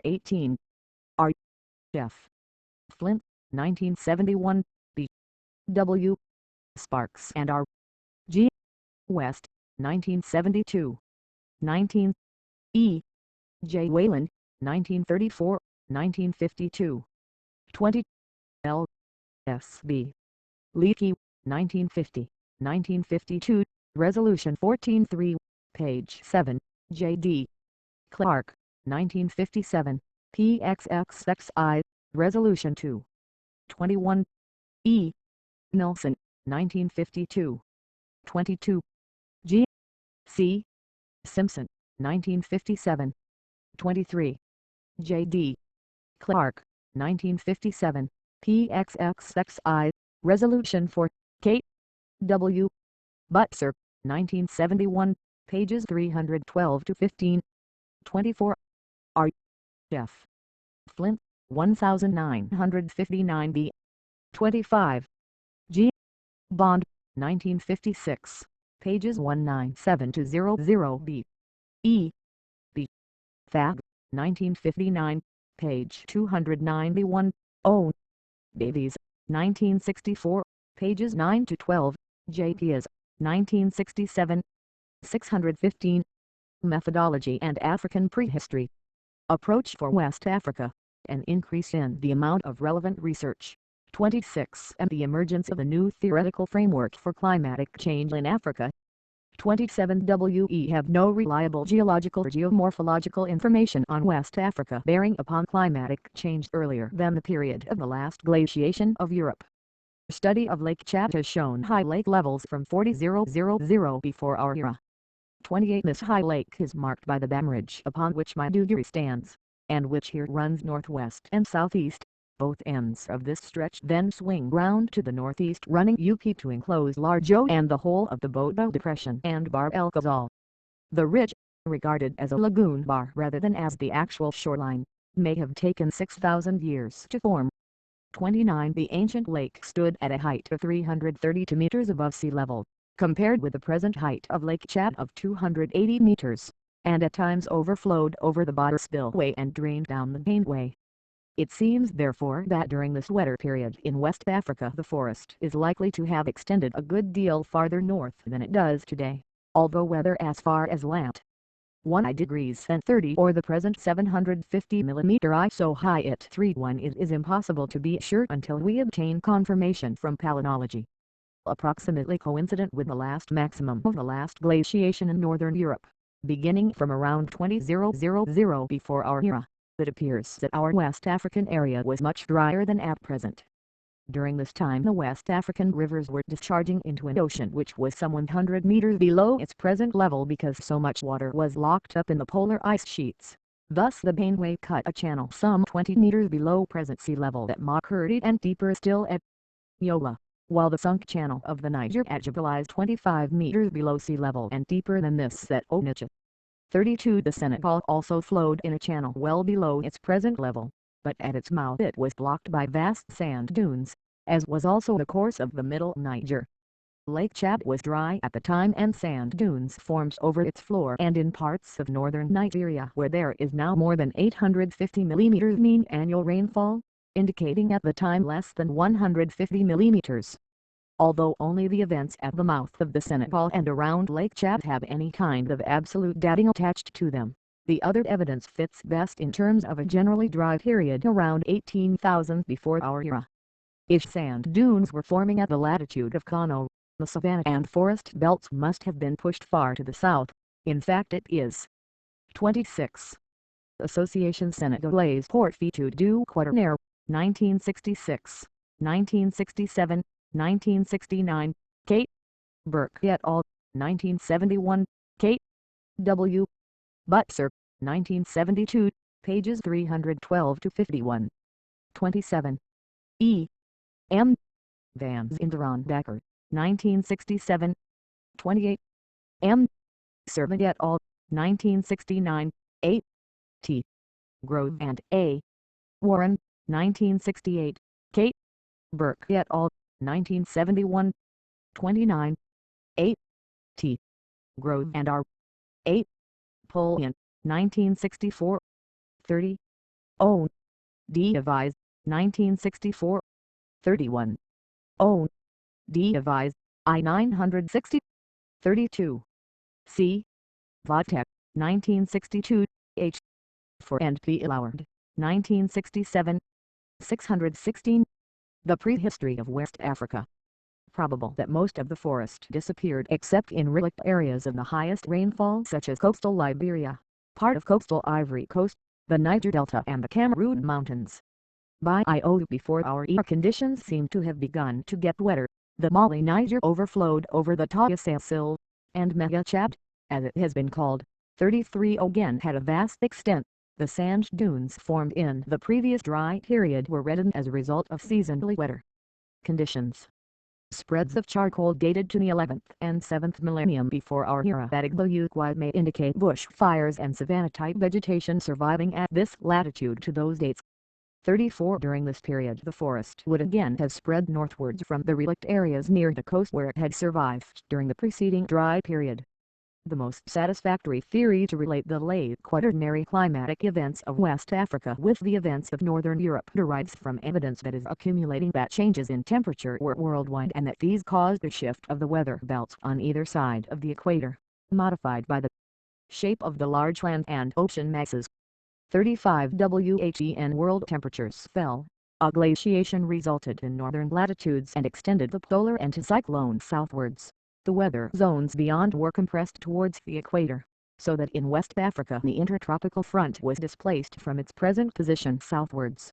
18. R. F. Flint, 1971. B. W. Sparks and R. G. West, 1972. 19. E. J. Wayland, 1934, 1952. 20. L. S. B. Leakey, 1950, 1952. Resolution 14-3, page 7. J. D. Clark, 1957, PXXXI, Resolution 2. 21. E. Nelson, 1952. 22. G. C. Simpson, 1957. 23. J. D. Clark, 1957, PXXXI, Resolution 4. K. W. Butzer, 1971, pages 312-15. 24. R. F. Flint, 1959 B. 25. G. Bond, 1956, pages 197-00 B. E. B. Fag, 1959, page 291. O. Davies, 1964, pages 9-12. J. Piaz, 1967. 615. Methodology and African Prehistory. Approach for West Africa, an increase in the amount of relevant research. 26. And the emergence of a new theoretical framework for climatic change in Africa. 27. We have no reliable geological or geomorphological information on West Africa bearing upon climatic change earlier than the period of the last glaciation of Europe. Study of Lake Chad has shown high lake levels from 40,000 before our era. 28. This high lake is marked by the Bam Ridge upon which Maiduguri stands, and which here runs northwest and southeast. Both ends of this stretch then swing round to the northeast, running UP to enclose Larjo and the whole of the Bodo Depression and Bar El Ghazal. The ridge, regarded as a lagoon bar rather than as the actual shoreline, may have taken 6,000 years to form. 29. The ancient lake stood at a height of 332 meters above sea level, compared with the present height of Lake Chad of 280 meters, and at times overflowed over the Badr spillway and drained down the Painway. It seems therefore that during this wetter period in West Africa the forest is likely to have extended a good deal farther north than it does today, although whether as far as lat. 1 degrees and 30 or the present 750 mm ISO high at 3:1 it is impossible to be sure until we obtain confirmation from palynology. Approximately coincident with the last maximum of the last glaciation in northern Europe, beginning from around 20,000 before our era, it appears that our West African area was much drier than at present. During this time the West African rivers were discharging into an ocean which was some 100 meters below its present level because so much water was locked up in the polar ice sheets. Thus the Painway cut a channel some 20 meters below present sea level at Makurdi and deeper still at Yola, while the sunk channel of the Niger at Jebel is 25 meters below sea level and deeper than this at Onitsha. 32. The Senegal also flowed in a channel well below its present level, but at its mouth it was blocked by vast sand dunes, as was also the course of the middle Niger. Lake Chad was dry at the time and sand dunes formed over its floor and in parts of northern Nigeria where there is now more than 850 mm mean annual rainfall, indicating at the time less than 150 mm. Although only the events at the mouth of the Senegal and around Lake Chad have any kind of absolute dating attached to them, the other evidence fits best in terms of a generally dry period around 18,000 before our era. If sand dunes were forming at the latitude of Kano, the savanna and forest belts must have been pushed far to the south. In fact it is. 26. Association Sénégalaise Portefeuille du Quaternaire, 1966, 1967, 1969, Kate Burke et al., 1971, Kate W. Butzer, 1972, pages 312-51. 27. E. M. Van Inderondacker, 1967. 28. M. Servant et al., 1969, 8. T. Grove and A. Warren, 1968, Kate Burke et al., 1971. 29. 8. T. Grove and R. 8. Polian, 1964. 30. O. Device, 1964. 31. O. Device, I-960. 32. C. Fonte, 1962. H. For and P. Allowed, 1967. 616. The prehistory of West Africa. Probable that most of the forest disappeared except in relict areas of the highest rainfall such as coastal Liberia, part of coastal Ivory Coast, the Niger Delta and the Cameroon Mountains. By IO before our era conditions seem to have begun to get wetter. The Mali Niger overflowed over the Tayasil, and Mega Chad, as it has been called. 33 again had a vast extent. The sand dunes formed in the previous dry period were reddened as a result of seasonally wetter conditions. Spreads of charcoal dated to the 11th and 7th millennium before our era that may indicate bush fires and savanna-type vegetation surviving at this latitude to those dates. 34 During this period the forest would again have spread northwards from the relict areas near the coast where it had survived during the preceding dry period. The most satisfactory theory to relate the late quaternary climatic events of West Africa with the events of Northern Europe derives from evidence that is accumulating that changes in temperature were worldwide and that these caused a shift of the weather belts on either side of the equator, modified by the shape of the large land and ocean masses. 35 When world temperatures fell, a glaciation resulted in northern latitudes and extended the polar anticyclone southwards. The weather zones beyond were compressed towards the equator, so that in West Africa the intertropical front was displaced from its present position southwards.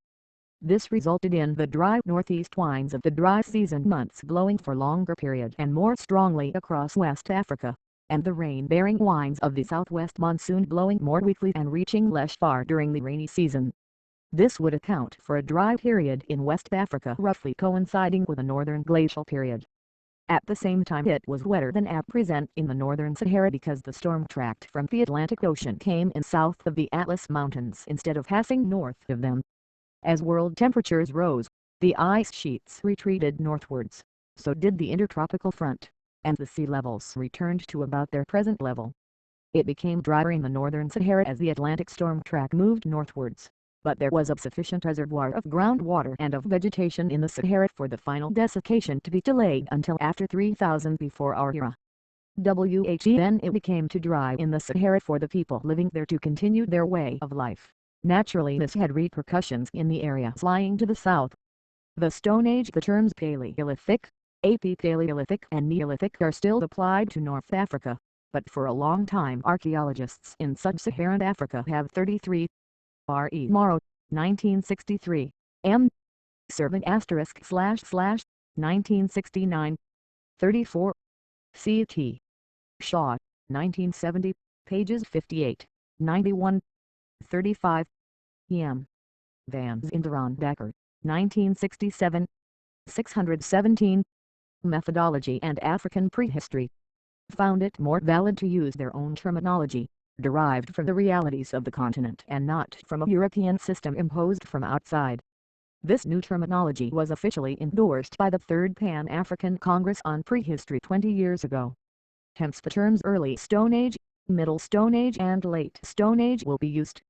This resulted in the dry northeast winds of the dry season months blowing for longer period and more strongly across West Africa, and the rain-bearing winds of the southwest monsoon blowing more weakly and reaching less far during the rainy season. This would account for a dry period in West Africa roughly coinciding with a northern glacial period. At the same time it was wetter than at present in the northern Sahara because the storm tract from the Atlantic Ocean came in south of the Atlas Mountains instead of passing north of them. As world temperatures rose, the ice sheets retreated northwards, so did the intertropical front, and the sea levels returned to about their present level. It became drier in the northern Sahara as the Atlantic storm track moved northwards, but there was a sufficient reservoir of groundwater and of vegetation in the Sahara for the final desiccation to be delayed until after 3000 before our era. Then it became too dry in the Sahara for the people living there to continue their way of life. Naturally this had repercussions in the areas lying to the south. The Stone Age. The terms Paleolithic, Epipaleolithic and Neolithic are still applied to North Africa, but for a long time archaeologists in sub-Saharan Africa have 33 R.E. Morrow, 1963, M. Servant */ 1969, 34, C.T. Shaw, 1970, pages 58, 91, 35, E.M. Van Zinderondacker, 1967, 617, Methodology and African Prehistory. Found it more valid to use their own terminology, derived from the realities of the continent and not from a European system imposed from outside. This new terminology was officially endorsed by the Third Pan-African Congress on Prehistory 20 years ago. Hence the terms Early Stone Age, Middle Stone Age and Late Stone Age will be used.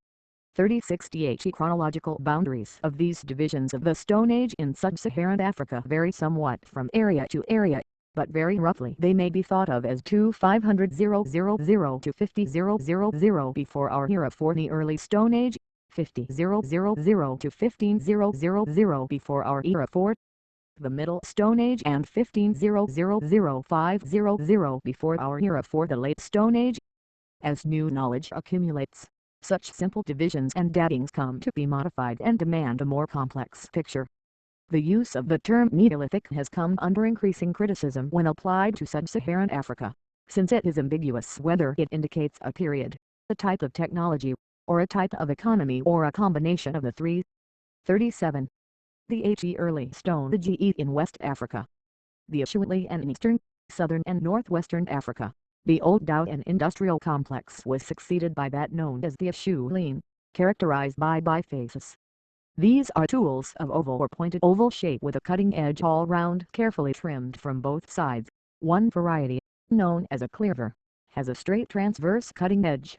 36 The chronological boundaries of these divisions of the Stone Age in sub-Saharan Africa vary somewhat from area to area, but very roughly they may be thought of as 2500 to 50,000 before our era for the Early Stone Age, 50,000 to 15,000 before our era for the Middle Stone Age and 15,000 before our era for the Late Stone Age. As new knowledge accumulates, such simple divisions and datings come to be modified and demand a more complex picture. The use of the term Neolithic has come under increasing criticism when applied to sub-Saharan Africa, since it is ambiguous whether it indicates a period, a type of technology, or a type of economy or a combination of the three. 37. The Early Stone Age in West Africa. The Ashuali and Eastern, Southern and Northwestern Africa. The Old Dow and Industrial Complex was succeeded by that known as the Ashuali, characterized by bifaces. These are tools of oval or pointed oval shape with a cutting edge all round carefully trimmed from both sides. One variety, known as a cleaver, has a straight transverse cutting edge.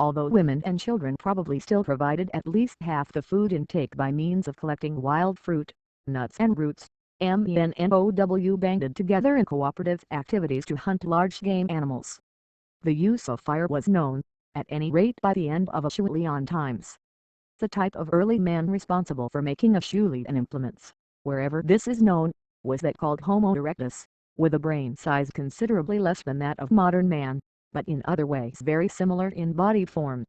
although women and children probably still provided at least half the food intake by means of collecting wild fruit, nuts and roots. Men and OW banded together in cooperative activities to hunt large game animals. The use of fire was known, at any rate by the end of Acheulean times. The type of early man responsible for making Acheulean implements, wherever this is known, was that called Homo erectus, with a brain size considerably less than that of modern man, but in other ways very similar in body form.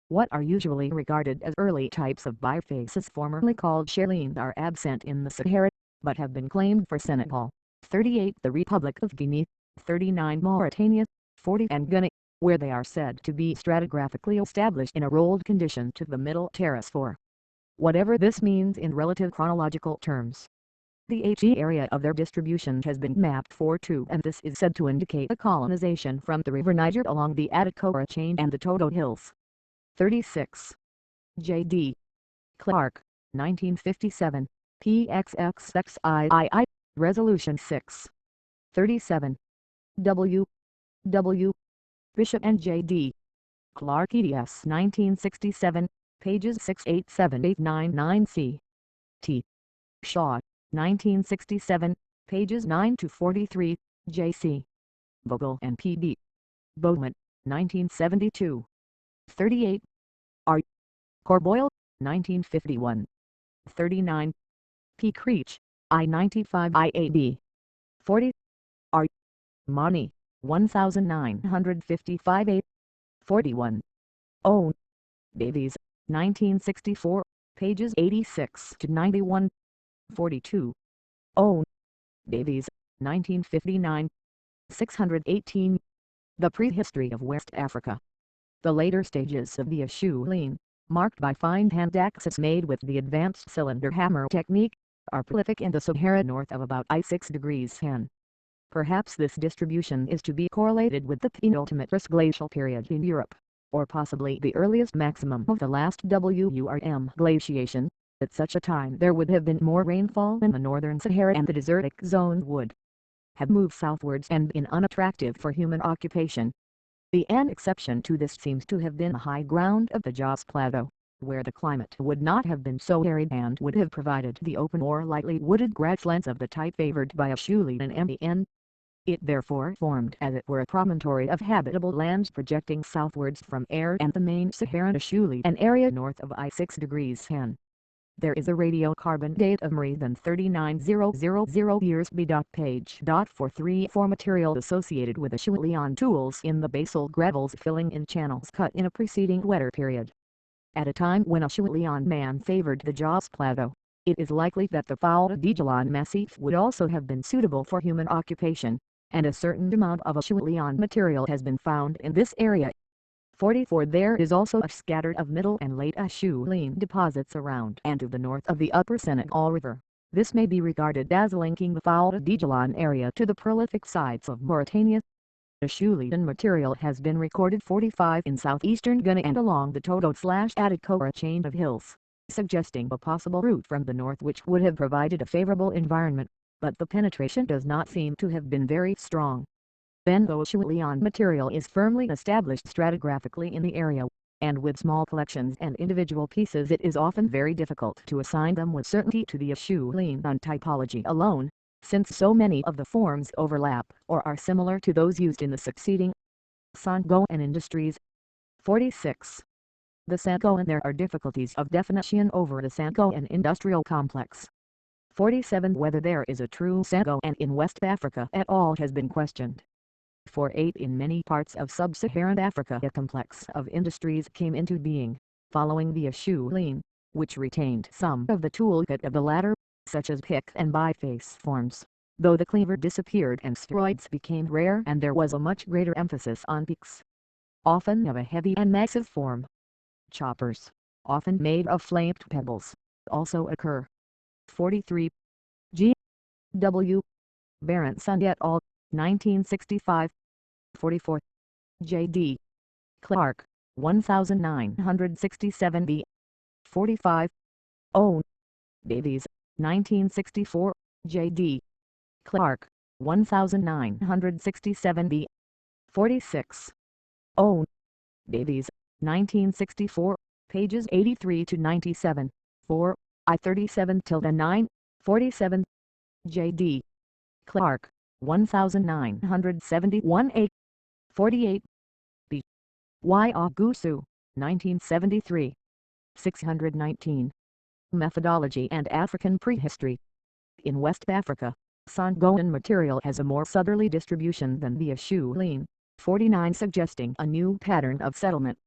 What are usually regarded as early types of bifaces formerly called Chelines are absent in the Sahara, but have been claimed for Senegal, 38 the Republic of Guinea, 39 Mauritania, 40 and Ghana, where they are said to be stratigraphically established in a rolled condition to the Middle Terrace. Whatever this means in relative chronological terms, the HE area of their distribution has been mapped for 2 and this is said to indicate a colonization from the river Niger along the Atacora chain and the Toto Hills. 36. J.D. Clark, 1957, PXXXIII, Resolution 6. 37. W. W. Bishop and J.D. Clark eds 1967, pages 687-899 C. Shaw, 1967, pages 9-43, J.C. Vogel and P.B. Bowman, 1972. 38. R. Corboyle, 1951. 39. P. Creech, I-95 IAB. 40. R. Money, 1955 8. 41. O. Davies, 1964, pages 86-91. 42. O. Davies, 1959. 618. The Prehistory of West Africa. The later stages of the Acheulean, marked by fine hand axes made with the advanced cylinder hammer technique, are prolific in the Sahara north of about I6 degrees N. Perhaps this distribution is to be correlated with the penultimate glacial period in Europe, or possibly the earliest maximum of the last WRM glaciation. At such a time there would have been more rainfall in the northern Sahara and the desertic zone would have moved southwards and been unattractive for human occupation. The an exception to this seems to have been the high ground of the Jos Plateau, where the climate would not have been so arid and would have provided the open or lightly wooded grasslands of the type favored by Acheulean MN. It therefore formed as it were a promontory of habitable lands projecting southwards from Air and the main Saharan Acheulean area north of I6 degrees N. There is a radiocarbon date of more than 39,000 years B. Page 43 for material associated with Acheulean tools in the basal gravels filling in channels cut in a preceding wetter period. At a time when Acheulean man favored the Jos Plateau, it is likely that the Fonte Massif would also have been suitable for human occupation, and a certain amount of Acheulean material has been found in this area. 44 There is also a scatter of middle and late Acheulean deposits around and to the north of the upper Senegal River. This may be regarded as linking the Fonte area to the prolific sites of Mauritania. Acheulean material has been recorded 45 in southeastern Ghana and along the Toto/Atacora chain of hills, suggesting a possible route from the north which would have provided a favorable environment, but the penetration does not seem to have been very strong. Though Acheulean material is firmly established stratigraphically in the area, and with small collections and individual pieces it is often very difficult to assign them with certainty to the Acheulean typology alone, since so many of the forms overlap or are similar to those used in the succeeding Sangoan industries. 46. The Sangoan There are difficulties of definition over the Sangoan industrial complex. 47 Whether there is a true Sangoan in West Africa at all has been questioned. 48 In many parts of sub-Saharan Africa a complex of industries came into being, following the Acheulean, which retained some of the toolkit of the latter, such as pick and biface forms, though the cleaver disappeared and spheroids became rare and there was a much greater emphasis on picks, often of a heavy and massive form. Choppers, often made of flamed pebbles, also occur. 43. G. W. Berenson et al., 1965. 44. J. D. Clark, 1967 B. 45. O. Davies, 1964, J. D. Clark, 1967 B. 46. O. Davies, 1964, pages 83 to 97, 4, I-37-9, 47, J.D. Clark, 1971 A, 48, B. Y. Ogusu, 1973, 619. Methodology and African Prehistory. In West Africa, Sangoan material has a more southerly distribution than the Acheulean, 49, suggesting a new pattern of settlement.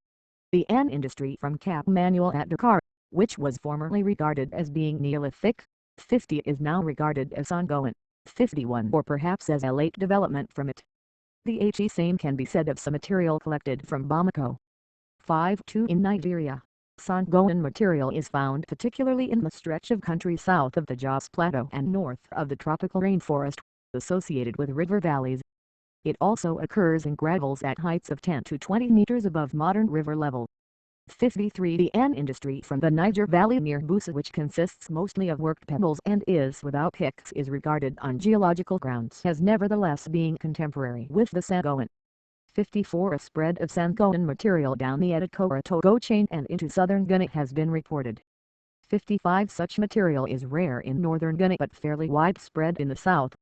The N industry from Cap Manuel at Dakar, which was formerly regarded as being Neolithic, 50, is now regarded as Sangoan, 51, or perhaps as a late development from it. The same can be said of some material collected from Bamako. 5.2 In Nigeria, Sangoan material is found particularly in the stretch of country south of the Jos Plateau and north of the tropical rainforest, associated with river valleys. It also occurs in gravels at heights of 10 to 20 meters above modern river level. 53 The N industry from the Niger Valley near Busa, which consists mostly of worked pebbles and is without picks, is regarded on geological grounds as nevertheless being contemporary with the Sangoan. 54 A spread of Sangoan material down the Edikora-Togo chain and into southern Ghana has been reported. 55 Such material is rare in northern Ghana but fairly widespread in the south.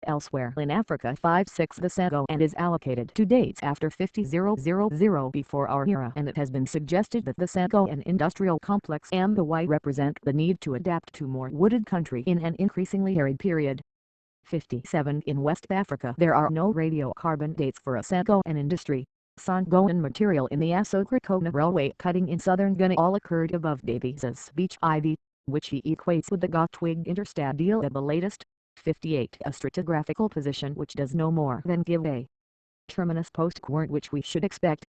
Elsewhere in Africa, 5.6 The Sangoan is allocated to dates after 50,000 before our era, and it has been suggested that the Sangoan industrial complex and the Y represent the need to adapt to more wooded country in an increasingly arid period. 57 In West Africa there are no radiocarbon dates for a Sangoan industry. Sangoan material in the Asokra-Kona railway cutting in southern Ghana all occurred above Davies's beach ivy, which he equates with the Gotwig interstadial at the latest. 58 A stratigraphical position which does no more than give a terminus post-quart, which we should expect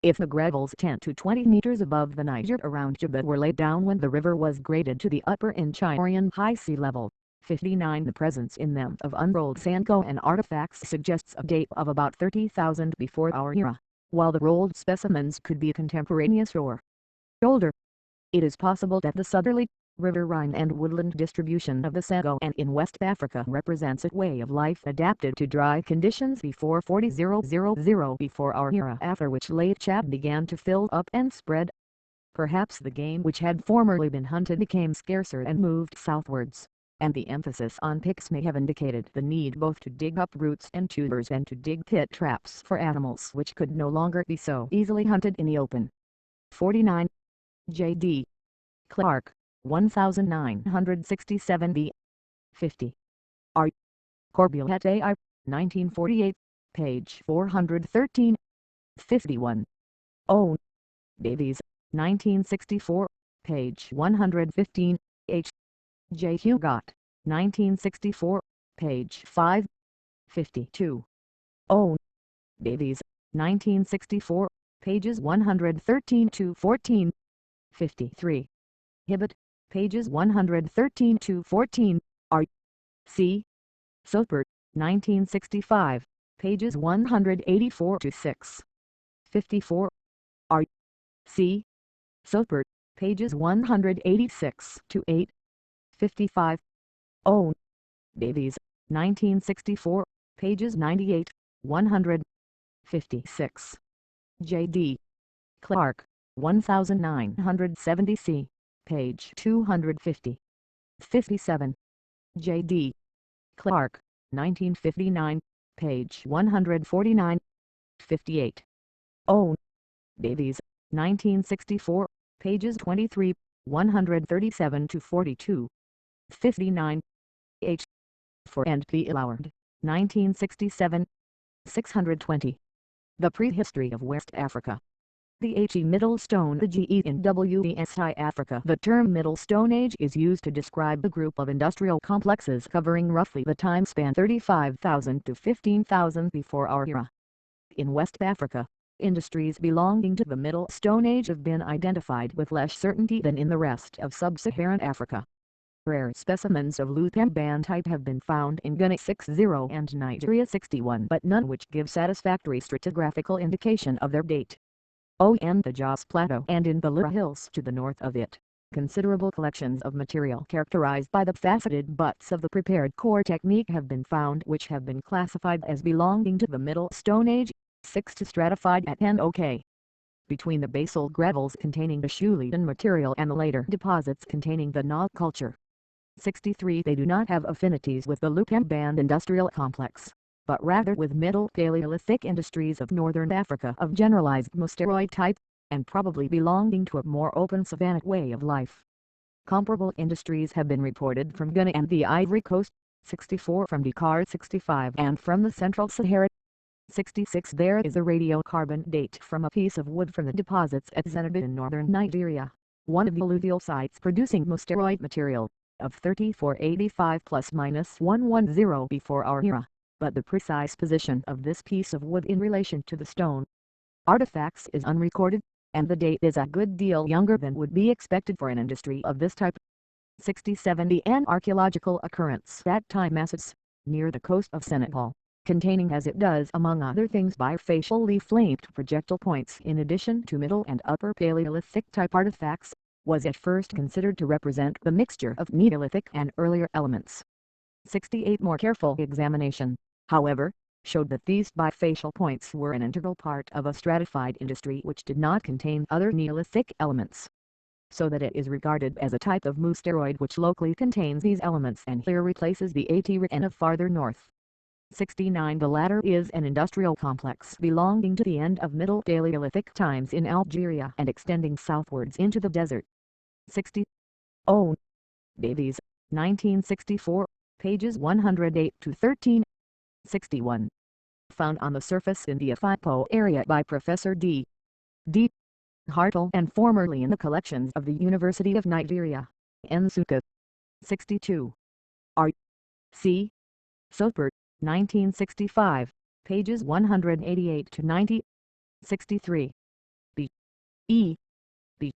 if the gravels 10 to 20 meters above the Niger around Djibouti were laid down when the river was graded to the upper Nchirian high sea level. 59 The presence in them of unrolled Sangoan artifacts suggests a date of about 30,000 before our era, while the rolled specimens could be contemporaneous or older. It is possible that the southerly, riverine and woodland distribution of the Sangoan in West Africa represents a way of life adapted to dry conditions before 40,000 before our era, after which Lake Chad began to fill up and spread. Perhaps the game which had formerly been hunted became scarcer and moved southwards, and the emphasis on picks may have indicated the need both to dig up roots and tubers and to dig pit traps for animals which could no longer be so easily hunted in the open. 49. J.D. Clark, 1967 B. 50. R. Corbulette A.I., 1948, page 413. 51. O. Davies, 1964, page 115. H. J. Hugot, 1964, page 5. 52. O. Davies, 1964, pages 113 to 14. 53. Hibbett, pages 113 to 14. R. C. Soper, 1965, pages 184 to 6. 54. R. C. Soper, pages 186 to 8. 55. O. Davies, 1964, pages 98, 100. 56. J.D. Clark, 1970 C, page 250. 57. J.D. Clark, 1959, page 149. 58. O. Davies, 1964, pages 23, 137 to 42. 59. H. For and P. Alloward, 1967. 620. The Prehistory of West Africa. The He Middle Stone, the Ge in West Africa. The term Middle Stone Age is used to describe the group of industrial complexes covering roughly the time span 35,000 to 15,000 before our era. In West Africa, industries belonging to the Middle Stone Age have been identified with less certainty than in the rest of sub-Saharan Africa. Rare specimens of Lupemban type have been found in Ghana 60 and Nigeria 61, but none which give satisfactory stratigraphical indication of their date. On the Jos Plateau and in the Lira Hills to the north of it, considerable collections of material characterized by the faceted butts of the prepared core technique have been found, which have been classified as belonging to the Middle Stone Age, 6 to stratified at NOK. between the basal gravels containing the Schuleiden material and the later deposits containing the Nog culture. 63. They do not have affinities with the Lukemband industrial complex, but rather with Middle Paleolithic industries of northern Africa of generalized mosteroid type, and probably belonging to a more open savannic way of life. Comparable industries have been reported from Ghana and the Ivory Coast, 64 from Dakar, 65 and from the Central Sahara. 66. There is a radiocarbon date from a piece of wood from the deposits at Zenaba in northern Nigeria, one of the alluvial sites producing mosteroid material, of 3485 plus minus 110 before our era, but the precise position of this piece of wood in relation to the stone artifacts is unrecorded, and the date is a good deal younger than would be expected for an industry of this type. 67. An archaeological occurrence at Timassus, near the coast of Senegal, containing as it does among other things bifacially flamed projectile points in addition to Middle and Upper Paleolithic type artifacts, was at first considered to represent the mixture of Neolithic and earlier elements. 68. More careful examination, however, showed that these bifacial points were an integral part of a stratified industry which did not contain other Neolithic elements, so that it is regarded as a type of mosteroid which locally contains these elements and here replaces the Atirian of farther north. 69. The latter is an industrial complex belonging to the end of Middle Paleolithic times in Algeria and extending southwards into the desert. 60. O. Davies, 1964, pages 108 to 13. 61. Found on the surface in the Afipo area by Professor D. Hartle and formerly in the collections of the University of Nigeria, Nsukka. 62. R. C. Soper, 1965, pages 188 to 90. 63. B. E. B.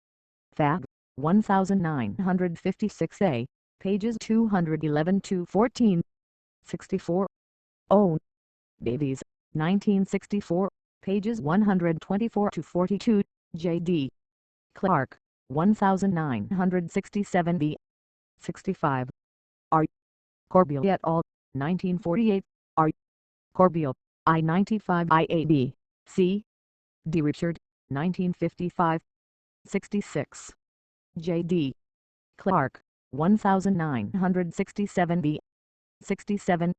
Fab, 1956a, pages 211 to 14. 64. O. Davies, 1964, pages 124 to 42. J.D. Clark, 1967b. 65. R. Corbeil et al., 1948, R. Corbeil, I-95 IAB, C. D. Richard, 1955. 66. J.D. Clark, 1967b. 67.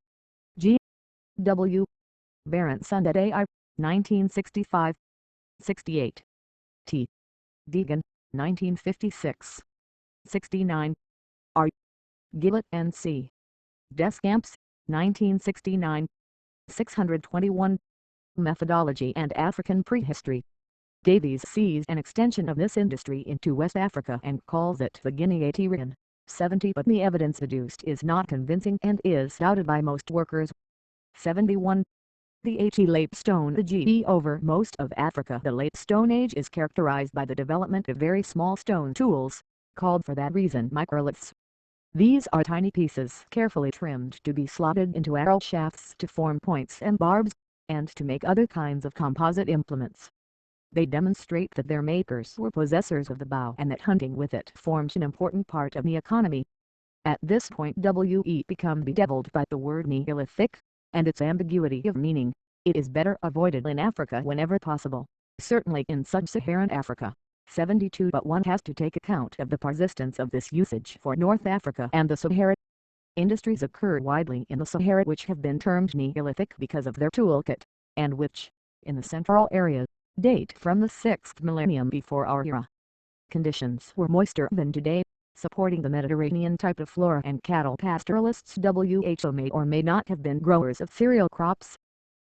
G. W. Berenson et al., 1965. 68. T. Deegan, 1956. 69. R. Gillett and C. Descamps, 1969. 621. Methodology and African Prehistory. Davies sees an extension of this industry into West Africa and calls it the Guinea-Atirian. 70. But the evidence adduced is not convincing and is doubted by most workers. 71. The H.E. Late Stone. The G.E. over most of Africa. The Late Stone Age is characterized by the development of very small stone tools, called for that reason microliths. These are tiny pieces carefully trimmed to be slotted into arrow shafts to form points and barbs, and to make other kinds of composite implements. They demonstrate that their makers were possessors of the bow and that hunting with it formed an important part of the economy. At this point we become bedeviled by the word Neolithic, and its ambiguity of meaning. It is better avoided in Africa whenever possible, certainly in sub-Saharan Africa. 72. But one has to take account of the persistence of this usage for North Africa and the Sahara. Industries occur widely in the Sahara which have been termed Neolithic because of their toolkit, and which, in the central areas, date from the 6th millennium before our era. Conditions were moister than today, supporting the Mediterranean type of flora, and cattle pastoralists who may or may not have been growers of cereal crops.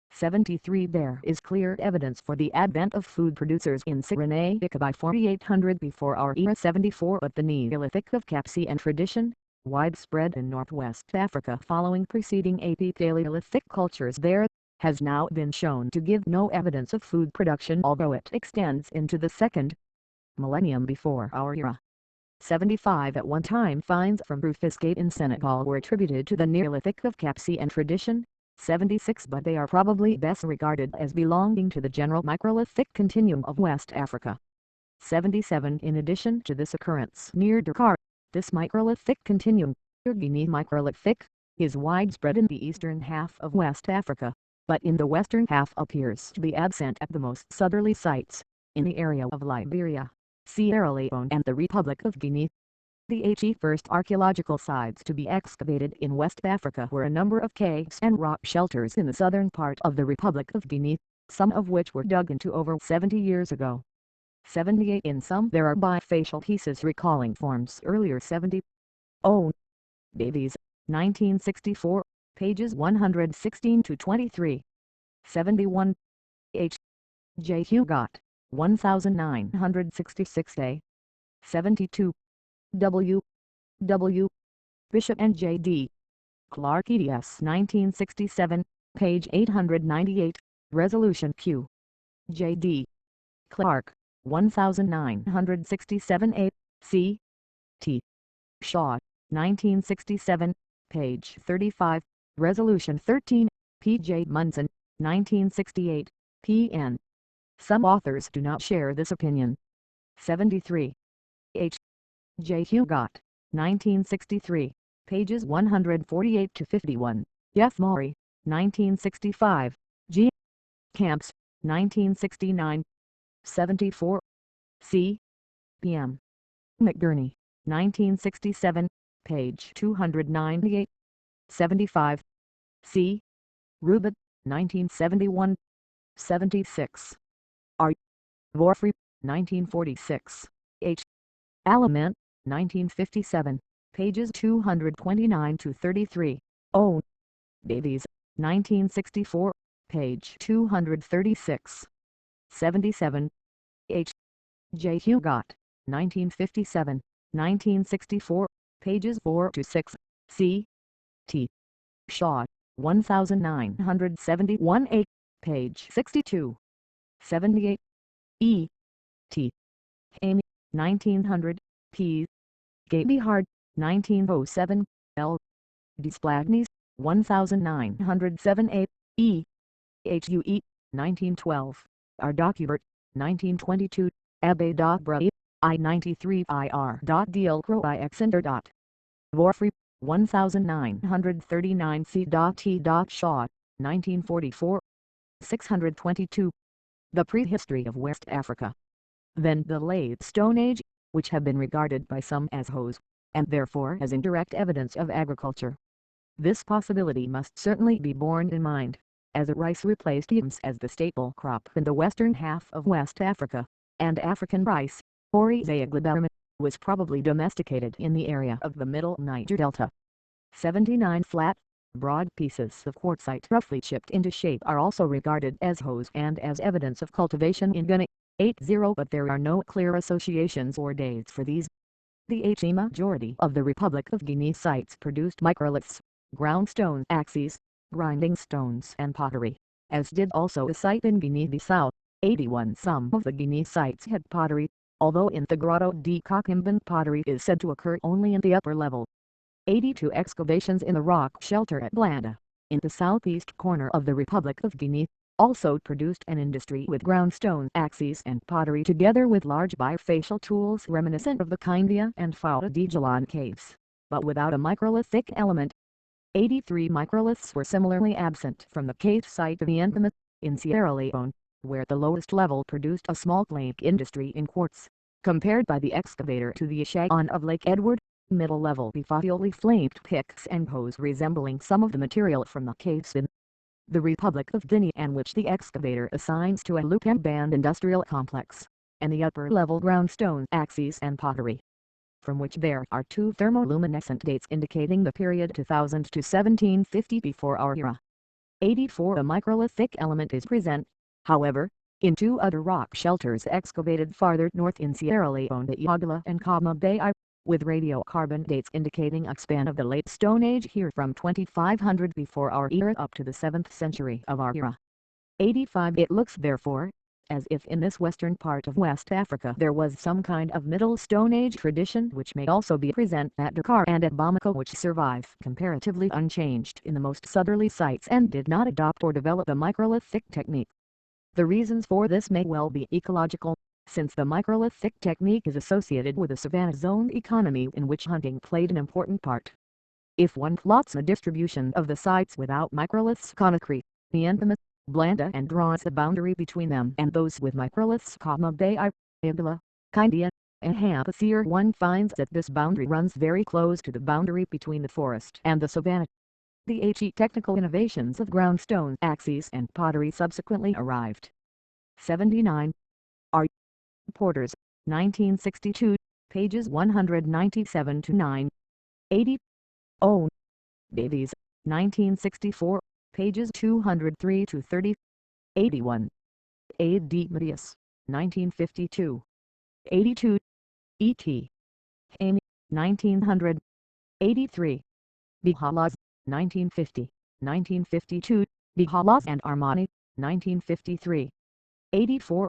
73. There is clear evidence for the advent of food producers in Cyrenaica by 4800 before our era. 74. But the Neolithic of Capsi and tradition, widespread in northwest Africa following preceding Paleolithic cultures there, has now been shown to give no evidence of food production although it extends into the 2nd millennium before our era. 75. At one time finds from Rufiscate in Senegal were attributed to the Neolithic of Capsi and tradition. 76. But they are probably best regarded as belonging to the general microlithic continuum of West Africa. 77. In addition to this occurrence near Dakar, this microlithic continuum, Guinea microlithic, is widespread in the eastern half of West Africa, but in the western half appears to be absent at the most southerly sites. in the area of Liberia, Sierra Leone and the Republic of Guinea. The first archaeological sites to be excavated in West Africa were a number of caves and rock shelters in the southern part of the Republic of Guinea, some of which were dug into over 70 years ago. 78 in some there are bifacial pieces recalling forms earlier 70. O. Davies, 1964, pages 116 to 23. 71. H. J. Hugot, 1966a. 72. W. W. Bishop and J. D. Clark eds 1967, page 898, resolution Q. J. D. Clark, 1967a, C. T. Shaw, 1967, page 35, resolution 13, P. J. Munson, 1968, P.N. Some authors do not share this opinion. 73. H. J. Hugot, 1963, pages 148 to 51, F. Maury, 1965, G. Camps, 1969. 74. C. P.M. McGurney, 1967, page 298. 75. C. Rubin, 1971. 76. R. Vorfrey, 1946. H. Aliment, 1957, pages 229 to 33. O. Davies, 1964, page 236. 77. H. J. Hugot, 1957, 1964, pages 4 to 6. C. T. Shaw, 1971a, page 62. 78. E. T. Amy, 1900, p. Gabehard, 1907, L. Desplagnes, 1907a, E. Hue, 1912, R. Docubert, 1922, Abbe Dobré, I-93 Ir. Dielcro I Exender. Vorfrey, 1939 C. T. Shaw, 1944. 622. The prehistory of West Africa. Then the Late Stone Age, which have been regarded by some as hoes, and therefore as indirect evidence of agriculture. This possibility must certainly be borne in mind, as rice replaced yams as the staple crop in the western half of West Africa, and African rice, Oryzea glabellum, was probably domesticated in the area of the middle Niger Delta. 79 flat, broad pieces of quartzite roughly chipped into shape are also regarded as hoes and as evidence of cultivation in Guinea. 80 But there are no clear associations or dates for these. The majority of the Republic of Guinea sites produced microliths, ground stone axes, grinding stones and pottery, as did also a site in Guinea-Bissau. 81 Some of the Guinea sites had pottery, although in the Grotto de Coquimbo pottery is said to occur only in the upper level. 82 Excavations in the rock shelter at Blanda, in the southeast corner of the Republic of Guinea, also produced an industry with ground stone axes and pottery together with large bifacial tools reminiscent of the Kindia and Fonte de Jalan caves, but without a microlithic element. 83 Microliths were similarly absent from the cave site of the Infamous, in Sierra Leone, where the lowest level produced a small flake industry in quartz, compared by the excavator to the Shagon of Lake Edward, middle level bifotially flamed picks and hoes resembling some of the material from the caves in the Republic of Guinea and which the excavator assigns to a Lukemband industrial complex, and the upper-level ground stone axes and pottery, from which there are two thermoluminescent dates indicating the period 2000 to 1750 before our era. 84 A microlithic element is present, however, in two other rock shelters excavated farther north in Sierra Leone at Yagala and Kama Bay, with radiocarbon dates indicating a span of the Late Stone Age here from 2500 before our era up to the 7th century of our era. 85 It looks therefore, as if in this western part of West Africa there was some kind of Middle Stone Age tradition which may also be present at Dakar and at Bamako, which survive comparatively unchanged in the most southerly sites and did not adopt or develop the microlithic technique. The reasons for this may well be ecological, since the microlithic technique is associated with a savanna zone economy in which hunting played an important part. If one plots a distribution of the sites without microliths, Conakry, the infamous Blanda and draws the boundary between them and those with microliths, Bay, Ibla, Kindia, and Hampasir. One finds that this boundary runs very close to the boundary between the forest and the savanna. The technical innovations of groundstone axes and pottery subsequently arrived. 79. R. Porters, 1962, pages 197 to 9. 80. O. Davies, 1964, pages 203 to 30. 81. A. D. Matias, 1952. 82. E. T. Amy, 1900. 83. Bihalas, 1950, 1952, Bihalas and Armani, 1953. 84.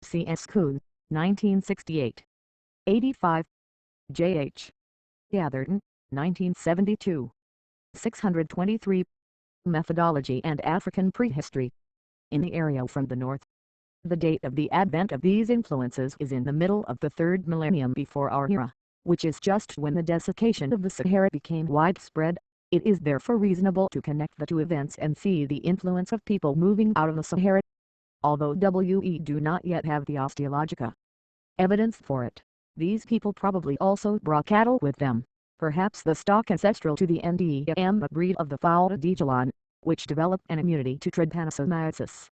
C. S. Kuhn, 1968. 85. J. H. Gatherton, 1972. 623. Methodology and African Prehistory. In the area from the north. The date of the advent of these influences is in the middle of the 3rd millennium before our era, which is just when the desiccation of the Sahara became widespread. It is therefore reasonable to connect the two events and see the influence of people moving out of the Sahara, although we do not yet have the osteological evidence for it. These people probably also brought cattle with them, perhaps the stock ancestral to the NDM breed of the Fonte de, which developed an immunity to trypanosomiasis.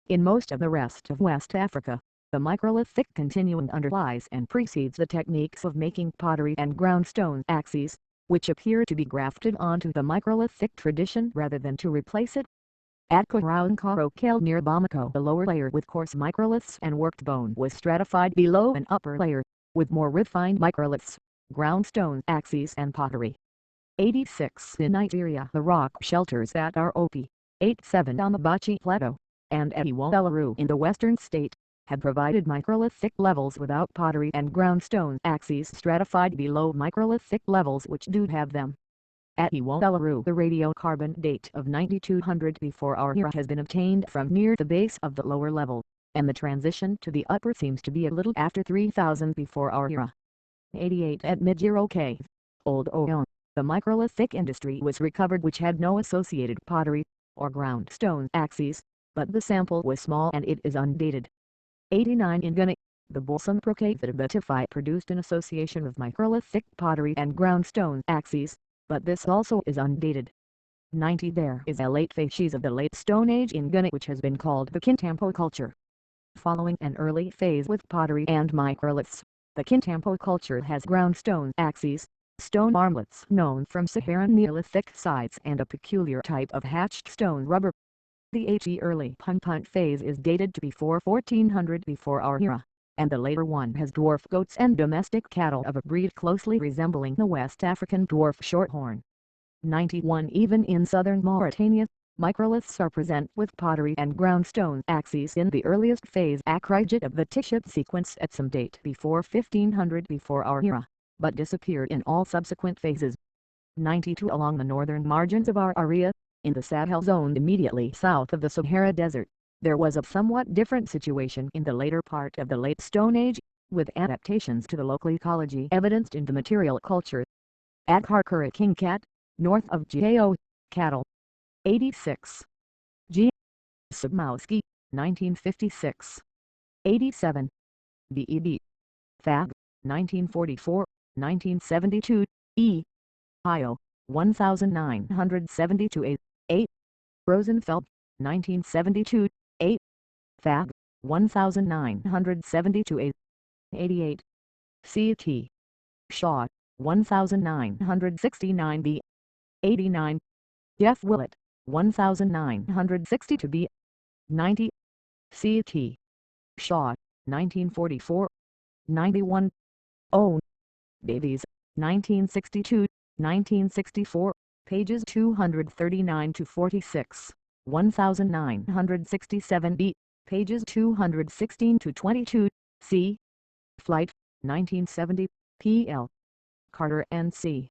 In most of the rest of West Africa, the microlithic continuum underlies and precedes the techniques of making pottery and groundstone axes, which appear to be grafted onto the microlithic tradition rather than to replace it. At Karankaro near Bamako, the lower layer with coarse microliths and worked bone was stratified below an upper layer, with more refined microliths, groundstone axes and pottery. 86. In Nigeria, the rock shelters that are OP. 87 on the Bachi Plateau, and at Iwoelaru in the western state, had provided microlithic levels without pottery and groundstone axes stratified below microlithic levels which do have them. At Iwoelaru, the radiocarbon date of 9200 before our era has been obtained from near the base of the lower level, and the transition to the upper seems to be a little after 3000 before our era. 88. At Midjiro Cave, Old Oyon, the microlithic industry was recovered which had no associated pottery or groundstone axes, but the sample was small and it is undated. 89. In Ghana, the Bolsum Procavitabatify produced an association of microlithic pottery and groundstone axes, but this also is undated. 90. There is a late facies of the late Stone Age in Ghana which has been called the Kintampo culture. Following an early phase with pottery and microliths, the Kintampo culture has groundstone axes, stone armlets known from Saharan Neolithic sites and a peculiar type of hatched stone rubber. The early Punt phase is dated to before 1400 before our era, and the later one has dwarf goats and domestic cattle of a breed closely resembling the West African dwarf shorthorn. 91. Even in southern Mauritania, microliths are present with pottery and groundstone axes in the earliest phase Akrigate of the Tiship sequence at some date before 1500 before our era, but disappeared in all subsequent phases. 92. Along the northern margins of our area, in the Sahel zone immediately south of the Sahara Desert, there was a somewhat different situation in the later part of the late Stone Age, with adaptations to the local ecology evidenced in the material culture. At Harkura Kingcat, north of Gao, cattle. 86. G. Submowski, 1956. 87. B.E.B. Fag, 1944, 1972, E. Io, 1972 8. Rosenfeld, 1972, 8. Fag, 1972 88. C.T. Shaw, 1969 B. 89. Jeff Willett, 1962 B. 90. C.T. Shaw, 1944, 91. O. Davies, 1962, 1964, pages 239 to 46, 1967 B, pages 216 to 22, C. Flight, 1970, P.L. Carter and C.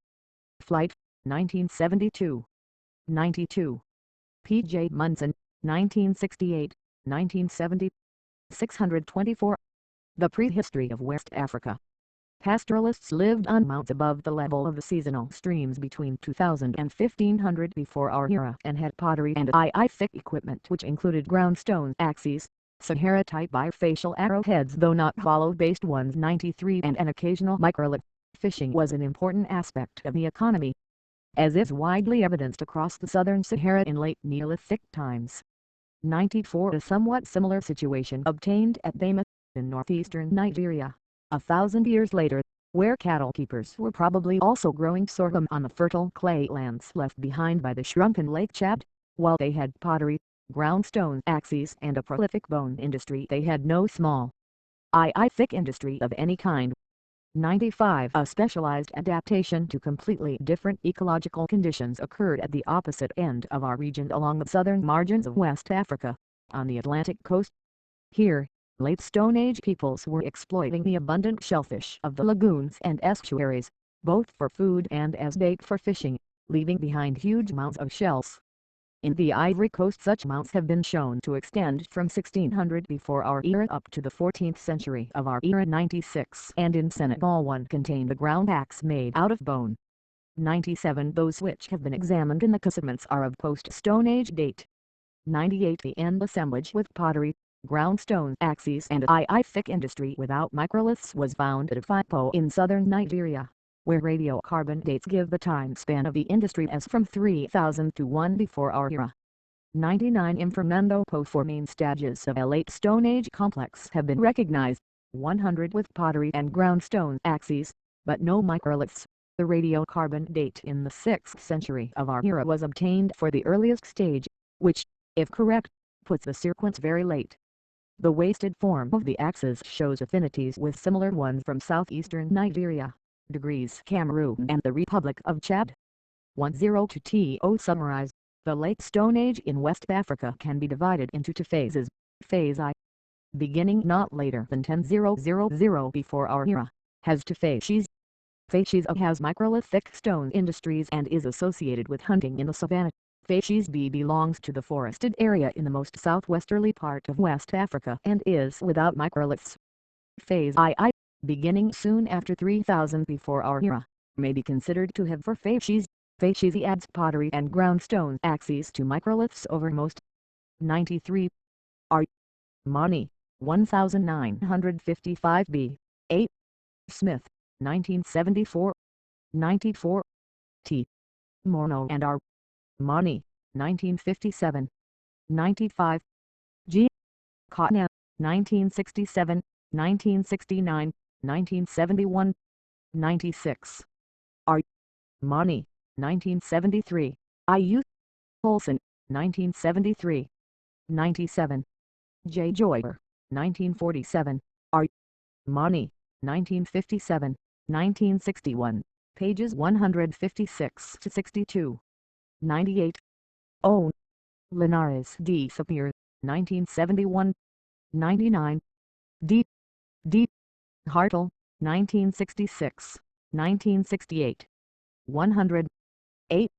Flight, 1972. 92. P.J. Munson, 1968, 1970. 624. The Prehistory of West Africa. Pastoralists lived on mounts above the level of the seasonal streams between 2000 and 1500 before our era and had pottery and thick equipment which included groundstone axes, Sahara-type bifacial arrowheads though not hollow-based ones 93 and an occasional microlith. Fishing was an important aspect of the economy, as is widely evidenced across the southern Sahara in late Neolithic times. 94 A somewhat similar situation obtained at Bama, in northeastern Nigeria, 1,000 years later, where cattle keepers were probably also growing sorghum on the fertile clay lands left behind by the shrunken Lake Chad. While they had pottery, groundstone axes and a prolific bone industry, they had no small, thick industry of any kind. 95 A specialized adaptation to completely different ecological conditions occurred at the opposite end of our region along the southern margins of West Africa, on the Atlantic coast. Here, late Stone Age peoples were exploiting the abundant shellfish of the lagoons and estuaries, both for food and as bait for fishing, leaving behind huge mounds of shells. In the Ivory Coast such mounts have been shown to extend from 1600 before our era up to the 14th century of our era. 96 And in Senegal one contained a ground axe made out of bone. 97 Those which have been examined in the casemates are of post-Stone Age date. 98 The end assemblage with pottery, groundstone axes and thick industry without microliths was found at Fonte in southern Nigeria, where radiocarbon dates give the time span of the industry as from 3000 to 1 before our era. 99 Informando for main stages of a late Stone Age complex have been recognized, 100 with pottery and groundstone axes, but no microliths. The radiocarbon date in the 6th century of our era was obtained for the earliest stage, which, if correct, puts the sequence very late. The wasted form of the axes shows affinities with similar ones from southeastern Nigeria, degrees Cameroon and the Republic of Chad. 10 Summarize. The late Stone Age in West Africa can be divided into two phases. Phase I, beginning not later than 10,000 before our era, has two phases. Phase A has microlithic stone industries and is associated with hunting in the savanna. Phase B belongs to the forested area in the most southwesterly part of West Africa and is without microliths. Phase I, beginning soon after 3000 before our era, may be considered to have for Phase C adds pottery and groundstone axes to microliths over most. 93 R. Money, 1955 B. 8. Smith, 1974. 94 T. Morno and R. Money, 1957. 95 G. Cotton, 1967, 1969, 1971. 96 R. Money, 1973. I.U. Olson, 1973. 97 J. Joyer, 1947. R. Money, 1957, 1961. Pages 156 to 62. 98 O. Linares D. Sapir, 1971. 99 D. D. Hartle, 1966, 1968. 100 8.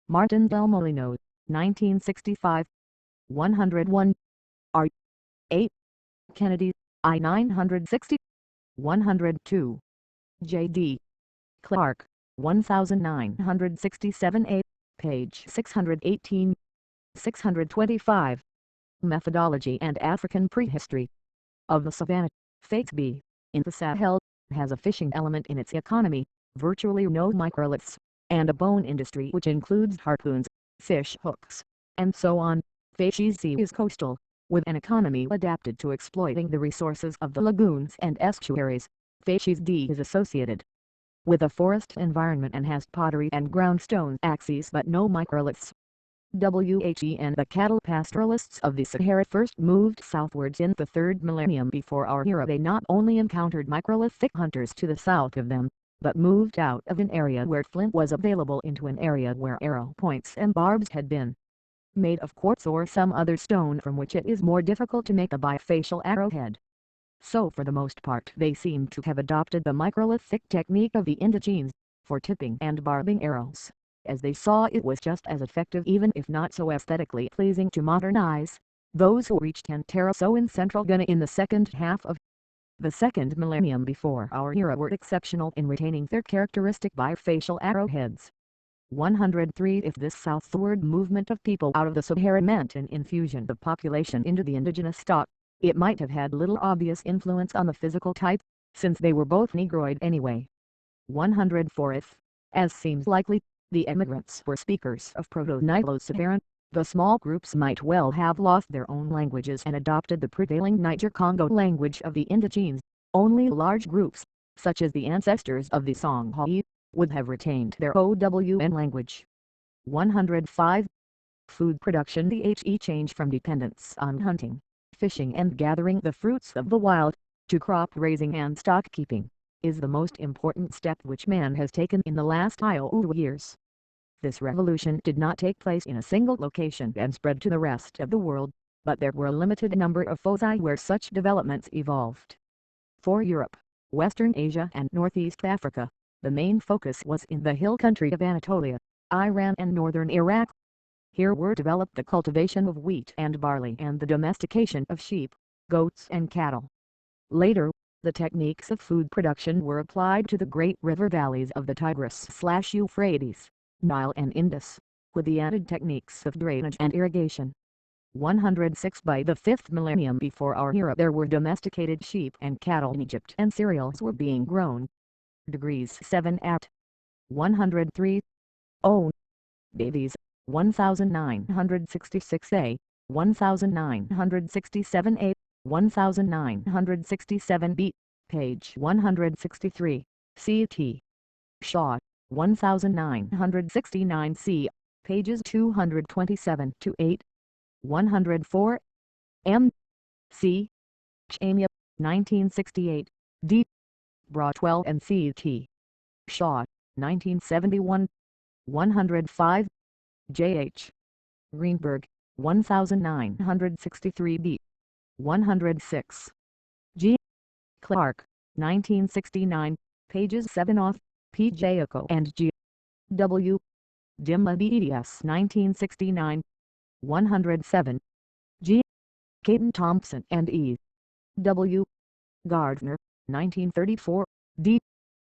Martin Del Molino, 1965. 101 R. 8. Kennedy, I. 960. 102 J. D. Clark, 1967 A. Page 618. 625. Methodology and African Prehistory of the Savannah. Phase B, in the Sahel, has a fishing element in its economy, virtually no microliths, and a bone industry which includes harpoons, fish hooks, and so on. Phase C is coastal, with an economy adapted to exploiting the resources of the lagoons and estuaries. Phase D is associated with a forest environment and has pottery and groundstone axes but no microliths. WHE and the cattle pastoralists of the Sahara first moved southwards in the 3rd millennium before our era. They not only encountered microlithic hunters to the south of them, but moved out of an area where flint was available into an area where arrow points and barbs had been made of quartz or some other stone from which it is more difficult to make a bifacial arrowhead. So for the most part they seem to have adopted the microlithic technique of the indigenes for tipping and barbing arrows, as they saw it was just as effective even if not so aesthetically pleasing to modern eyes. Those who reached Tantarasso in central Ghana in the second half of the second millennium before our era were exceptional in retaining their characteristic bifacial arrowheads. 103 If this southward movement of people out of the Sahara meant an infusion of population into the indigenous stock, it might have had little obvious influence on the physical type, since they were both Negroid anyway. 104 If, as seems likely, the emigrants were speakers of Proto-Nilo-Saharan, the small groups might well have lost their own languages and adopted the prevailing Niger-Congo language of the indigenes. Only large groups, such as the ancestors of the Songhai, would have retained their OWN language. 105. Food production. The change from dependence on hunting, fishing and gathering the fruits of the wild, to crop raising and stock keeping, is the most important step which man has taken in the last years. This revolution did not take place in a single location and spread to the rest of the world, but there were a limited number of foci where such developments evolved. For Europe, Western Asia and Northeast Africa, the main focus was in the hill country of Anatolia, Iran and northern Iraq. Here were developed the cultivation of wheat and barley and the domestication of sheep, goats and cattle. Later, the techniques of food production were applied to the great river valleys of the Tigris/Euphrates, Nile and Indus, with the added techniques of drainage and irrigation. 106 By the 5th millennium before our era there were domesticated sheep and cattle in Egypt and cereals were being grown. 7 at 103. O. Davies, 1966a, 1967a, 1967b, page 163, ct. Shaw, 1969c, pages 227 to 8. 104. M. C. Chamia, 1968, d. Bra 12 and C.T. Shaw, 1971. 105. J. H. Greenberg, 1963b. 106. G. Clark, 1969, pages 7 off, P. Jaco and G. W. Dimma BEDS 1969. 107. G. Caden Thompson and E. W. Gardner, 1934, D.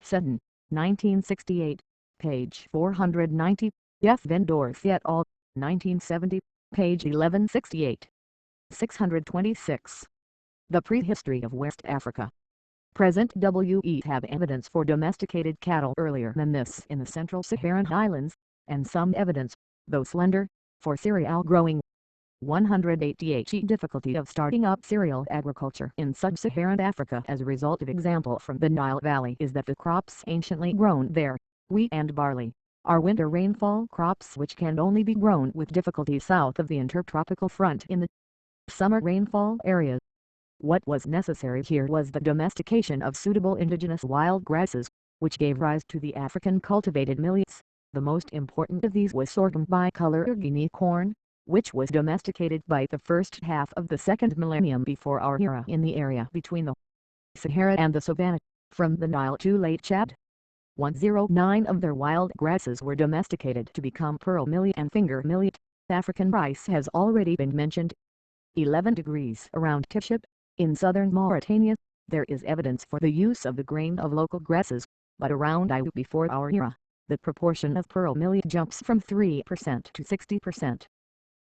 Seddon, 1968, page 490, F. Vendorf et al., 1970, page 1168. 626. The Prehistory of West Africa. Present WE have evidence for domesticated cattle earlier than this in the Central Saharan Highlands, and some evidence, though slender, for cereal growing. 108 The difficulty of starting up cereal agriculture in sub-Saharan Africa as a result of example from the Nile Valley is that the crops anciently grown there, wheat and barley, are winter rainfall crops which can only be grown with difficulty south of the intertropical front in the summer rainfall areas. What was necessary here was the domestication of suitable indigenous wild grasses, which gave rise to the African cultivated millets. The most important of these was sorghum bicolor or Guinea corn, which was domesticated by the first half of the second millennium before our era in the area between the Sahara and the Savannah, from the Nile to Lake Chad. 109 of their wild grasses were domesticated to become pearl millet and finger millet. African rice has already been mentioned. 11 degrees around Tiship, in southern Mauritania, there is evidence for the use of the grain of local grasses, but around Iwu before our era, the proportion of pearl millet jumps from 3% to 60%.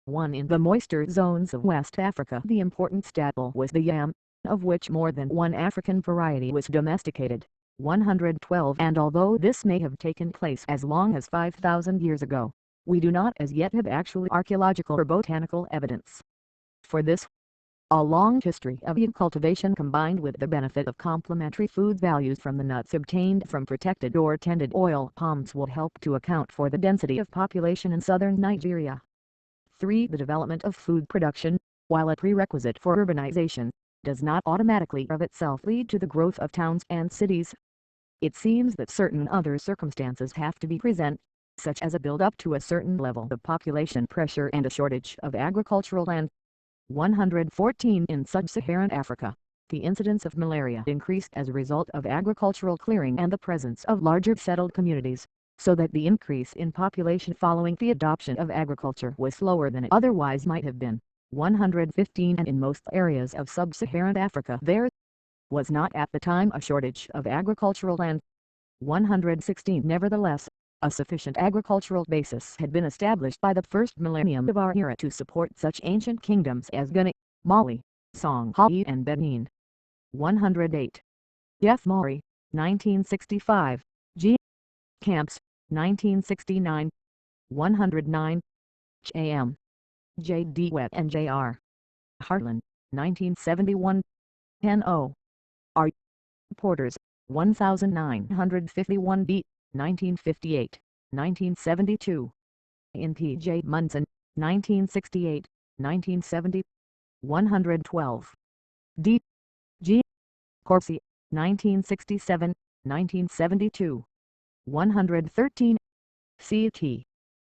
1 In the moister zones of West Africa the important staple was the yam, of which more than one African variety was domesticated. 112 And although this may have taken place as long as 5,000 years ago, we do not as yet have actual archaeological or botanical evidence for this. A long history of yam cultivation combined with the benefit of complementary food values from the nuts obtained from protected or tended oil palms will help to account for the density of population in southern Nigeria. 3. The development of food production, while a prerequisite for urbanization, does not automatically of itself lead to the growth of towns and cities. It seems that certain other circumstances have to be present, such as a build-up to a certain level of population pressure and a shortage of agricultural land. 114 In sub-Saharan Africa, the incidence of malaria increased as a result of agricultural clearing and the presence of larger settled communities, so that the increase in population following the adoption of agriculture was slower than it otherwise might have been. 115 And in most areas of sub-Saharan Africa there was not at the time a shortage of agricultural land. 116 Nevertheless, a sufficient agricultural basis had been established by the first millennium of our era to support such ancient kingdoms as Ghana, Mali, Songhai and Benin. 108. F. Maury, 1965, G. Camps, 1969. 109. J.M. J. D. Webb and J.R. Hartland, 1971. N.O. R. Porters, 1951 B. 1958, 1972. In P. J. Munson, 1968, 1970. 112. D. G. Corsi, 1967, 1972. 113. C. T.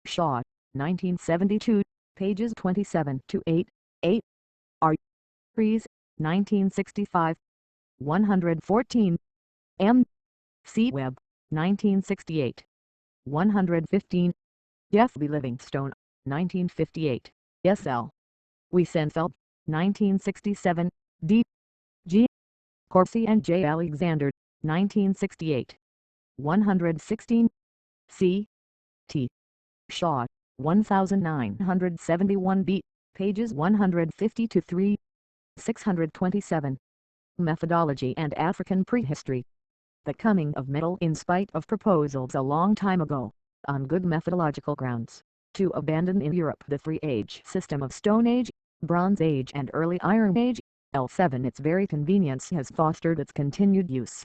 Shaw, 1972, pages 27 to 8. R. Rees, 1965. 114. M. C. Webb, 1968. 115. F. B. Livingstone, 1958. S. L. Wiesenfeld, 1967. D. G. Corsi and J. Alexander, 1968. 116. C. T. Shaw, 1971 B. Pages 150 to 3. 627. Methodology and African Prehistory. The coming of metal in spite of proposals a long time ago, on good methodological grounds, to abandon in Europe the Free Age system of Stone Age, Bronze Age and Early Iron Age. L7 Its very convenience has fostered its continued use.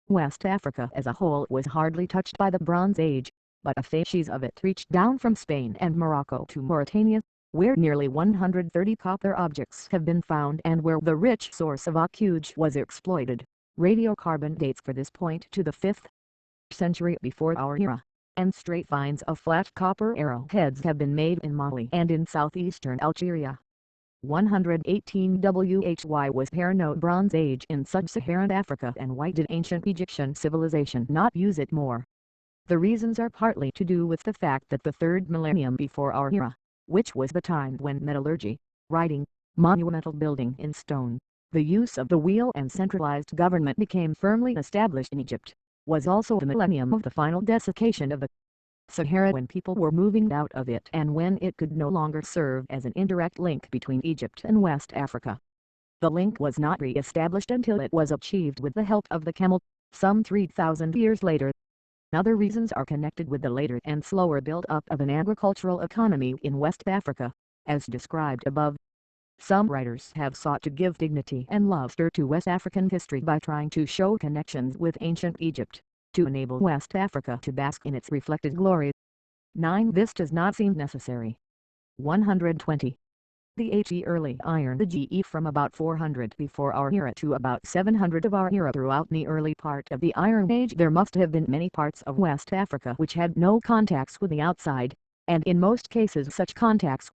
West Africa as a whole was hardly touched by the Bronze Age, but a facies of it reached down from Spain and Morocco to Mauritania, where nearly 130 copper objects have been found and where the rich source of aucuge was exploited. Radiocarbon dates for this point to the 5th century before our era, and straight finds of flat copper arrowheads have been made in Mali and in southeastern Algeria. 118 Why was there no Bronze Age in sub-Saharan Africa, and why did ancient Egyptian civilization not use it more? The reasons are partly to do with the fact that the third millennium before our era, which was the time when metallurgy, writing, monumental building in stone, the use of the wheel and centralized government became firmly established in Egypt, was also the millennium of the final desiccation of the Sahara, when people were moving out of it and when it could no longer serve as an indirect link between Egypt and West Africa. The link was not re-established until it was achieved with the help of the camel, some 3,000 years later. Other reasons are connected with the later and slower build-up of an agricultural economy in West Africa, as described above. Some writers have sought to give dignity and lustre to West African history by trying to show connections with ancient Egypt, to enable West Africa to bask in its reflected glory. 9. This does not seem necessary. 120. The HE Early Iron. The GE from about 400 before our era to about 700 of our era. Throughout the early part of the Iron Age there must have been many parts of West Africa which had no contacts with the outside, and in most cases such contacts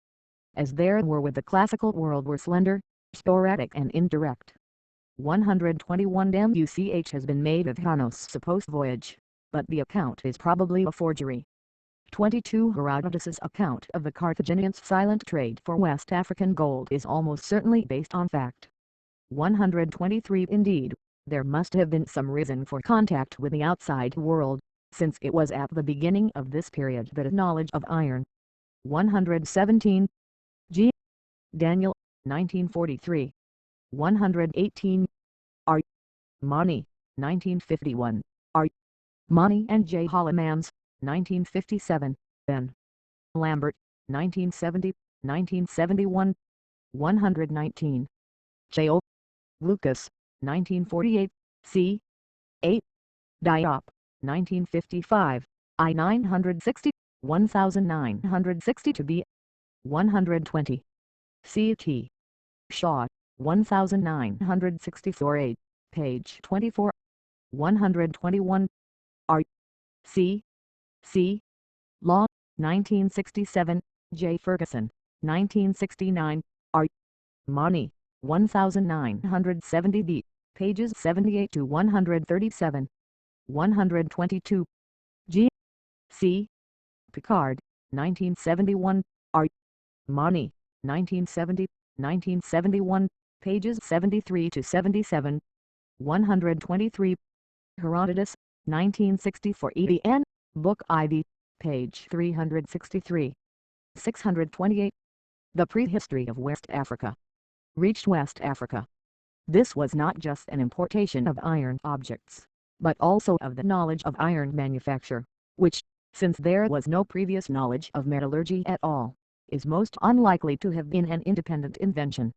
as there were with the classical world were slender, sporadic and indirect. 121 Much has been made of Hanno's supposed voyage, but the account is probably a forgery. 22 Herodotus's account of the Carthaginians' silent trade for West African gold is almost certainly based on fact. 123 Indeed, there must have been some reason for contact with the outside world, since it was at the beginning of this period that a knowledge of iron. 117. G. Daniel, 1943. 118. R. Mani, 1951. R. Mani and J. Hollemans, 1957. N. Lambert, 1970, 1971. 119. J. O. Lucas, 1948. C. 8. Diop, 1955. I 960, 1960 to B. 120. C. T. Shaw, 1964 8, page 24. 121. R. C. C. Law, 1967. J. Ferguson, 1969. R. Mani, 1970 B, pages 78 to 137. 122. G. C. Picard, 1971. R. Mani, 1970, 1971, pages 73 to 77. 123. Herodotus, 1964 EDN, Book ID, page 363. 628. The prehistory of West Africa. Reached West Africa. This was not just an importation of iron objects, but also of the knowledge of iron manufacture, which, since there was no previous knowledge of metallurgy at all, is most unlikely to have been an independent invention.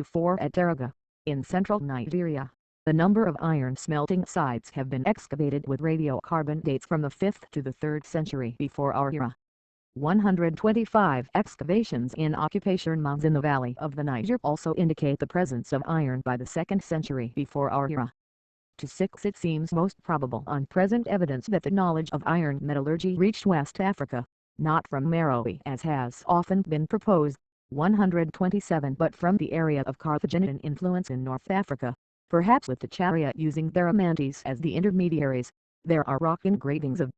4 At Taraga, in central Nigeria, the number of iron smelting sites have been excavated with radiocarbon dates from the 5th to the 3rd century before our era. 125 excavations in occupation mounds in the valley of the Niger also indicate the presence of iron by the 2nd century before our era. 6 It seems most probable on present evidence that the knowledge of iron metallurgy reached West Africa, not from Meroe as has often been proposed, 127 but from the area of Carthaginian influence in North Africa, perhaps with the chariot using Theramantes as the intermediaries. There are rock engravings of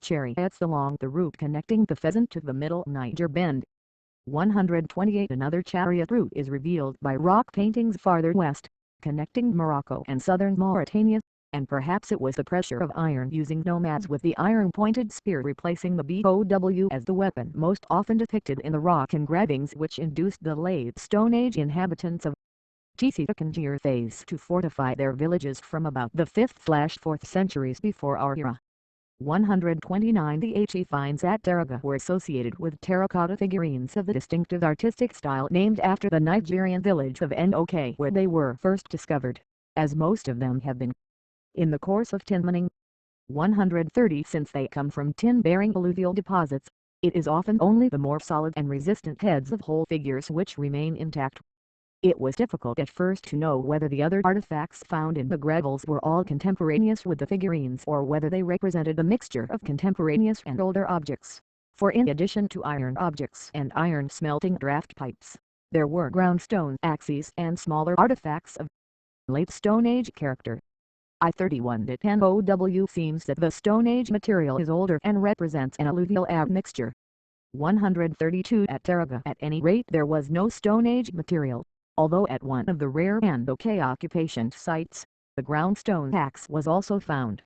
chariots along the route connecting the Pheasant to the Middle Niger Bend. 128 Another chariot route is revealed by rock paintings farther west, connecting Morocco and southern Mauritania, and perhaps it was the pressure of iron using nomads with the iron-pointed spear replacing the bow as the weapon most often depicted in the rock engravings which induced the late Stone Age inhabitants of Tchangier phase to fortify their villages from about the 5th/4th centuries before our era. 129 The He finds at Taraga were associated with terracotta figurines of the distinctive artistic style named after the Nigerian village of Nok where they were first discovered, as most of them have been. In the course of tin mining, 130 Since they come from tin-bearing alluvial deposits, it is often only the more solid and resistant heads of whole figures which remain intact. It was difficult at first to know whether the other artifacts found in the gravels were all contemporaneous with the figurines or whether they represented a mixture of contemporaneous and older objects, for in addition to iron objects and iron smelting draft pipes, there were groundstone axes and smaller artifacts of late Stone Age character. I-31 at NOW seems that the Stone Age material is older and represents an alluvial admixture. 132 At Taraga at any rate there was no Stone Age material, although at one of the rare Nok occupation sites, the groundstone axe was also found.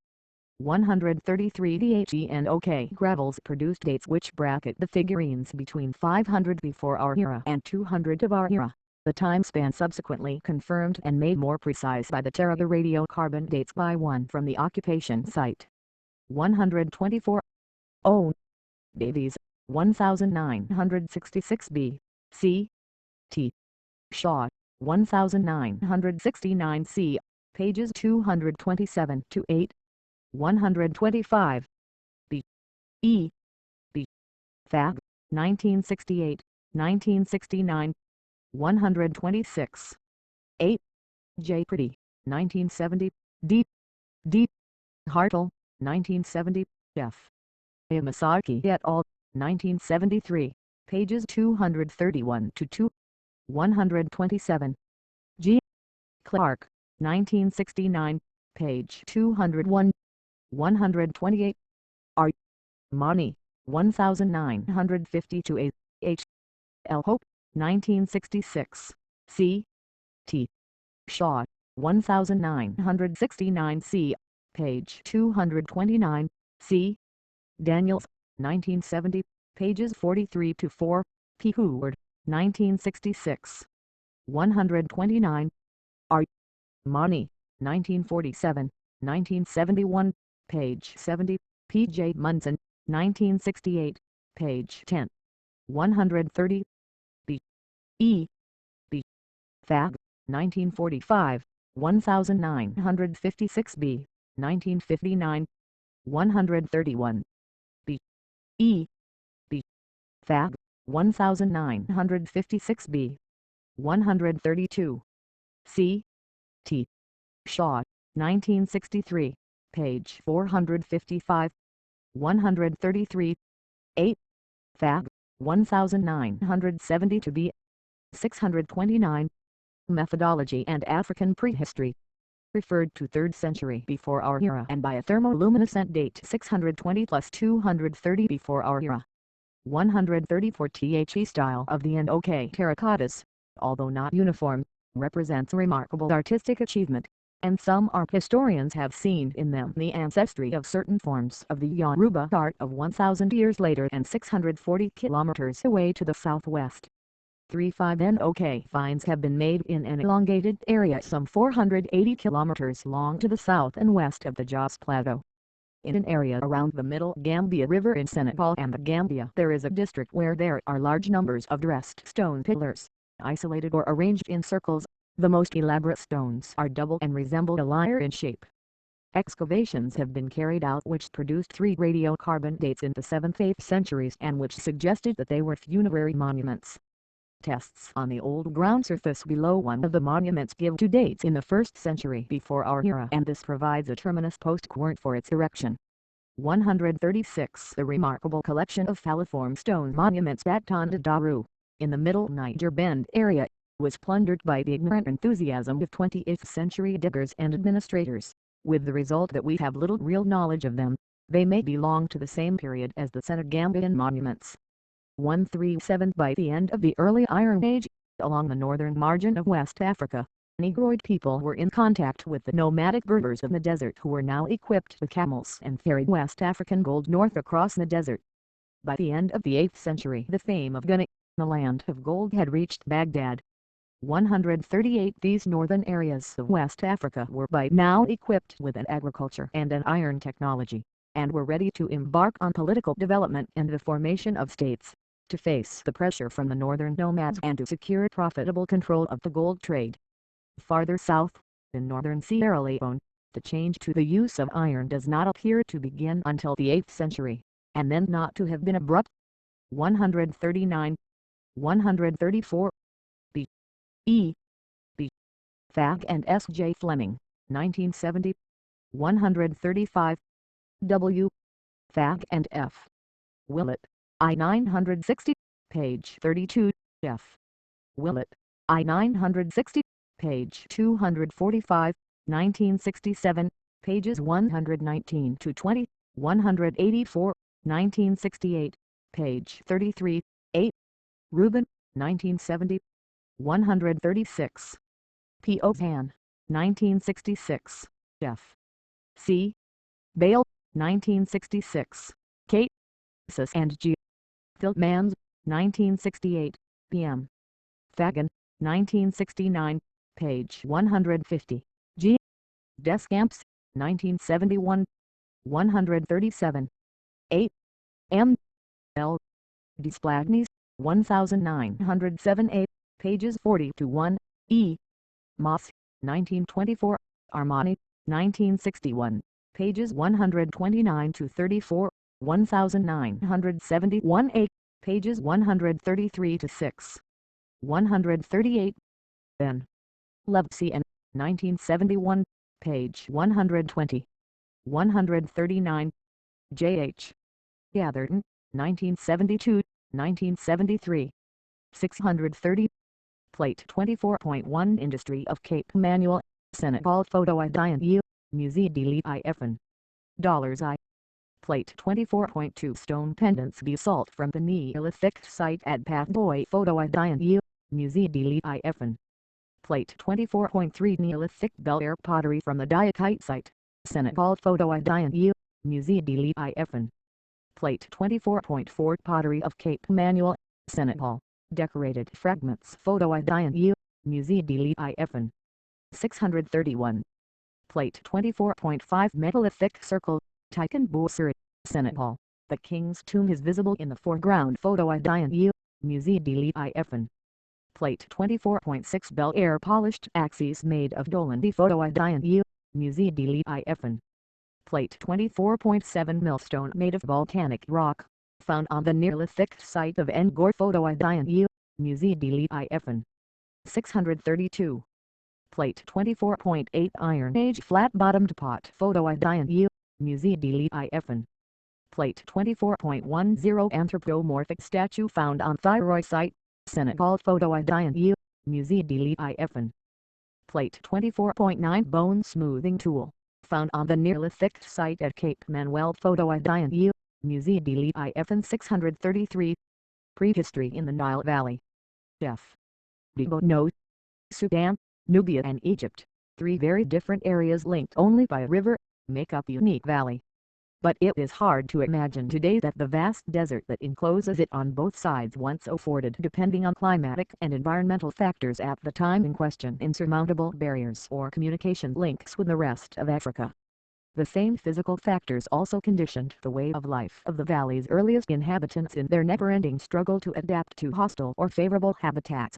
133 The Nok gravels produced dates which bracket the figurines between 500 before our era and 200 of our era, the time span subsequently confirmed and made more precise by the Taraga radiocarbon dates by one from the occupation site. 124 O. Davies, 1966 B. C. T. Shaw, 1969 c. pages 227-8. 125. B. E. B. Fag, 1968, 1969. 126. 8. J. Pretty, 1970. D. D. Hartle, 1970. F. Yamasaki et al., 1973, pages 231-2. 127. G. Clark, 1969, page 201. 128. R. Money, 1950-8. H. L. Hope, 1966. C. T. Shaw, 1969 c. page 229. C. Daniels, 1970, pages 43-4. P. Howard, 1966. 129. R. Money, 1947, 1971, page 70. P. J. Munson, 1968, page 10. 130. B. E. B. Fag, 1945, 1956 B. 1959. 131. B. E. B. Fag, 1956 B. 132. C. T. Shaw, 1963, page 455. 133. 8. Fag, 1970 B. 629. Methodology and African Prehistory. Referred to 3rd century before our era and by a thermoluminescent date 620 plus 230 before our era. 134 The style of the Nok terracottas, although not uniform, represents a remarkable artistic achievement, and some art historians have seen in them the ancestry of certain forms of the Yoruba art of 1,000 years later and 640 kilometers away to the southwest. 3-5 NOK finds have been made in an elongated area some 480 kilometers long to the south and west of the Jos Plateau. In an area around the Middle Gambia River in Senegal and the Gambia, there is a district where there are large numbers of dressed stone pillars, isolated or arranged in circles. The most elaborate stones are double and resemble a lyre in shape. Excavations have been carried out which produced 3 radiocarbon dates in the 7th-8th centuries and which suggested that they were funerary monuments. Tests on the old ground surface below one of the monuments give 2 dates in the 1st century before our era, and this provides a terminus post-quart for its erection. 136. The remarkable collection of falliform stone monuments at Tonda Daru, in the Middle Niger Bend area, was plundered by the ignorant enthusiasm of 20th century diggers and administrators, with the result that we have little real knowledge of them. They may belong to the same period as the Senegambian monuments. 137. By the end of the early Iron Age, along the northern margin of West Africa, Negroid people were in contact with the nomadic Berbers of the desert who were now equipped with camels and carried West African gold north across the desert. By the end of the 8th century the fame of Ghana, the land of gold, had reached Baghdad. 138. These northern areas of West Africa were by now equipped with an agriculture and an iron technology, and were ready to embark on political development and the formation of states, to face the pressure from the northern nomads and to secure profitable control of the gold trade. Farther south, in northern Sierra Leone, the change to the use of iron does not appear to begin until the 8th century, and then not to have been abrupt. 139. 134. B. E. B. Fagg and S. J. Fleming, 1970. 135. W. Fagg and F. Willett, I. 960, page 32, F. Willett, I. 960, page 245, 1967, pages 119 to 20, 184, 1968, page 33, 8. Rubin, 1970. 136. P. Ohan, 1966, F. C. Bale, 1966, Kate, Sis and G. Philmans, 1968, p.m. Fagan, 1969, page 150, G. Descamps, 1971, 137, 8. M. L. Desplagnes, 1907, 8, pages 40 to 1, E. Moss, 1924, Armani, 1961, pages 129 to 34, 1971, 8, pages 133 to 6, 138. N. Levsey and 1971, page 120, 139. J. H. Gatherton, 1972, 1973, 630. Plate 24.1 Industry of Cape Manuel, Senegal. Photo Idian U, Musée de l'IFN. $I. Plate 24.2 Stone pendants basalt from the Neolithic site at Pathboy. Photo Idian U, Musée de l'IFN. Plate 24.3 Neolithic Bel Air pottery from the Diakite site, Senegal. Photo Idian U, Musée de l'IFN. Plate 24.4 Pottery of Cape Manuel, Senegal. Decorated fragments. Photo Idian U, Musée de l'IFN. 631. Plate 24.5 Megalithic Circle, Tiken Boussiri, Senegal. The King's Tomb is visible in the foreground. Photo Idian U, Musée de l'IFN. Plate 24.6 Bel Air Polished Axes made of Dolandi. Photo Idian U, Musée de l'IFN. Plate 24.7 Millstone made of volcanic rock, found on the Neolithic site of Ngor. Photo Idian U, Musée de l'IFN. 632. Plate 24.8 Iron Age flat-bottomed pot. Photo Idian U, Musée de l'IFN. Plate 24.10 Anthropomorphic statue found on Thyroid site, Senegal. Photo Idian U, Musée de l'IFN. Plate 24.9 Bone smoothing tool, found on the Neolithic site at Cape Manuel. Photo Idian U, Musée de l'IFN. 633. Prehistory in the Nile Valley. F. Debo note. Sudan, Nubia and Egypt. three very different areas linked only by a river, make up a unique valley. But it is hard to imagine today that the vast desert that encloses it on both sides once afforded, depending on climatic and environmental factors at the time in question, insurmountable barriers or communication links with the rest of Africa. The same physical factors also conditioned the way of life of the valley's earliest inhabitants in their never-ending struggle to adapt to hostile or favorable habitats.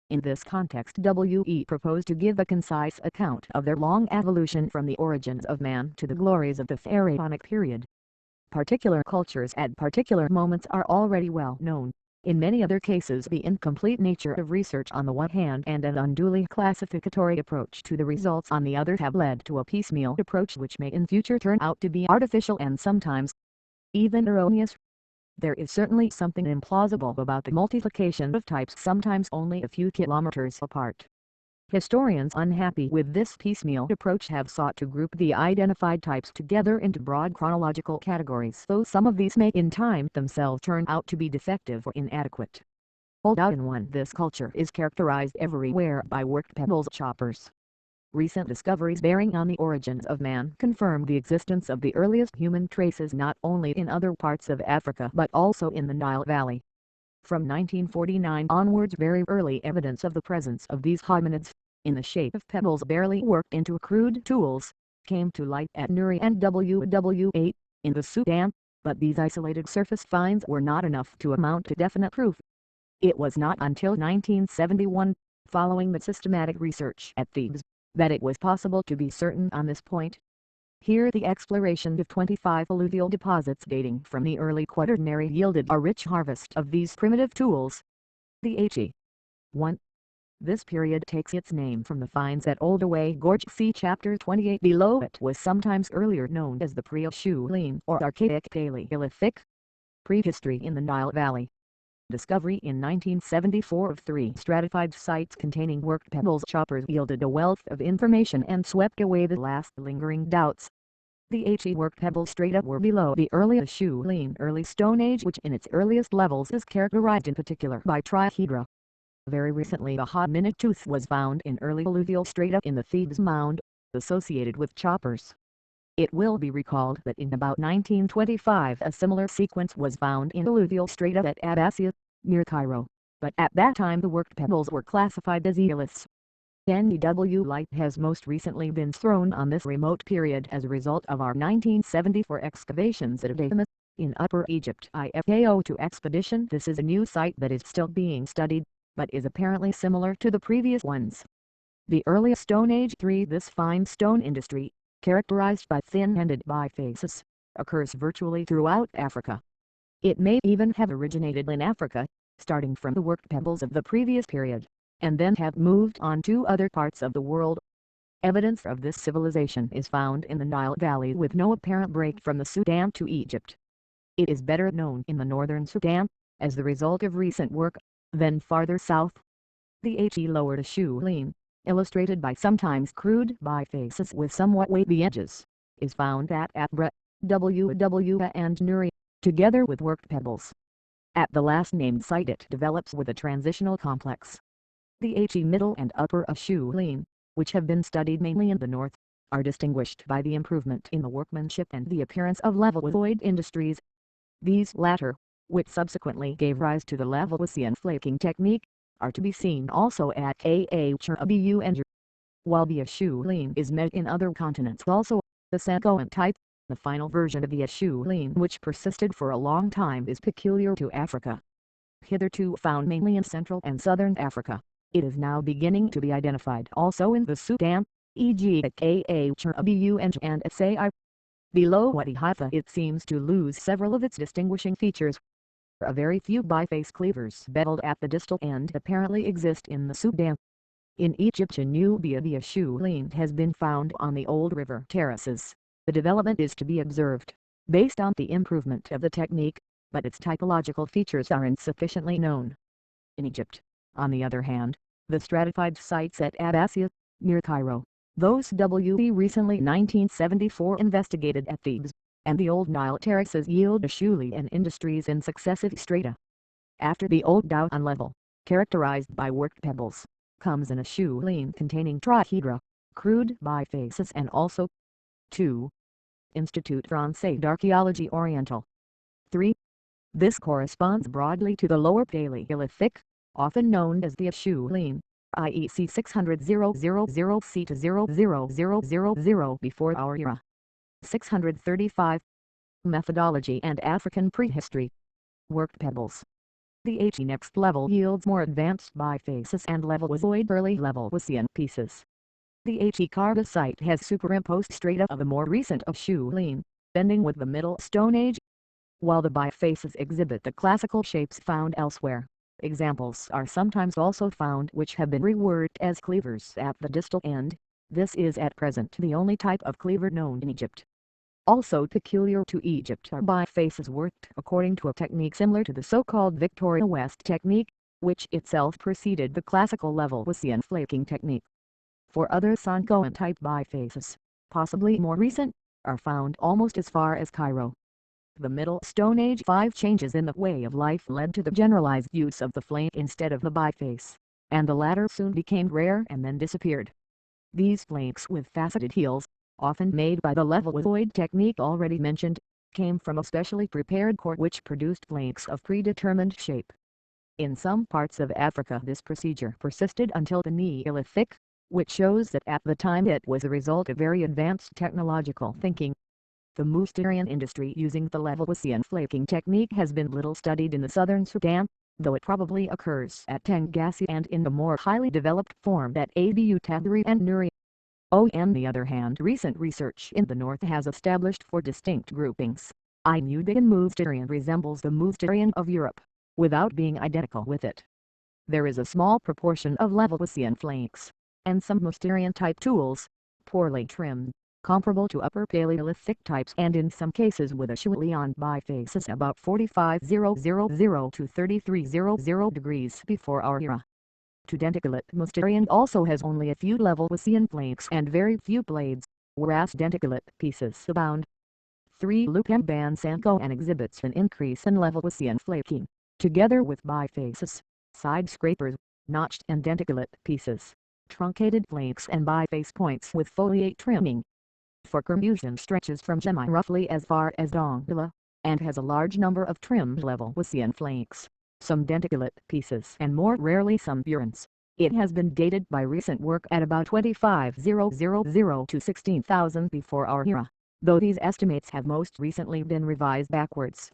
In this context, we propose to give a concise account of their long evolution from the origins of man to the glories of the pharaonic period. Particular cultures at particular moments are already well known. In many other cases, the incomplete nature of research on the one hand and an unduly classificatory approach to the results on the other have led to a piecemeal approach which may in future turn out to be artificial and sometimes even erroneous. There is certainly something implausible about the multiplication of types sometimes only a few kilometers apart. Historians unhappy with this piecemeal approach have sought to group the identified types together into broad chronological categories, though some of these may in time themselves turn out to be defective or inadequate. Old out in one, this culture is characterized everywhere by worked pebbles choppers. Recent discoveries bearing on the origins of man confirm the existence of the earliest human traces not only in other parts of Africa but also in the Nile Valley. From 1949 onwards, very early evidence of the presence of these hominids, in the shape of pebbles barely worked into crude tools, came to light at Nuri and WW8, in the Sudan, but these isolated surface finds were not enough to amount to definite proof. It was not until 1971, following the systematic research at Thebes, that it was possible to be certain on this point. Here the exploration of 25 alluvial deposits dating from the early Quaternary yielded a rich harvest of these primitive tools. The He. 1. This period takes its name from the finds at Oldaway Gorge. See Chapter 28 below. It was sometimes earlier known as the Pre-Acheulean or Archaic Paleolithic. Prehistory in the Nile Valley. Discovery in 1974 of 3 stratified sites containing worked pebbles choppers yielded a wealth of information and swept away the last lingering doubts. The He worked pebble strata were below the early Acheulean early Stone Age, which in its earliest levels is characterized in particular by trihedra. Very recently a hominid tooth was found in early alluvial strata in the Thebes mound, associated with choppers. It will be recalled that in about 1925 a similar sequence was found in alluvial strata at Abbasia, near Cairo, but at that time the worked pebbles were classified as eoliths. NEW light has most recently been thrown on this remote period as a result of our 1974 excavations at Adamas, in Upper Egypt. IFAO2 expedition. This is a new site that is still being studied, but is apparently similar to the previous ones. The earliest Stone Age 3. This fine stone industry, characterized by thin-ended bifaces, occurs virtually throughout Africa. It may even have originated in Africa, starting from the worked pebbles of the previous period, and then have moved on to other parts of the world. Evidence of this civilization is found in the Nile Valley with no apparent break from the Sudan to Egypt. It is better known in the northern Sudan, as the result of recent work, than farther south. The He lowered Acheulean, illustrated by sometimes crude bifaces with somewhat wavy edges, is found at Abra, WW and Nuri, together with worked pebbles. At the last named site it develops with a transitional complex. The He middle and upper Acheulean, which have been studied mainly in the north, are distinguished by the improvement in the workmanship and the appearance of levalloid industries. These latter, which subsequently gave rise to the Lavoisian flaking technique, are to be seen also at Abu and Jer. While the Acheulean is met in other continents also, the Sangoan type, the final version of the Acheulean which persisted for a long time, is peculiar to Africa. Hitherto found mainly in Central and Southern Africa, it is now beginning to be identified also in the Sudan, e.g. at Abu and Sai. Below Wadi Halfa it seems to lose several of its distinguishing features. A very few biface cleavers beveled at the distal end apparently exist in the Sudan. In Egyptian Nubia the Acheulean has been found on the old river terraces. The development is to be observed, based on the improvement of the technique, but its typological features are insufficiently known. In Egypt, on the other hand, the stratified sites at Abbasia, near Cairo, those we recently 1974 investigated at Thebes, and the old Nile terraces yield Acheulean industries in successive strata. After the old Down level, characterized by worked pebbles, comes an Acheulean containing trihedra, crude bifaces and also 2. Institut Français d'Archéologie Orientale. 3. This corresponds broadly to the Lower Paleolithic, often known as the Acheulean, i.e. c. 600 000 c to 00000 before our era. 635. Methodology and African prehistory. Worked pebbles. The HE next level yields more advanced bifaces and levalloisoid early Levalloisian pieces. The HE Carta site has superimposed strata of the more recent Acheulean, bending with the Middle Stone Age, while the bifaces exhibit the classical shapes found elsewhere. Examples are sometimes also found which have been reworked as cleavers at the distal end. This is at present the only type of cleaver known in Egypt. Also peculiar to Egypt are bifaces worked according to a technique similar to the so-called Victoria West technique, which itself preceded the classical Levalloisian flaking technique. For other Sonkoan-type bifaces, possibly more recent, are found almost as far as Cairo. The Middle Stone Age 5 changes in the way of life led to the generalized use of the flake instead of the biface, and the latter soon became rare and then disappeared. These flakes with faceted heels, often made by the levalloisoid technique already mentioned, came from a specially prepared core which produced flakes of predetermined shape. In some parts of Africa this procedure persisted until the Neolithic, which shows that at the time it was a result of very advanced technological thinking. The Mousterian industry using the Levalloisian flaking technique has been little studied in the southern Sudan, though it probably occurs at Tangasi and in a more highly developed form at Abu Tabri and Nuri. On the other hand, recent research in the north has established four distinct groupings. Nubian Mousterian resembles the Mousterian of Europe, without being identical with it. There is a small proportion of Levalloisian flakes, and some Mousterian-type tools, poorly trimmed, comparable to Upper Paleolithic types and in some cases with Acheulean bifaces about 45,000 to 33,000 degrees before our era. Denticulate Mousterian also has only a few Levalloisian flakes and very few blades, whereas denticulate pieces abound. 3. Lupemban Sonkoan exhibits an increase in Levalloisian flaking, together with bifaces, side scrapers, notched and denticulate pieces, truncated flakes and biface points with foliate trimming. Forkermusen stretches from Gemmi roughly as far as Dongola, and has a large number of trimmed Levalloisian flakes, some denticulate pieces and more rarely some burins. It has been dated by recent work at about 25,000 to 16,000 before our era, though these estimates have most recently been revised backwards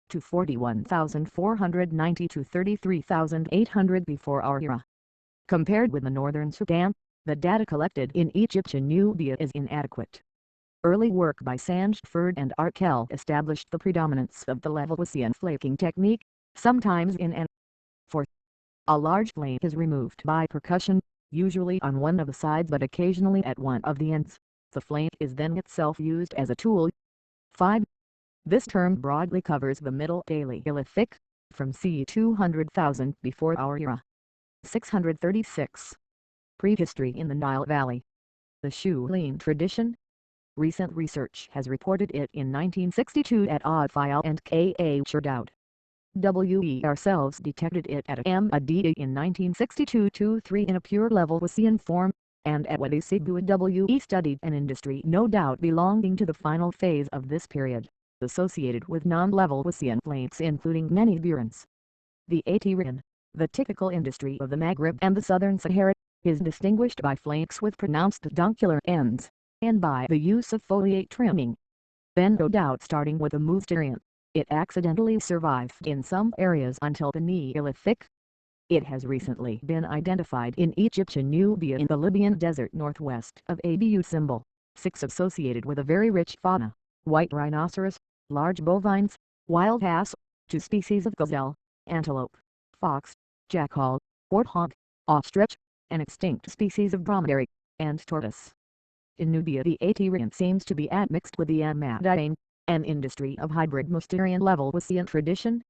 to 41,490 to 33,800 before our era. Compared with the northern Sudan, the data collected in Egyptian Nubia is inadequate. Early work by Sandford and Arkell established the predominance of the Levalloisian flaking technique, sometimes in an 4. A large flake is removed by percussion, usually on one of the sides but occasionally at one of the ends. The flake is then itself used as a tool. 5. This term broadly covers the Middle Paleolithic, from c. 200,000 before our era. 636. Prehistory in the Nile Valley. The Acheulean tradition. Recent research has reported it in 1962 at Oddfile and K.A. Cherdout. We ourselves detected it at MAD in 1962-3 in a pure Levalloisian form, and at Ouagadougou we studied an industry no doubt belonging to the final phase of this period, associated with non-Levalloisian flakes including many burins. The Atirian, the typical industry of the Maghreb and the southern Sahara, is distinguished by flakes with pronounced duncular ends, and by the use of foliate trimming. Then no doubt starting with the Mousterian, it accidentally survived in some areas until the Neolithic. It has recently been identified in Egyptian Nubia in the Libyan desert northwest of Abu Simbel. 6. Associated with a very rich fauna, white rhinoceros, large bovines, wild ass, 2 species of gazelle, antelope, fox, jackal, warthog, ostrich, an extinct species of dromedary, and tortoise. In Nubia the Atirian seems to be admixed with the Amadian, an industry of hybrid Mousterian Levalloisian tradition.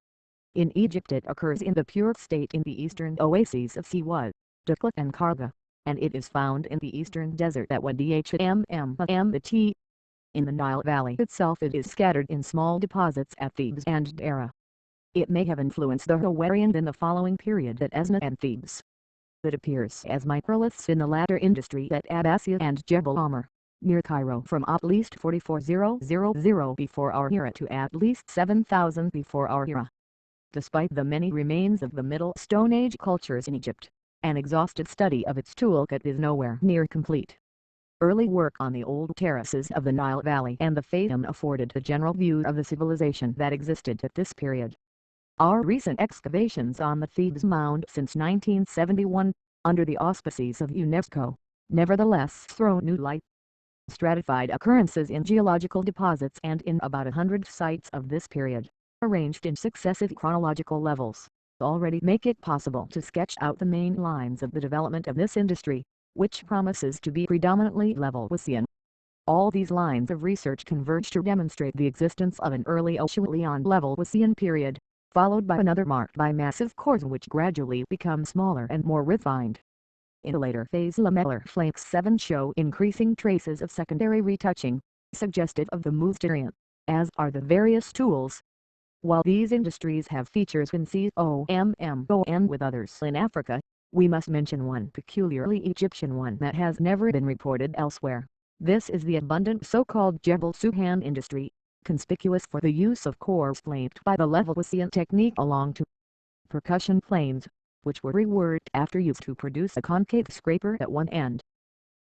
In Egypt it occurs in the pure state in the eastern oases of Siwaz, Dukla and Karga, and it is found in the eastern desert at Wadi Hammamat. In the Nile Valley itself it is scattered in small deposits at Thebes and Dara. It may have influenced the Hawarians in the following period at Esna and Thebes. It appears as microliths in the latter industry at Abbasia and Jebel Omar, near Cairo, from at least 44,000 before our era to at least 7,000 before our era. Despite the many remains of the Middle Stone Age cultures in Egypt, an exhaustive study of its toolkit is nowhere near complete. Early work on the old terraces of the Nile Valley and the Fayyum afforded a general view of the civilization that existed at this period. Our recent excavations on the Thebes Mound since 1971, under the auspices of UNESCO, nevertheless throw new light. Stratified occurrences in geological deposits and in about 100 sites of this period, arranged in successive chronological levels, already make it possible to sketch out the main lines of the development of this industry, which promises to be predominantly Levalloisian. All these lines of research converge to demonstrate the existence of an early Acheulean Levalloisian period, followed by another marked by massive cores which gradually become smaller and more refined. In a later phase, lamellar flakes 7 show increasing traces of secondary retouching, suggestive of the Mousterian, as are the various tools. While these industries have features in COMMON with others in Africa, we must mention one peculiarly Egyptian one that has never been reported elsewhere. This is the abundant so-called Jebel Suhan industry, conspicuous for the use of cores flanked by the Levalloisian technique along two percussion planes, which were reworked after use to produce a concave scraper at one end.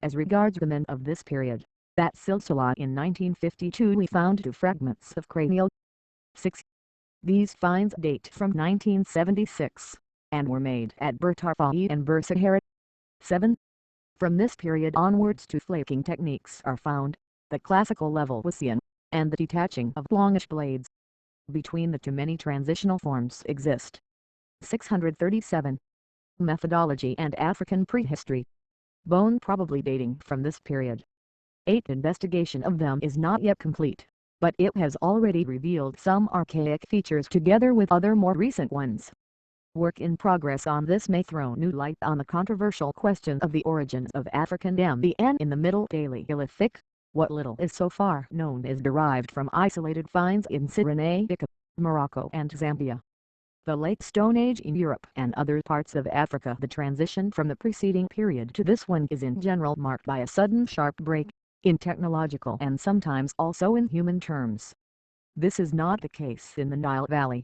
As regards the men of this period, that silsila in 1952 we found 2 fragments of cranial 6. These finds date from 1976, and were made at Bertarfahi and Bursahara. 7. From this period onwards 2 flaking techniques are found, the classical Levalloisian, and the detaching of longish blades. Between the 2 many transitional forms exist. 637. Methodology and African prehistory. Bone probably dating from this period. 8. Investigation of them is not yet complete, but it has already revealed some archaic features together with other more recent ones. Work in progress on this may throw new light on the controversial question of the origins of African MBN in the Middle Paleolithic. What little is so far known is derived from isolated finds in Cyrenaica, Morocco and Zambia. The Late Stone Age in Europe and other parts of Africa. The transition from the preceding period to this one is in general marked by a sudden sharp break, in technological and sometimes also in human terms. This is not the case in the Nile Valley.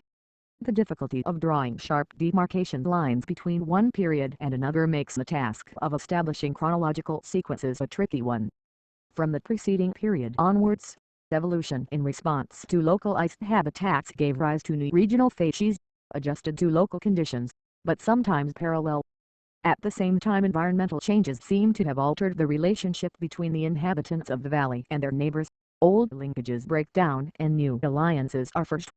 The difficulty of drawing sharp demarcation lines between one period and another makes the task of establishing chronological sequences a tricky one. From the preceding period onwards, evolution in response to localized habitats gave rise to new regional facies, adjusted to local conditions, but sometimes parallel. At the same time, environmental changes seem to have altered the relationship between the inhabitants of the valley and their neighbors. Old linkages break down and new alliances are forged.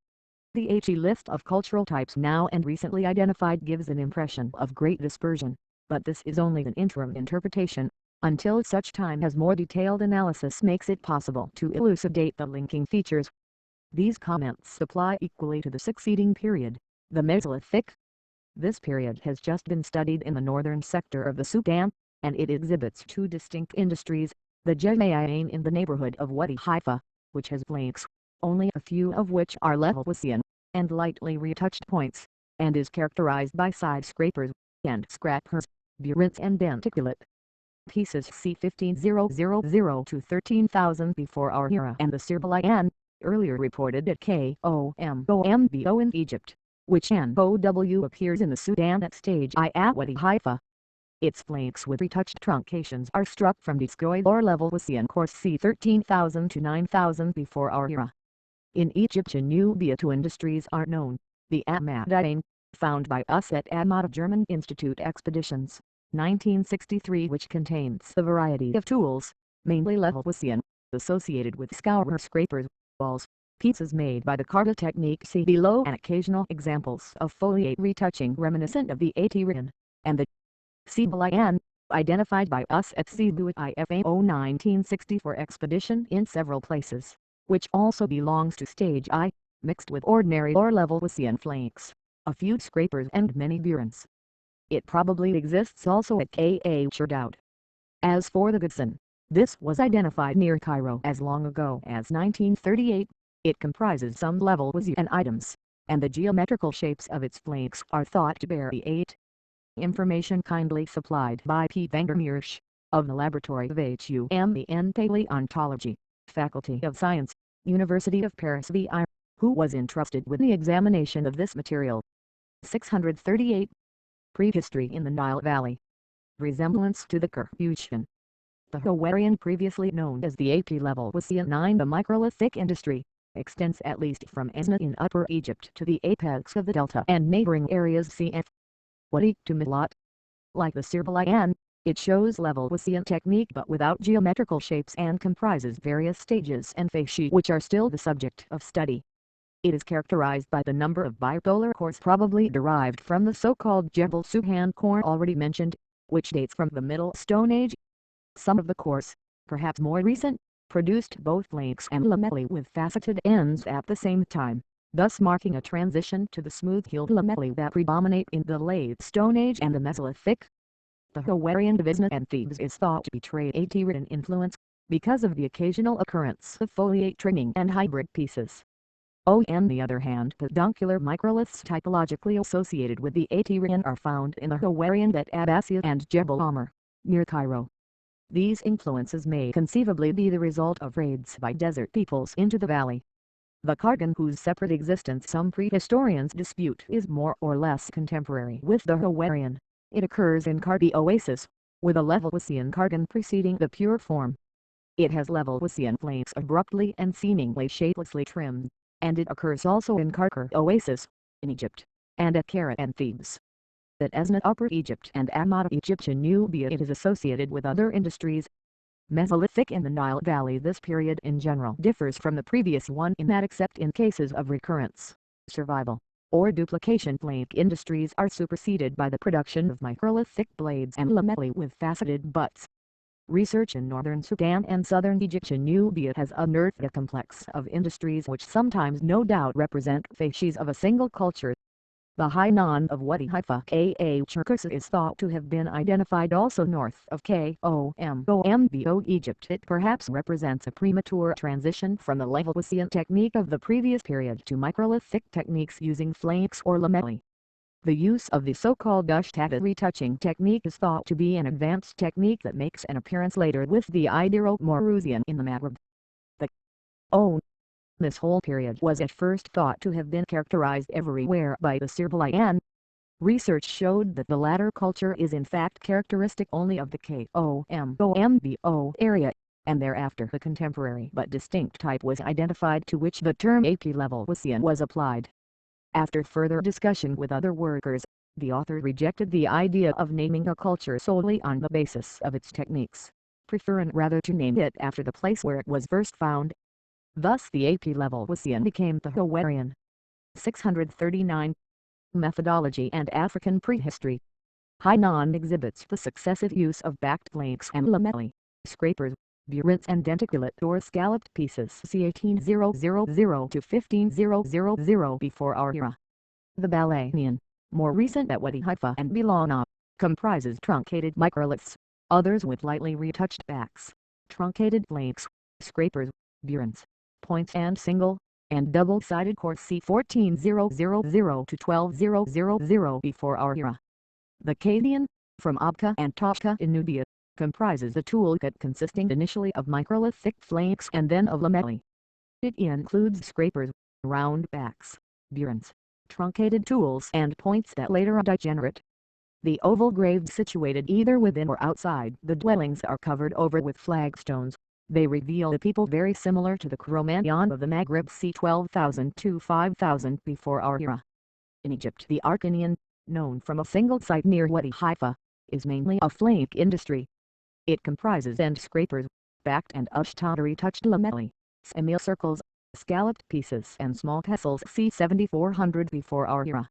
The HE list of cultural types now and recently identified gives an impression of great dispersion, but this is only an interim interpretation, until such time as more detailed analysis makes it possible to elucidate the linking features. These comments apply equally to the succeeding period, the Mesolithic. This period has just been studied in the northern sector of the Sudan, and it exhibits 2 distinct industries, the Jemayin in the neighborhood of Wadi Haifa, which has flanks, only a few of which are Levalloisian, and lightly retouched points, and is characterized by side scrapers and scrapers, burins and denticulate. Pieces c. 15,000 to 13,000 before our era, and the Sirbalayan, earlier reported at Kombo in Egypt, which NOW appears in the Sudan at stage I at Wadi Haifa. Its flanks with retouched truncations are struck from discoid or Levalloisian cores c. 13,000 to 9,000 before our era. In Egyptian Nubia 2 industries are known, the Ahmadain, found by us at Ahmad German Institute Expeditions, 1963, which contains a variety of tools, mainly Levalloisian, associated with scourer scrapers, balls, pieces made by the Carta technique see below, and occasional examples of foliate retouching reminiscent of the Atyrian, and the Sibalayan, identified by us at Cebu at IFAO 1964 expedition in several places, which also belongs to stage I, mixed with ordinary or Levalloisian flanks, a few scrapers and many burins. It probably exists also at Ka Cherdaud. As for the Goodson, this was identified near Cairo as long ago as 1938. It comprises some Levalloisian items, and the geometrical shapes of its flanks are thought to bear the 8. Information kindly supplied by P. Vandermeersch, of the Laboratory of HUME in Paleontology, Faculty of Science, University of Paris VI, who was entrusted with the examination of this material. 638. Prehistory in the Nile Valley. Resemblance to the Kerfusian. The Hawaiian, previously known as the AP-Levalloisian, the microlithic industry, extends at least from Esna in Upper Egypt to the apex of the delta and neighboring areas cf. Wadi to Milat. Like the Sirpalayan, it shows Levalloisian technique but without geometrical shapes and comprises various stages and fasciae which are still the subject of study. It is characterized by the number of bipolar cores probably derived from the so-called Jebel Suhan core already mentioned, which dates from the Middle Stone Age. Some of the cores, perhaps more recent, produced both flanks and lamellae with faceted ends at the same time, thus marking a transition to the smooth-heeled lamellae that predominate in the Late Stone Age and the Mesolithic. The Hawaiian of Esna and Thebes is thought to betray a Tiran influence, because of the occasional occurrence of foliate trimming and hybrid pieces. On the other hand, peduncular microliths typologically associated with the Atiran are found in the Hawaiian at Abbasia and Jebel Omar, near Cairo. These influences may conceivably be the result of raids by desert peoples into the valley. The Kargan, whose separate existence some prehistorians dispute, is more or less contemporary with the Hawaiian. It occurs in Karbi Oasis, with a Levalloisian Kargan preceding the pure form. It has Levalloisian flanks abruptly and seemingly shapelessly trimmed, and it occurs also in Karkar Oasis, in Egypt, and at Kara and Thebes. At Esna, Upper Egypt and Amata, Egyptian Nubia, it is associated with other industries. Mesolithic in the Nile Valley. This period in general differs from the previous one in that, except in cases of recurrence, survival, or duplication, flank industries are superseded by the production of microlithic blades and lamellae with faceted butts. Research in northern Sudan and southern Egyptian Nubia has unearthed a complex of industries which sometimes no doubt represent fasces of a single culture. The Hainan of Wadi Haifa Cherkis is thought to have been identified also north of Kombo, Egypt. It perhaps represents a premature transition from the Levalloisian technique of the previous period to microlithic techniques using flanks or lamellae. The use of the so-called Ushtata retouching technique is thought to be an advanced technique that makes an appearance later with the Ibero-Maurusian in the Maghreb. This whole period was at first thought to have been characterized everywhere by the Sirpalayan. Research showed that the latter culture is in fact characteristic only of the Kombo area, and thereafter the contemporary but distinct type was identified to which the term AP-Levalloisian was applied. After further discussion with other workers, the author rejected the idea of naming a culture solely on the basis of its techniques, preferring rather to name it after the place where it was first found. Thus the AP-Levalloisian became the Hawaiian. 639. Methodology and African prehistory. Hainan exhibits the successive use of backed flanks and lamellae, scrapers, burins and denticulate or scalloped pieces c. 1800 to 15000 before our era. The Balanian, more recent at Wadi Haifa and Bilana, comprises truncated microliths, others with lightly retouched backs, truncated flanks, scrapers, burins, points and single, and double-sided cores c. 1400 to 12000 before our era. The Cadian, from Abka and Toshka in Nubia, comprises a toolkit consisting initially of microlithic flanks and then of lamellae. It includes scrapers, round backs, burins, truncated tools and points that later degenerate. The oval graves situated either within or outside the dwellings are covered over with flagstones. They reveal a people very similar to the Cro-Magnon of the Maghreb c. 12,000 to 5,000 before our era. In Egypt, the Arcanian, known from a single site near Wadi Haifa, is mainly a flank industry. It comprises end scrapers, backed and Ushtata retouched lamellae, semicircles, scalloped pieces and small pestles c. 7400 before our era.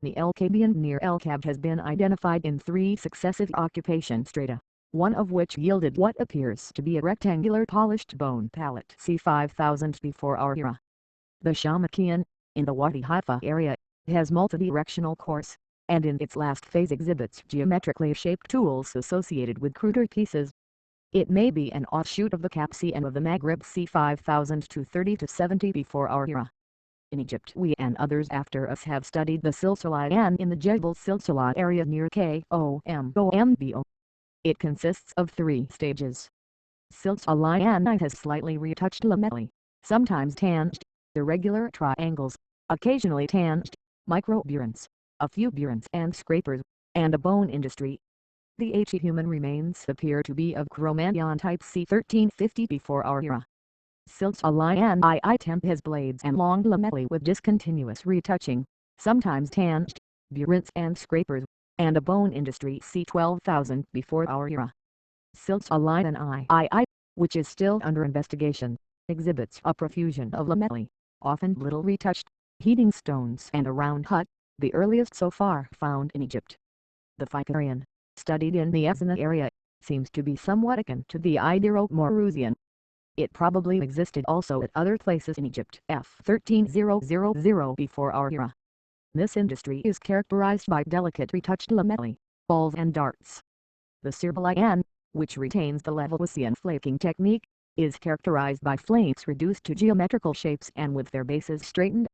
The Elkabian near El-Kab has been identified in 3 successive occupation strata, one of which yielded what appears to be a rectangular polished bone pallet c. 5000 before our era. The Shamakian, in the Wadi Haifa area, has multidirectional cores, and in its last phase exhibits geometrically shaped tools associated with cruder pieces. It may be an offshoot of the Capsian of the Maghreb c. 5000 to 30 to 70 before our era. in Egypt. We and others after us have studied the Silsilayan in the Jebel Silsila area near Kombo. It consists of 3 stages. Silsilayanite has slightly retouched lamellae, sometimes tanged, irregular triangles, occasionally tanged, microburins, a few burins and scrapers, and a bone industry. The human remains appear to be of Cro-Magnon type c. 1350 before our era. Silsilayanite has blades and long lamellae with discontinuous retouching, sometimes tanged, burins and scrapers, and a bone industry c. 12,000 before our era. Silsilayanite, which is still under investigation, exhibits a profusion of lamellae, often little retouched, heating stones and a round hut, the earliest so far found in Egypt. The Ficarian, studied in the Essena area, seems to be somewhat akin to the Idero-Maurusian. It probably existed also at other places in Egypt f. 1300 before our era. This industry is characterized by delicate retouched lamellae, balls and darts. The Sirbalayan, which retains the Lavoisian flaking technique, is characterized by flakes reduced to geometrical shapes and with their bases straightened.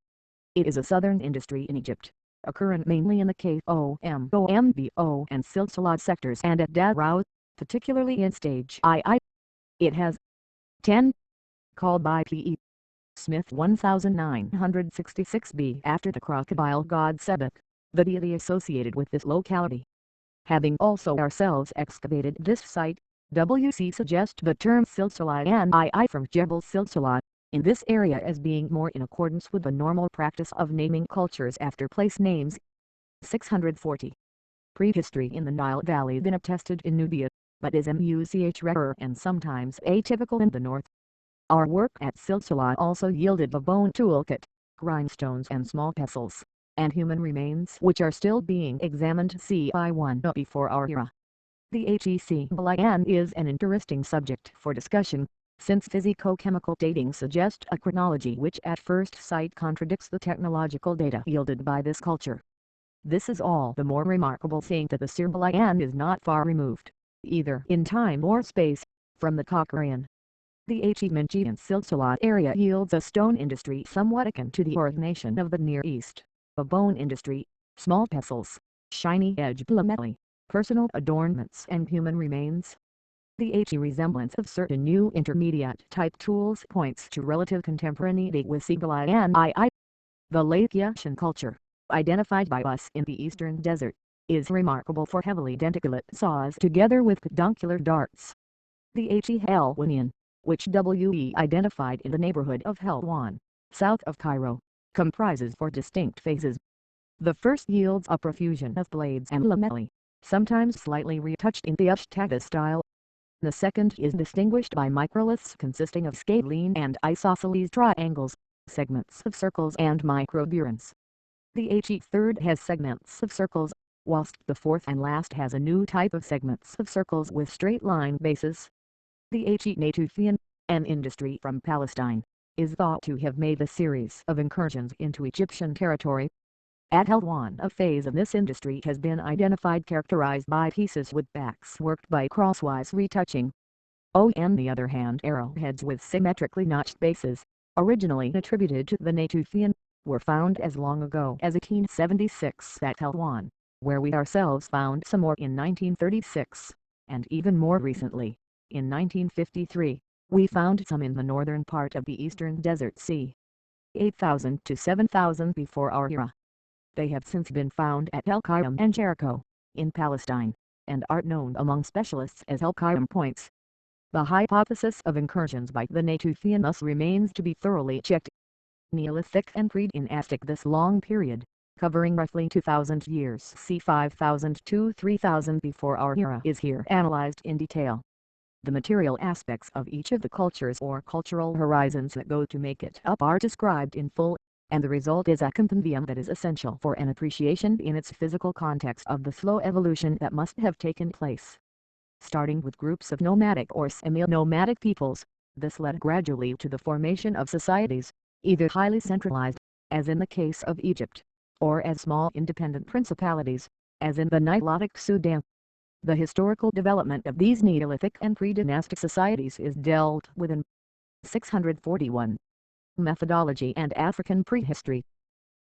It is a southern industry in Egypt, occurring mainly in the Kombo and Silsilat sectors and at Daraout, particularly in stage II. It has 10. Called by P. E. Smith 1966b after the crocodile god Sebek, the deity associated with this locality. Having also ourselves excavated this site, W.C. suggests the term Silsilayan from Jebel Silsilat in this area as being more in accordance with the normal practice of naming cultures after place names. 640. Prehistory in the Nile Valley been attested in Nubia, but is much rarer and sometimes atypical in the north. Our work at Silsilat also yielded a bone toolkit, grindstones and small pestles, and human remains which are still being examined CI1 before our era. The Silsilayan is an interesting subject for discussion, since physico-chemical dating suggests a chronology which at first sight contradicts the technological data yielded by this culture. This is all the more remarkable seeing that the Sirbalayan is not far removed, either in time or space, from the Cochranean. The Menchian Silsilat area yields a stone industry somewhat akin to the ordination of the Near East, a bone industry, small pestles, shiny-edged lamellae, personal adornments and human remains. The resemblance of certain new intermediate-type tools points to relative contemporaneity with Silsilayan II. The Lakian culture, identified by us in the eastern desert, is remarkable for heavily denticulate saws together with peduncular darts. The Helwanian, which W.E. identified in the neighborhood of Helwan, south of Cairo, comprises 4 distinct phases. The first yields a profusion of blades and lamellae, sometimes slightly retouched in the Ushtagha style. The second is distinguished by microliths consisting of scalene and isosceles triangles, segments of circles and microburins. The third has segments of circles, whilst the fourth and last has a new type of segments of circles with straight line bases. The Natufian, an industry from Palestine, is thought to have made a series of incursions into Egyptian territory. At Helwan, a phase of this industry has been identified characterized by pieces with backs worked by crosswise retouching. On the other hand, arrowheads with symmetrically notched bases, originally attributed to the Natufian, were found as long ago as 1876 at Helwan, where we ourselves found some more in 1936, and even more recently, in 1953, we found some in the northern part of the eastern desert sea. 8,000 to 7,000 before our era. They have since been found at El Qaim and Jericho, in Palestine, and are known among specialists as El Qaim points. The hypothesis of incursions by the Natufian thus remains to be thoroughly checked. Neolithic and pre-dynastic this long period, covering roughly 2,000 years c. 5,000 to 3,000 before our era is here analyzed in detail. The material aspects of each of the cultures or cultural horizons that go to make it up are described in full, and the result is a compendium that is essential for an appreciation in its physical context of the slow evolution that must have taken place. Starting with groups of nomadic or semi-nomadic peoples, this led gradually to the formation of societies, either highly centralized, as in the case of Egypt, or as small independent principalities, as in the Nilotic Sudan. The historical development of these Neolithic and pre-dynastic societies is dealt with in 641. Methodology and African Prehistory.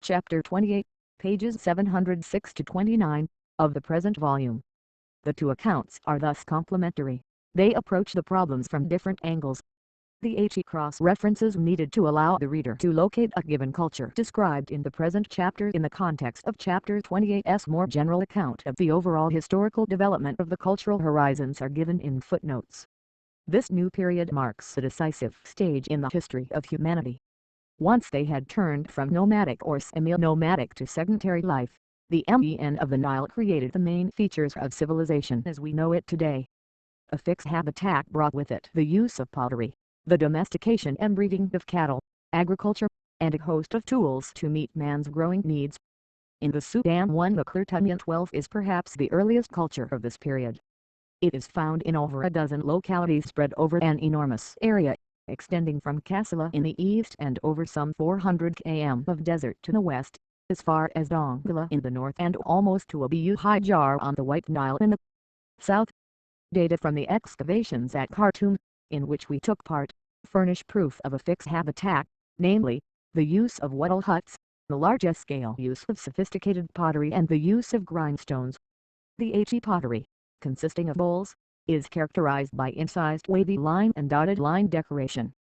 Chapter 28, pages 706 to 29, of the present volume. The two accounts are thus complementary. They approach the problems from different angles. The cross-references needed to allow the reader to locate a given culture described in the present chapter in the context of Chapter 28's more general account of the overall historical development of the cultural horizons are given in footnotes. This new period marks a decisive stage in the history of humanity. Once they had turned from nomadic or semi-nomadic to sedentary life, the men of the Nile created the main features of civilization as we know it today. A fixed habitat brought with it the use of pottery, the domestication and breeding of cattle, agriculture, and a host of tools to meet man's growing needs. In the Sudan the Curtunian 12 is perhaps the earliest culture of this period. It is found in over a dozen localities spread over an enormous area, extending from Kassala in the east and over some 400 km of desert to the west, as far as Dongola in the north and almost to Abiy Hajar on the White Nile in the south. Data from the excavations at Khartoum, in which we took part, furnish proof of a fixed habitat, namely, the use of wattle huts, the large-scale use of sophisticated pottery and the use of grindstones. The pottery, consisting of bowls, is characterized by incised wavy line and dotted line decoration.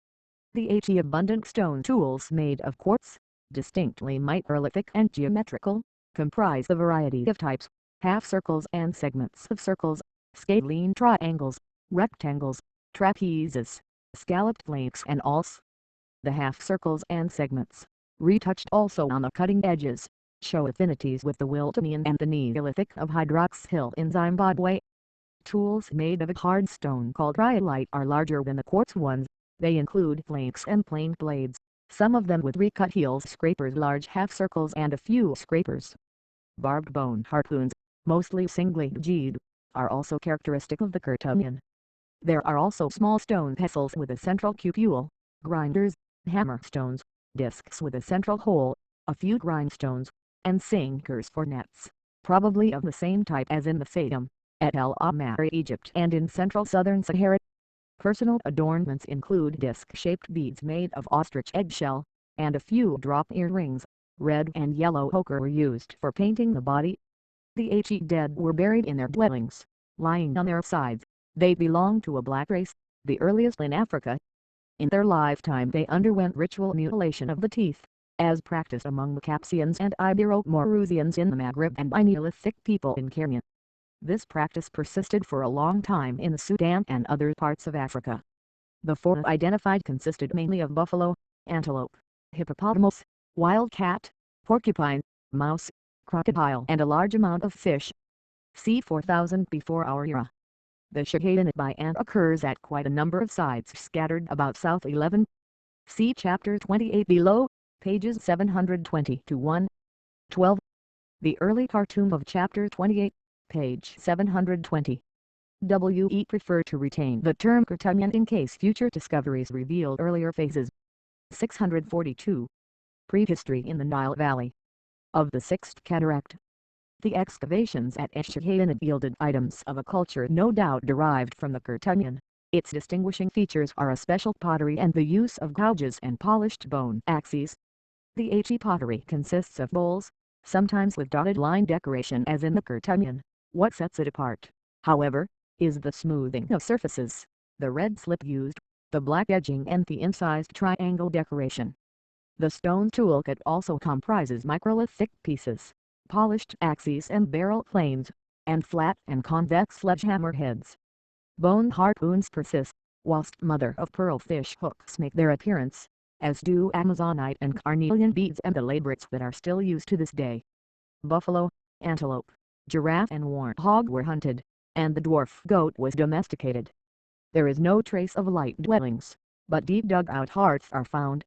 The abundant stone tools made of quartz, distinctly microlithic and geometrical, comprise a variety of types, half circles and segments of circles, scalene triangles, rectangles, trapezes, scalloped flakes and alls. The half circles and segments, retouched also on the cutting edges, show affinities with the Wiltonian and the Neolithic of Hydrox Hill in Zimbabwe. Tools made of a hard stone called rhyolite are larger than the quartz ones. They include flakes and plain blades, some of them with recut heels, scrapers, large half circles and a few scrapers. Barbed bone harpoons, mostly singly edged, are also characteristic of the Curtunian. There are also small stone pestles with a central cupule, grinders, hammer stones, discs with a central hole, a few grindstones, and sinkers for nets, probably of the same type as in the Fayyum, at El Ahmar, Egypt and in central southern Sahara. Personal adornments include disc-shaped beads made of ostrich eggshell, and a few drop earrings. Red and yellow ochre were used for painting the body. The dead were buried in their dwellings, lying on their sides. They belonged to a black race, the earliest in Africa. In their lifetime they underwent ritual mutilation of the teeth, as practiced among the Capsians and Ibero-Maurusians in the Maghreb and by Neolithic people in Kenya. This practice persisted for a long time in the Sudan and other parts of Africa. The fauna identified consisted mainly of buffalo, antelope, hippopotamus, wild cat, porcupine, mouse, crocodile and a large amount of fish. C. 4000 before our era. The Shahadinid Bayan occurs at quite a number of sites scattered about South 11. See Chapter 28 below, pages 720 to 112. The early Khartoum of Chapter 28, page 720. We prefer to retain the term Curtunian in case future discoveries reveal earlier phases. 642. Prehistory in the Nile Valley. Of the Sixth Cataract. The excavations at Shahadinid yielded items of a culture no doubt derived from the Curtunian. Its distinguishing features are a special pottery and the use of gouges and polished bone axes. The pottery consists of bowls, sometimes with dotted line decoration as in the Curtunian. What sets it apart, however, is the smoothing of surfaces, the red slip used, the black edging and the incised triangle decoration. The stone toolkit also comprises microlithic pieces, polished axes and barrel planes, and flat and convex sledgehammer heads. Bone harpoons persist, whilst mother-of-pearl fish hooks make their appearance, as do Amazonite and carnelian beads and the labrets that are still used to this day. Buffalo, antelope, giraffe and warthog were hunted, and the dwarf goat was domesticated. There is no trace of light dwellings, but deep dug-out hearths are found.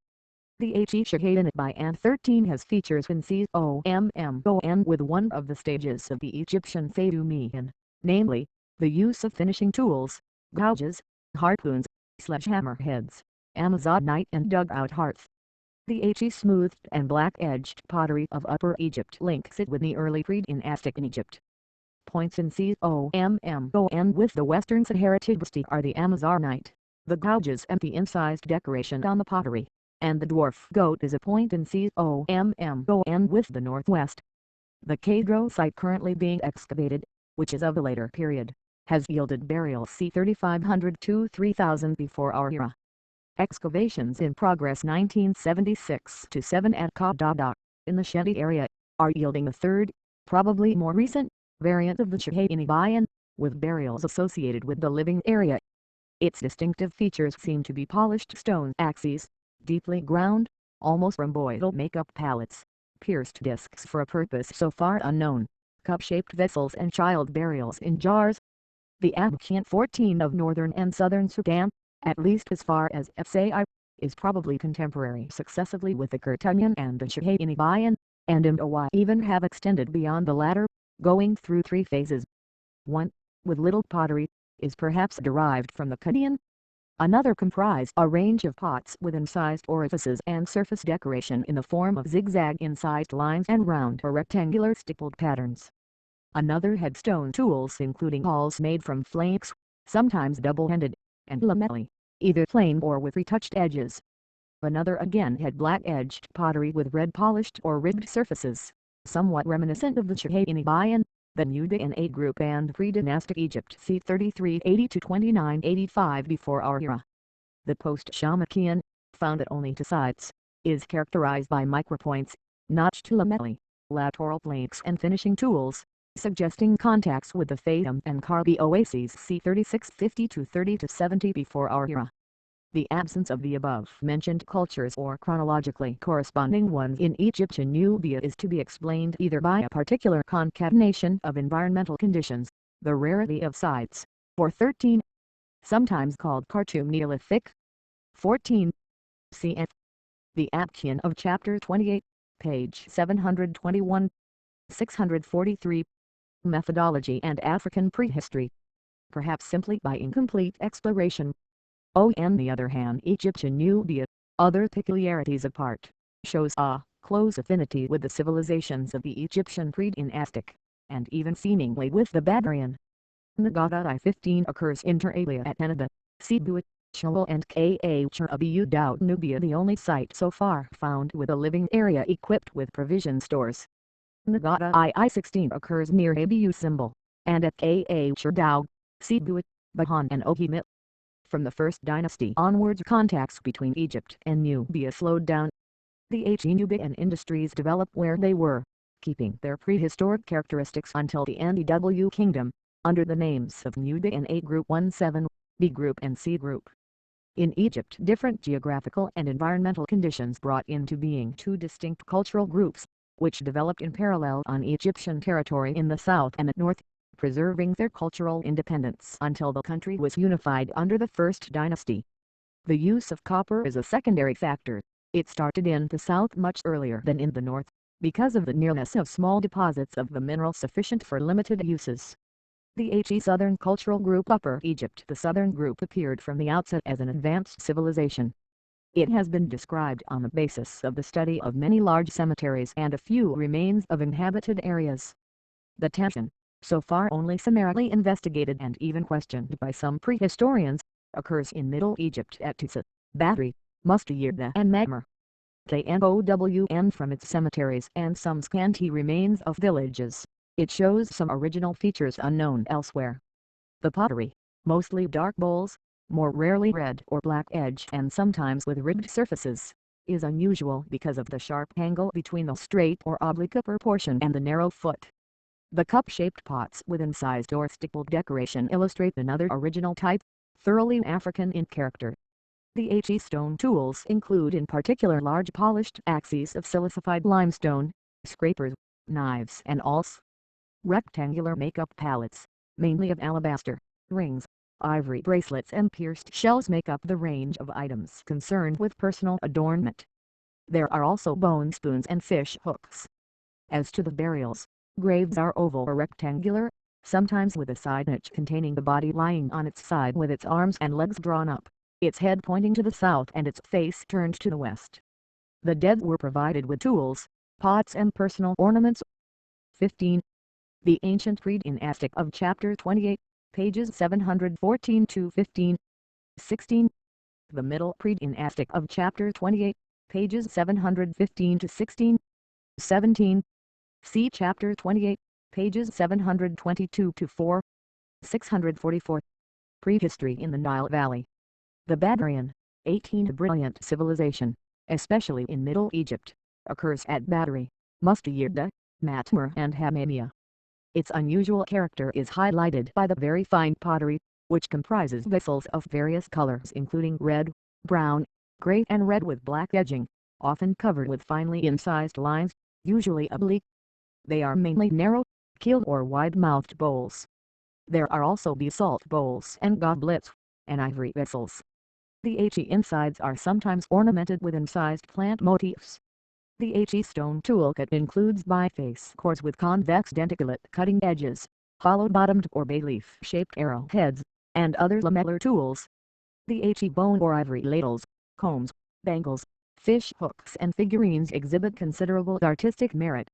The Shahadinid Bayan 13 has features in COMMON with one of the stages of the Egyptian Fayyumian, namely, the use of finishing tools, gouges, harpoons, sledgehammer heads, Amazonite and dug-out hearth. The smoothed and black-edged pottery of Upper Egypt links it with the early pre-dynastic in Egypt. Points in COMMON with the Western Sahara Tigresti are the Amazonite, the gouges and the incised decoration on the pottery, and the dwarf goat is a point in COMMON with the northwest. The Cadro site currently being excavated, which is of the later period, has yielded burials c. 3500 to 3000 before our era. Excavations in progress 1976 to 7 at Kadada, in the Shetty area, are yielding a third, probably more recent, variant of the Chihayinibayan, with burials associated with the living area. Its distinctive features seem to be polished stone axes, deeply ground, almost rhomboidal makeup pallets, pierced discs for a purpose so far unknown, cup-shaped vessels and child burials in jars. The Abkhant 14 of northern and southern Sudan, at least as far as Fsai, is probably contemporary successively with the Kirtanian and the Chihayinibayan, and Moi even have extended beyond the latter, going through three phases. 1. With little pottery, is perhaps derived from the Kadian. Another comprised a range of pots with incised orifices and surface decoration in the form of zigzag incised lines and round or rectangular stippled patterns. Another had stone tools including awls made from flakes, sometimes double-handed, and lamellae, either plain or with retouched edges. Another again had black-edged pottery with red polished or ribbed surfaces, somewhat reminiscent of the Chihayinibayan, the Nubian A group and pre-dynastic Egypt c. 3380 to 2985 before our era. The post-Shamakian, found at only two sites, is characterized by micropoints, notched lamellae, lateral flakes and finishing tools, suggesting contacts with the Fayyum and Karbi oases c. 3650 to 30 to 70 before our era. The absence of the above-mentioned cultures or chronologically corresponding ones in Egyptian Nubia is to be explained either by a particular concatenation of environmental conditions, the rarity of sites, or 13, sometimes called Khartoum Neolithic, 14, cf. The Abkhyan of Chapter 28, page 721, 643, Methodology and African Prehistory. Perhaps simply by incomplete exploration. On the other hand, Egyptian Nubia, other peculiarities apart, shows a close affinity with the civilizations of the Egyptian pre-dynastic, and even seemingly with the Barbarian. The Gadai 15 occurs inter alia at Enaba, Sibuit, Shoal and Abiu Daud Nubia, the only site so far found with a living area equipped with provision stores. The Gadai I-16 occurs near Abiu Symbol, and at Daud, Sibuit, Bahan and Ohimit. From the First Dynasty onwards, contacts between Egypt and Nubia slowed down. The Nubian industries developed where they were, keeping their prehistoric characteristics until the NEW Kingdom, under the names of Nubian A Group 17, B Group and C Group. In Egypt, different geographical and environmental conditions brought into being two distinct cultural groups, which developed in parallel on Egyptian territory in the south and the north, preserving their cultural independence until the country was unified under the First Dynasty. The use of copper is a secondary factor. It started in the south much earlier than in the north, because of the nearness of small deposits of the mineral sufficient for limited uses. The Southern Cultural Group Upper Egypt. The Southern Group appeared from the outset as an advanced civilization. It has been described on the basis of the study of many large cemeteries and a few remains of inhabited areas. The Tantan, so far only summarily investigated and even questioned by some prehistorians, occurs in Middle Egypt at Tusa, Batri, Mustayirda and Magmar. KNOWN from its cemeteries and some scanty remains of villages, it shows some original features unknown elsewhere. The pottery, mostly dark bowls, more rarely red or black edged and sometimes with ribbed surfaces, is unusual because of the sharp angle between the straight or oblique upper portion and the narrow foot. The cup-shaped pots with incised or stippled decoration illustrate another original type, thoroughly African in character. The stone tools include in particular large polished axes of silicified limestone, scrapers, knives and awls. Rectangular makeup palettes, mainly of alabaster, rings, ivory bracelets and pierced shells make up the range of items concerned with personal adornment. There are also bone spoons and fish hooks. As to the burials, graves are oval or rectangular, sometimes with a side niche containing the body lying on its side with its arms and legs drawn up, its head pointing to the south and its face turned to the west. The dead were provided with tools, pots and personal ornaments. 15. The Ancient Pre-Dynastic of Chapter 28, pages 714 to 15. 16. The Middle Pre-Dynastic of Chapter 28, pages 715 to 16, 17. See Chapter 28, pages 722 to 4, 644. Prehistory in the Nile Valley. The Badarian, 18 brilliant civilization, especially in Middle Egypt, occurs at Badari, Mustayirda, Matmur and Hamania. Its unusual character is highlighted by the very fine pottery, which comprises vessels of various colors including red, brown, gray and red with black edging, often covered with finely incised lines, usually oblique. They are mainly narrow, keeled or wide-mouthed bowls. There are also basalt bowls and goblets, and ivory vessels. The insides are sometimes ornamented with incised plant motifs. The stone toolkit includes biface cores with convex denticulate cutting edges, hollow-bottomed or bay-leaf-shaped arrowheads, and other lamellar tools. The bone or ivory ladles, combs, bangles, fish hooks and figurines exhibit considerable artistic merit.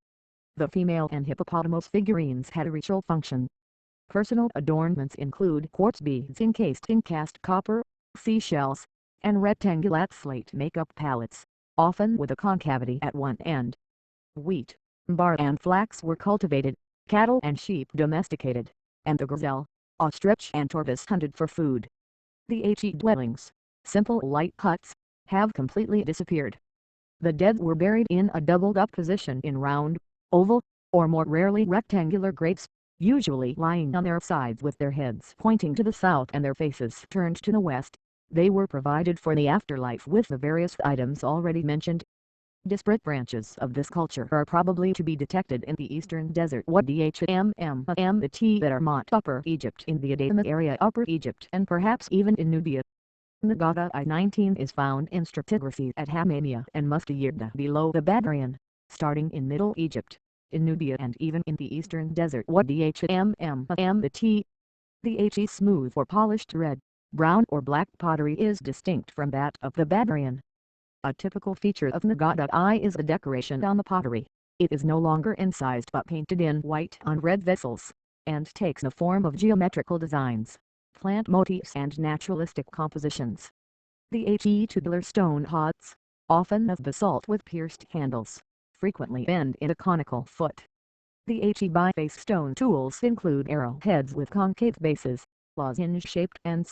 The female and hippopotamus figurines had a ritual function. Personal adornments include quartz beads encased in cast copper, seashells, and rectangular slate makeup palettes, often with a concavity at one end. Wheat, barley and flax were cultivated, cattle and sheep domesticated, and the gazelle, ostrich and tortoise hunted for food. The dwellings, simple light huts, have completely disappeared. The dead were buried in a doubled-up position in round, oval, or more rarely rectangular graves, usually lying on their sides with their heads pointing to the south and their faces turned to the west. They were provided for the afterlife with the various items already mentioned. Disparate branches of this culture are probably to be detected in the eastern desert Wadi that are Mont Upper Egypt in the Adama area Upper Egypt and perhaps even in Nubia. Nagata I-19 is found in stratigraphy at Hamania and Mustayirda below the Badarian, starting in Middle Egypt, in Nubia and even in the eastern desert Wadi The smooth or polished red, brown or black pottery is distinct from that of the Badarian. A typical feature of Nagata I is the decoration on the pottery. It is no longer incised but painted in white on red vessels, and takes the form of geometrical designs, plant motifs and naturalistic compositions. The tubular stone pots, often of basalt with pierced handles, frequently bend in a conical foot. The biface stone tools include arrowheads with concave bases, lozenge-shaped and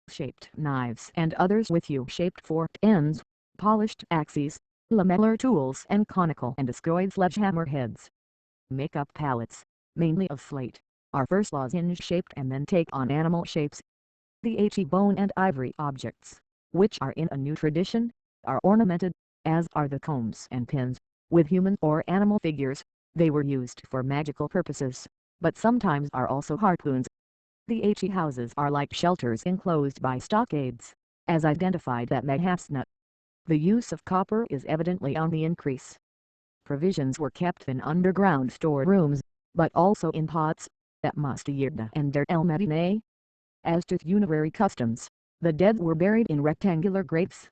shaped knives and others with U-shaped forked ends, polished axes, lamellar tools and conical and discoid sledgehammer heads. Makeup palettes, mainly of slate, are first lozenge-shaped and then take on animal shapes. The bone and ivory objects, which are in a new tradition, are ornamented, as are the combs and pins, with human or animal figures. They were used for magical purposes, but sometimes are also harpoons. The houses are like shelters enclosed by stockades, as identified at Mahafsna. The use of copper is evidently on the increase. Provisions were kept in underground storerooms, but also in pots, at Mustayirda and Der El Medine. As to funerary customs, the dead were buried in rectangular graves.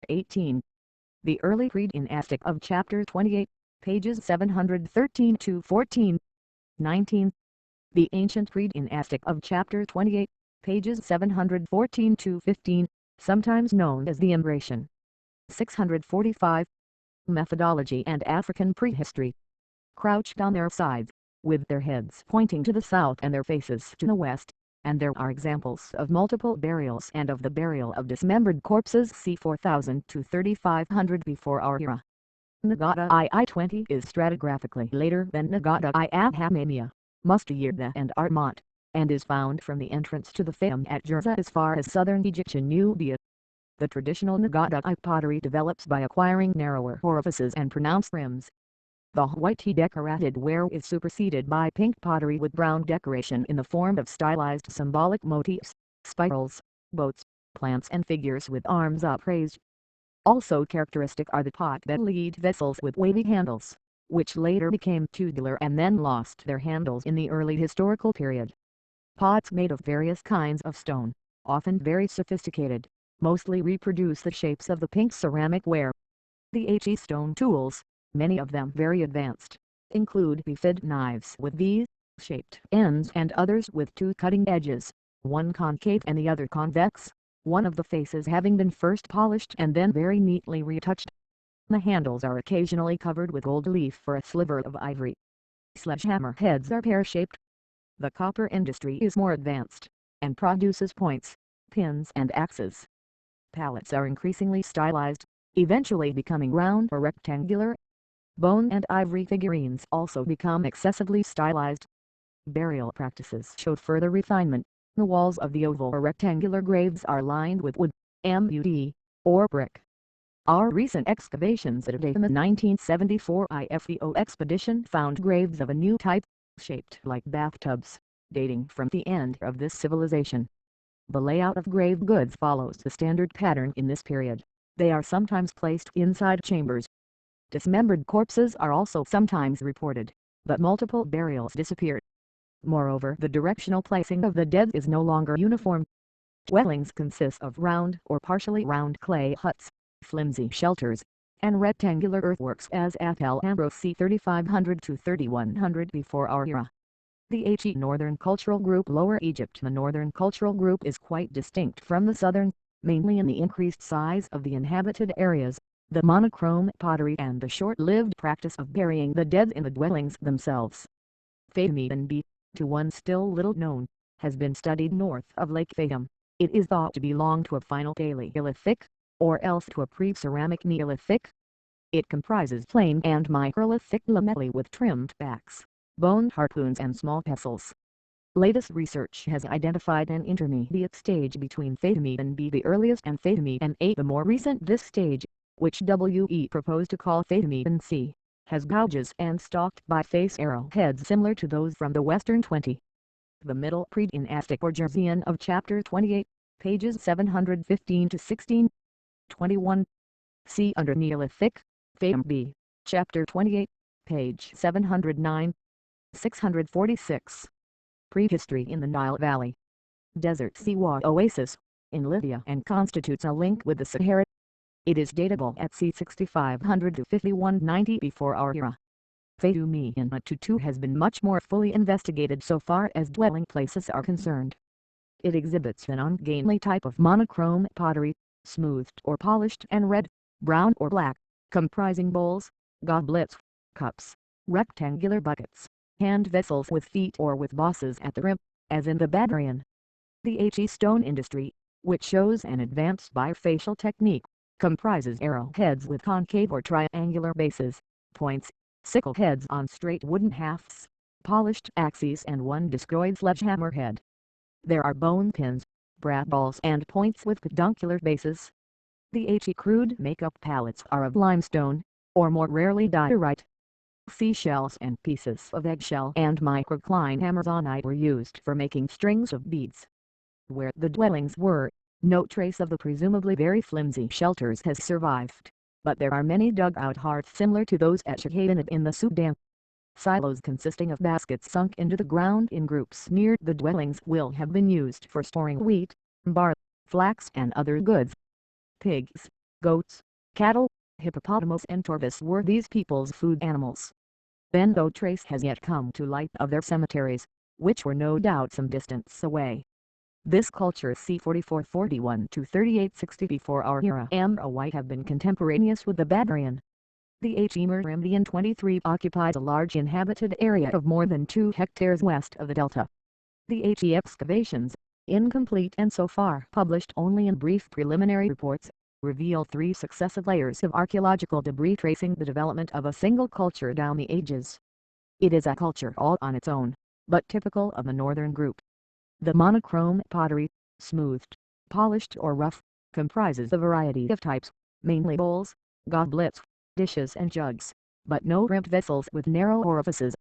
18. The early pre-dynastic of Chapter 28, pages 713 to 14. 19. The ancient pre-dynastic of Chapter 28, pages 714 to 15, sometimes known as the Immigration. 645. Methodology and African prehistory. Crouched on their sides, with their heads pointing to the south and their faces to the west, and there are examples of multiple burials and of the burial of dismembered corpses c. 4000 to 3500 before our era. Nagata I-20 is stratigraphically later than Nagata I at Hamania, Mustayirda and Armont, and is found from the entrance to the Fayum at Jerza as far as southern Egyptian Nubia. The traditional Nagata I pottery develops by acquiring narrower orifices and pronounced rims. The white decorated ware is superseded by pink pottery with brown decoration in the form of stylized symbolic motifs, spirals, boats, plants and figures with arms upraised. Also characteristic are the pot-bellied vessels with wavy handles, which later became tubular and then lost their handles in the early historical period. Pots made of various kinds of stone, often very sophisticated, mostly reproduce the shapes of the pink ceramic ware. The stone tools, many of them very advanced, include bifid knives with V-shaped ends and others with two cutting edges, one concave and the other convex. one of the faces having been first polished and then very neatly retouched. The handles are occasionally covered with gold leaf for a sliver of ivory. Sledgehammer heads are pear-shaped. The copper industry is more advanced, and produces points, pins and axes. Pallets are increasingly stylized, eventually becoming round or rectangular. Bone and ivory figurines also become excessively stylized. Burial practices showed further refinement. The walls of the oval or rectangular graves are lined with wood, mud, or brick. Our recent excavations at the 1974 IFEO expedition found graves of a new type, shaped like bathtubs, dating from the end of this civilization. The layout of grave goods follows the standard pattern in this period. They are sometimes placed inside chambers. Dismembered corpses are also sometimes reported, but multiple burials disappeared. Moreover, the directional placing of the dead is no longer uniform. Dwellings consist of round or partially round clay huts, flimsy shelters, and rectangular earthworks as at El Ambro c. 3500 to 3100 before our era. The Northern Cultural Group Lower Egypt. The Northern Cultural Group is quite distinct from the Southern, mainly in the increased size of the inhabited areas, the monochrome pottery and the short-lived practice of burying the dead in the dwellings themselves. Fatimid B, to one still little known, has been studied north of Lake Fayoum. It is thought to belong to a final Paleolithic, or else to a pre-ceramic Neolithic. It comprises plain and microlithic lamellae with trimmed backs, bone harpoons and small pestles. Latest research has identified an intermediate stage between Fatimid B the earliest and Fatimid A the more recent. This stage, which WE proposed to call Fatimid C, has gouges and stalked biface arrowheads similar to those from the Western 20. The Middle Pre-Dynastic or Jersean of Chapter 28, pages 715 to 16. 21. See under Neolithic, Fayoum B, Chapter 28, page 709. 646. Prehistory in the Nile Valley. Desert Siwa Oasis, in Libya and constitutes a link with the Sahara. It is datable at c. 6500 to 5190 before our era. Fayoum in Tutu has been much more fully investigated so far as dwelling places are concerned. It exhibits an ungainly type of monochrome pottery, smoothed or polished and red, brown or black, comprising bowls, goblets, cups, rectangular buckets, hand vessels with feet or with bosses at the rim, as in the Badrian. The stone industry, which shows an advanced bifacial technique, comprises arrowheads with concave or triangular bases, points, sickle heads on straight wooden hafts, polished axes and one discoid sledgehammer head. There are bone pins, pratballs and points with peduncular bases. The crude makeup palettes are of limestone, or more rarely diorite. Seashells and pieces of eggshell and microcline amazonite were used for making strings of beads. Where the dwellings were, no trace of the presumably very flimsy shelters has survived, but there are many dug-out hearths similar to those at Shahadinat in the Sudan. Silos consisting of baskets sunk into the ground in groups near the dwellings will have been used for storing wheat, barley, flax and other goods. Pigs, goats, cattle, hippopotamus and tortoise were these people's food animals. Then no trace has yet come to light of their cemeteries, which were no doubt some distance away. This culture c. 4441 to 3860 before our era and White have been contemporaneous with the Badrian. The Merovingian 23 occupies a large inhabited area of more than 2 hectares west of the delta. The excavations, incomplete and so far published only in brief preliminary reports, reveal 3 successive layers of archaeological debris tracing the development of a single culture down the ages. It is a culture all on its own, but typical of the northern group. The monochrome pottery, smoothed, polished or rough, comprises a variety of types, mainly bowls, goblets, dishes and jugs, but no rimmed vessels with narrow orifices.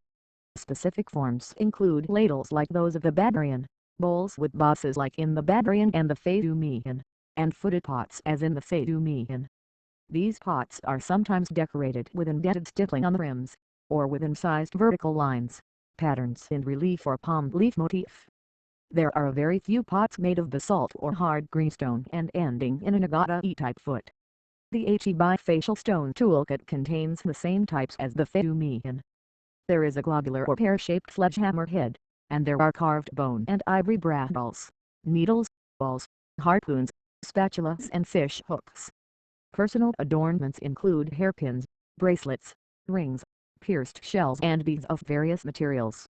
Specific forms include ladles like those of the Badrian, bowls with bosses like in the Badrian and the Fayoum, and footed pots as in the Fayoum. These pots are sometimes decorated with indented stippling on the rims, or with incised vertical lines, patterns in relief or palm leaf motif. There are very few pots made of basalt or hard greenstone and ending in an agate-type foot. The bifacial stone toolkit contains the same types as the Fayoum. There is a globular or pear-shaped sledgehammer head, and there are carved bone and ivory bratballs, needles, balls, harpoons, spatulas and fish hooks. Personal adornments include hairpins, bracelets, rings, pierced shells and beads of various materials.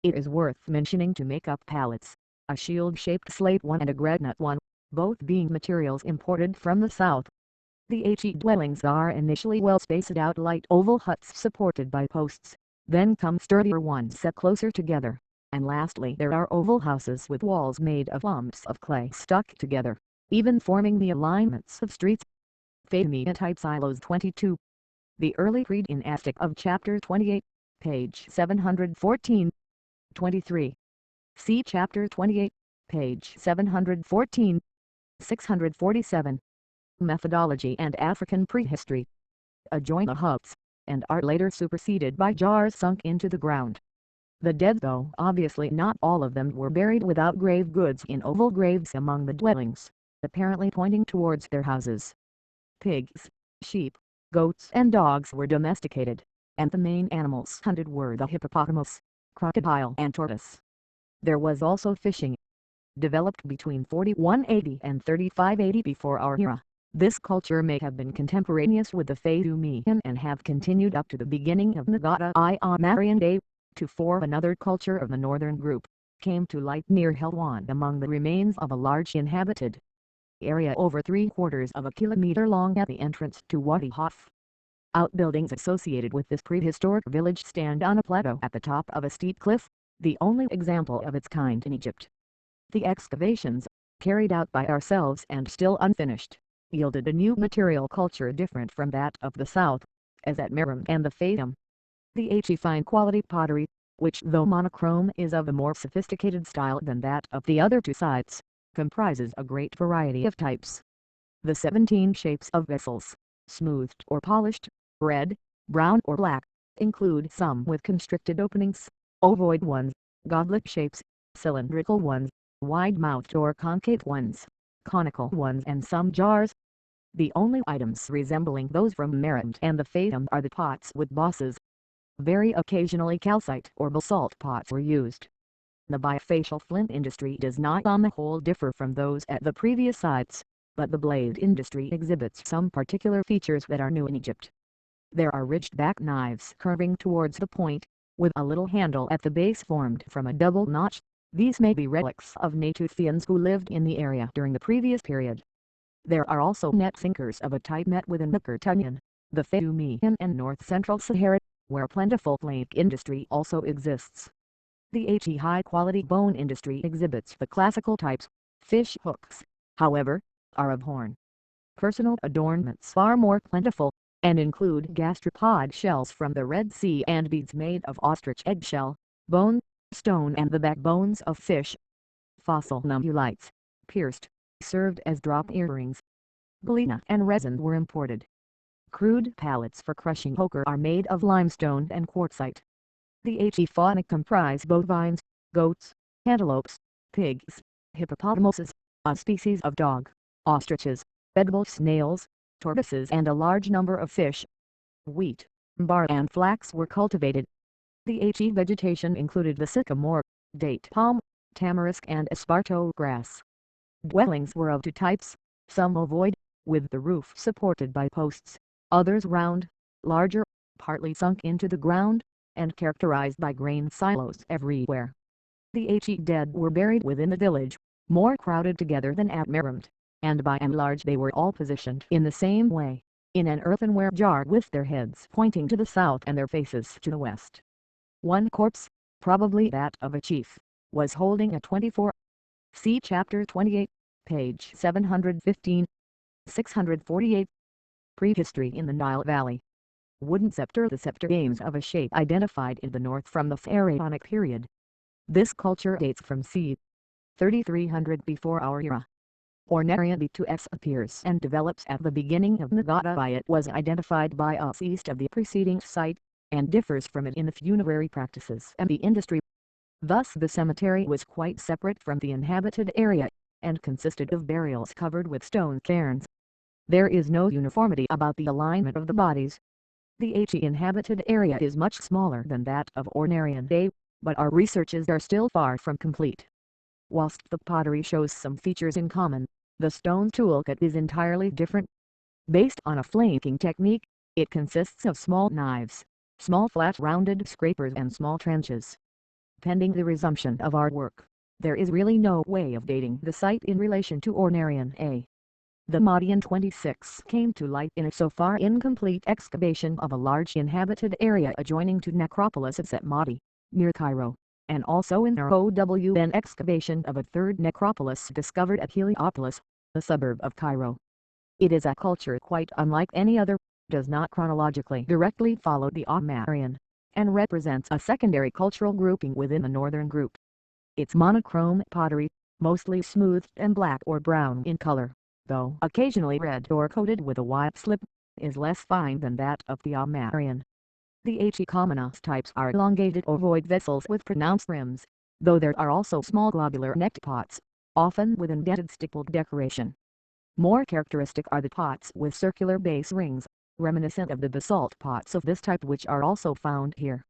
It is worth mentioning to make up palettes, a shield-shaped slate one and a granite one, both being materials imported from the south. The HE dwellings are initially well-spaced out light oval huts supported by posts, then come sturdier ones set closer together, and lastly there are oval houses with walls made of lumps of clay stuck together, even forming the alignments of streets. Type silos 22. The early pre-dynastic of chapter 28, page 714. 23. See chapter 28, page 714. 647. Methodology and African prehistory. Adjoin the huts, and are later superseded by jars sunk into the ground. The dead, though obviously not all of them, were buried without grave goods in oval graves among the dwellings, apparently pointing towards their houses. Pigs, sheep, goats and dogs were domesticated, and the main animals hunted were the hippopotamus, crocodile and tortoise. There was also fishing. Developed between 4180 and 3580 before our era, this culture may have been contemporaneous with the Fayoum and have continued up to the beginning of Nagata I Marian Day. Another culture of the northern group came to light near Helwan among the remains of a large inhabited area over 3/4 of a kilometer long at the entrance to Wadi Hof. Outbuildings associated with this prehistoric village stand on a plateau at the top of a steep cliff, the only example of its kind in Egypt. The excavations, carried out by ourselves and still unfinished, yielded a new material culture different from that of the south, as at Merom and the Fayoum. The HE fine quality pottery, which though monochrome is of a more sophisticated style than that of the other two sites, comprises a great variety of types. The 17 shapes of vessels, smoothed or polished, red, brown or black, include some with constricted openings, ovoid ones, goblet shapes, cylindrical ones, wide-mouthed or concave ones, conical ones and some jars. The only items resembling those from Merom and the Fayoum are the pots with bosses. Very occasionally calcite or basalt pots were used. The bifacial flint industry does not on the whole differ from those at the previous sites, but the blade industry exhibits some particular features that are new in Egypt. There are ridged back knives curving towards the point, with a little handle at the base formed from a double notch. These may be relics of Natufians who lived in the area during the previous period. There are also net sinkers of a type met within the Kurtunian, the Fayoum and north-central Sahara, where plentiful flake industry also exists. The HE high-quality bone industry exhibits the classical types. Fish hooks, however, are of horn. Personal adornments are more plentiful, and include gastropod shells from the Red Sea and beads made of ostrich eggshell, bone, stone and the backbones of fish. Fossil nummulites, pierced, served as drop earrings. Galena and resin were imported. Crude pallets for crushing poker are made of limestone and quartzite. The HE fauna comprise bovines, goats, antelopes, pigs, hippopotamuses, a species of dog, ostriches, edible snails, tortoises and a large number of fish. Wheat, barley and flax were cultivated. The HE vegetation included the sycamore, date palm, tamarisk and esparto grass. Dwellings were of two types, some ovoid, with the roof supported by posts, others round, larger, partly sunk into the ground, and characterized by grain silos everywhere. The HE dead were buried within the village, more crowded together than at Merom, and by and large they were all positioned in the same way, in an earthenware jar with their heads pointing to the south and their faces to the west. One corpse, probably that of a chief, was holding a 24. See chapter 28, page 715. 648. Prehistory in the Nile Valley. Wooden scepter. The scepter games of a shape identified in the north from the Pharaonic period. This culture dates from c. 3300 before our era. Ornarian B2S appears and develops at the beginning of Nagata I. It was identified by us east of the preceding site, and differs from it in the funerary practices and the industry. Thus the cemetery was quite separate from the inhabited area, and consisted of burials covered with stone cairns. There is no uniformity about the alignment of the bodies. The HE inhabited area is much smaller than that of Ornarian day, but our researches are still far from complete. Whilst the pottery shows some features in common, The stone toolkit is entirely different. Based on a flanking technique, it consists of small knives, small flat rounded scrapers and small trenches. Pending the resumption of our work, there is really no way of dating the site in relation to Ornarian A. The Madian 26 came to light in a so far incomplete excavation of a large inhabited area adjoining to necropolises at Madi, near Cairo, and also in ROWN excavation of a third necropolis discovered at Heliopolis, a suburb of Cairo. It is a culture quite unlike any other, does not chronologically directly follow the Amarian, and represents a secondary cultural grouping within the northern group. Its monochrome pottery, mostly smooth and black or brown in color, though occasionally red or coated with a white slip, is less fine than that of the Amarian. The Hecomonas types are elongated ovoid vessels with pronounced rims, though there are also small globular-necked pots, often with indented stippled decoration. More characteristic are the pots with circular base rings, reminiscent of the basalt pots of this type which are also found here.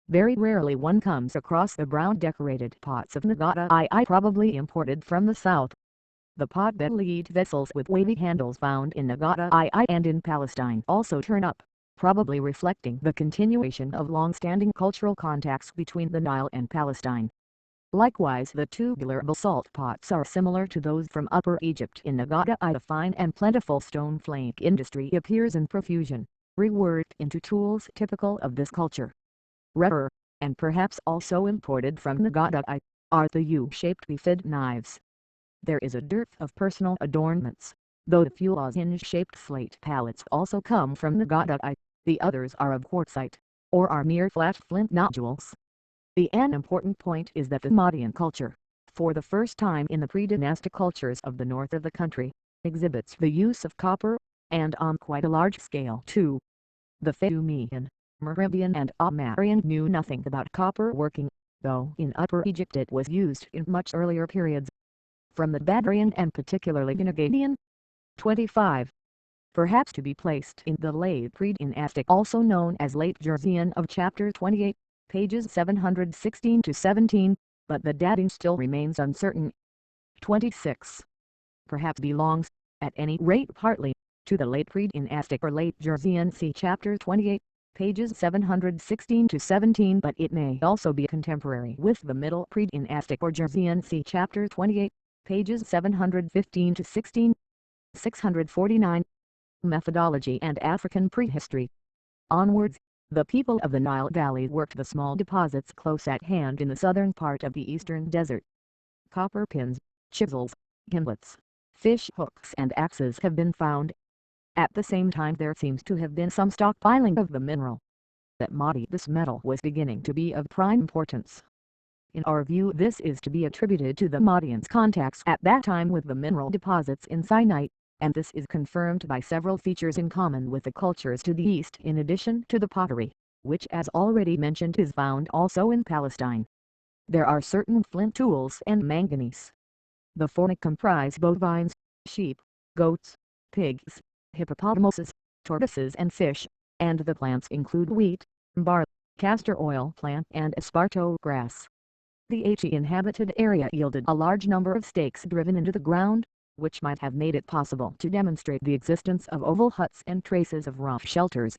Very rarely one comes across the brown decorated pots of Nagata II, probably imported from the south. The pot-bellied vessels with wavy handles found in Nagata II and in Palestine also turn up, probably reflecting the continuation of long-standing cultural contacts between the Nile and Palestine. Likewise, the tubular basalt pots are similar to those from Upper Egypt in Nagata I. The fine and plentiful stone flake industry appears in profusion, reworked into tools typical of this culture. Rarer, and perhaps also imported from Nagata I, are the U-shaped bifid knives. There is a dearth of personal adornments, though the few lozenge-shaped slate palettes also come from Nagata I, the others are of quartzite, or are mere flat flint nodules. An important point is that the Madian culture, for the first time in the pre-dynastic cultures of the north of the country, exhibits the use of copper, and on quite a large scale too. The Fadumian, Mehrabian and Amarian knew nothing about copper working, though in Upper Egypt it was used in much earlier periods. From the Badrian and particularly Nagatian. 25. Perhaps to be placed in the late pre-dynastic, also known as late Jersean of chapter 28. Pages 716 to 17, but the dating still remains uncertain. 26. Perhaps belongs, at any rate partly, to the late pre-dynastic or late Jersean, see chapter 28, pages 716 to 17, but it may also be contemporary with the middle pre-dynastic or Jersean, see chapter 28, pages 715 to 16. 649. Methodology and African prehistory. Onwards. The people of the Nile Valley worked the small deposits close at hand in the southern part of the eastern desert. Copper pins, chisels, gimlets, fish hooks and axes have been found. At the same time there seems to have been some stockpiling of the mineral. At Madi this metal was beginning to be of prime importance. In our view this is to be attributed to the Madians' contacts at that time with the mineral deposits in Sinai, and this is confirmed by several features in common with the cultures to the east in addition to the pottery, which as already mentioned is found also in Palestine. There are certain flint tools and manganese. The Fonte comprise bovines, sheep, goats, pigs, hippopotamuses, tortoises and fish, and the plants include wheat, barley, castor oil plant and esparto grass. The inhabited area yielded a large number of stakes driven into the ground, which might have made it possible to demonstrate the existence of oval huts and traces of rough shelters.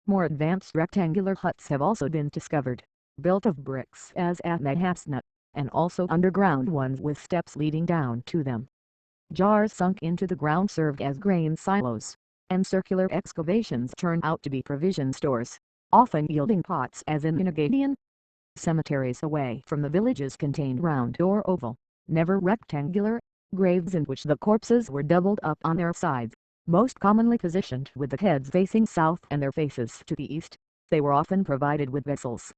More advanced rectangular huts have also been discovered, built of bricks as at Mahasna, and also underground ones with steps leading down to them. Jars sunk into the ground served as grain silos, and circular excavations turn out to be provision stores, often yielding pots as in Nagatian. Cemeteries away from the villages contained round or oval, never rectangular, graves in which the corpses were doubled up on their sides, most commonly positioned with the heads facing south and their faces to the east. They were often provided with vessels.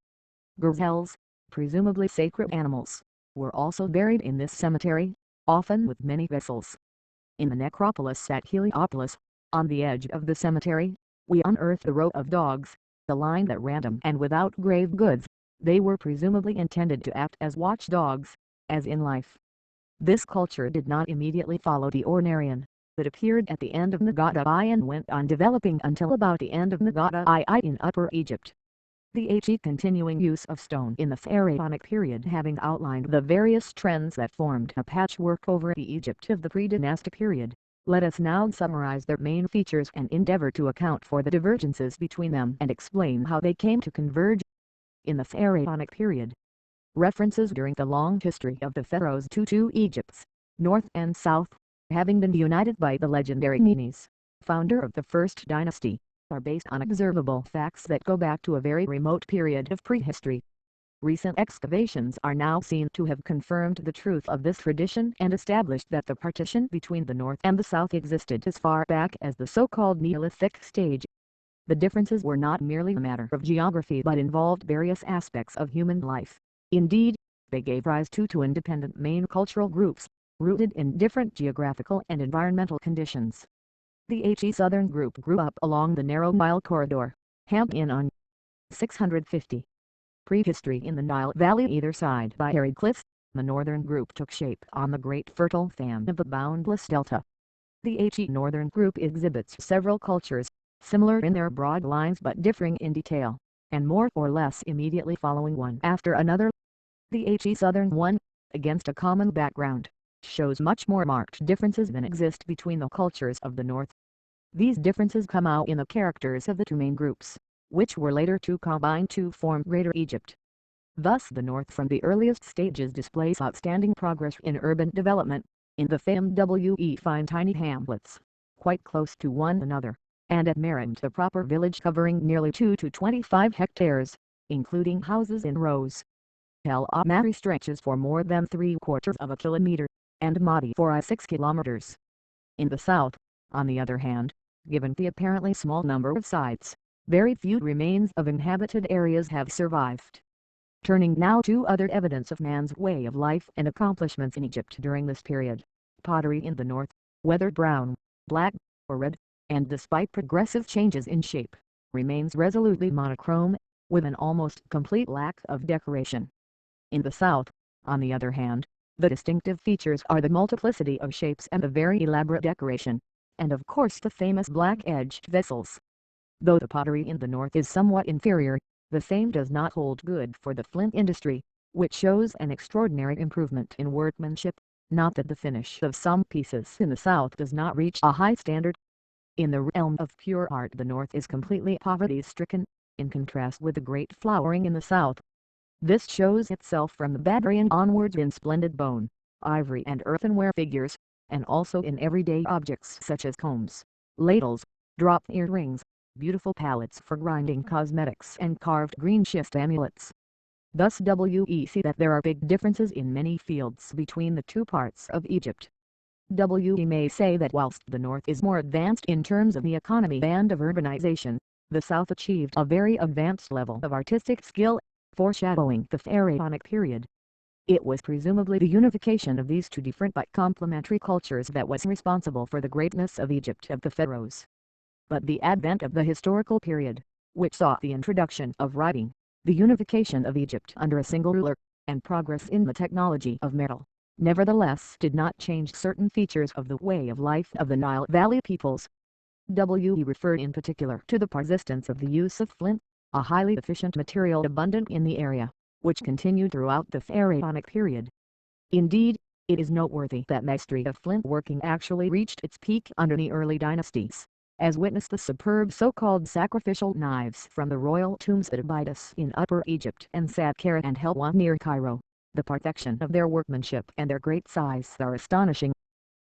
Gazelles, presumably sacred animals, were also buried in this cemetery, often with many vessels. In the necropolis at Heliopolis, on the edge of the cemetery, we unearthed a row of dogs, aligned at random and without grave goods. They were presumably intended to act as watchdogs, as in life. This culture did not immediately follow the Ornarian, but appeared at the end of Nagata I and went on developing until about the end of Nagata II in Upper Egypt. The continuing use of stone in the Pharaonic period, having outlined the various trends that formed a patchwork over the Egypt of the pre-dynastic period, let us now summarize their main features and endeavor to account for the divergences between them and explain how they came to converge. In the Pharaonic period, references during the long history of the pharaohs to two Egypts, north and south, having been united by the legendary Menes, founder of the first dynasty, are based on observable facts that go back to a very remote period of prehistory. Recent excavations are now seen to have confirmed the truth of this tradition and established that the partition between the north and the south existed as far back as the so-called Neolithic stage. The differences were not merely a matter of geography but involved various aspects of human life. Indeed, they gave rise to two independent main cultural groups, rooted in different geographical and environmental conditions. The southern group grew up along the narrow Nile corridor, hemmed in on 650. Prehistory in the Nile Valley either side by arid cliffs. The northern group took shape on the great fertile fan of the boundless delta. The northern group exhibits several cultures, similar in their broad lines but differing in detail, and more or less immediately following one after another. The southern one, against a common background, shows much more marked differences than exist between the cultures of the north. These differences come out in the characters of the two main groups, which were later to combine to form Greater Egypt. Thus the north from the earliest stages displays outstanding progress in urban development. In the FMWE find tiny hamlets, quite close to one another, and at Merend the proper village covering nearly 2 to 25 hectares, including houses in rows. El Amari stretches for more than 3/4 of a kilometer, and Mahdi for 6 kilometers. In the south, on the other hand, given the apparently small number of sites, very few remains of inhabited areas have survived. Turning now to other evidence of man's way of life and accomplishments in Egypt during this period, pottery in the north, whether brown, black, or red, and despite progressive changes in shape, remains resolutely monochrome, with an almost complete lack of decoration. In the south, on the other hand, the distinctive features are the multiplicity of shapes and the very elaborate decoration, and of course the famous black-edged vessels. Though the pottery in the north is somewhat inferior, the same does not hold good for the flint industry, which shows an extraordinary improvement in workmanship, not that the finish of some pieces in the south does not reach a high standard. In the realm of pure art the north is completely poverty-stricken, in contrast with the great flowering in the south. This shows itself from the Badrian onwards in splendid bone, ivory and earthenware figures, and also in everyday objects such as combs, ladles, drop earrings, beautiful palettes for grinding cosmetics and carved green schist amulets. Thus we see that there are big differences in many fields between the two parts of Egypt. We may say that whilst the north is more advanced in terms of the economy and of urbanization, the south achieved a very advanced level of artistic skill, foreshadowing the Pharaonic period. It was presumably the unification of these two different but complementary cultures that was responsible for the greatness of Egypt of the pharaohs. But the advent of the historical period, which saw the introduction of writing, the unification of Egypt under a single ruler, and progress in the technology of metal, nevertheless did not change certain features of the way of life of the Nile Valley peoples. We refer in particular to the persistence of the use of flint, a highly efficient material abundant in the area, which continued throughout the Pharaonic period. Indeed, it is noteworthy that mastery of flint working actually reached its peak under the early dynasties, as witness the superb so-called sacrificial knives from the royal tombs at Abydos in Upper Egypt and Saqqara and Helwan near Cairo. The perfection of their workmanship and their great size are astonishing.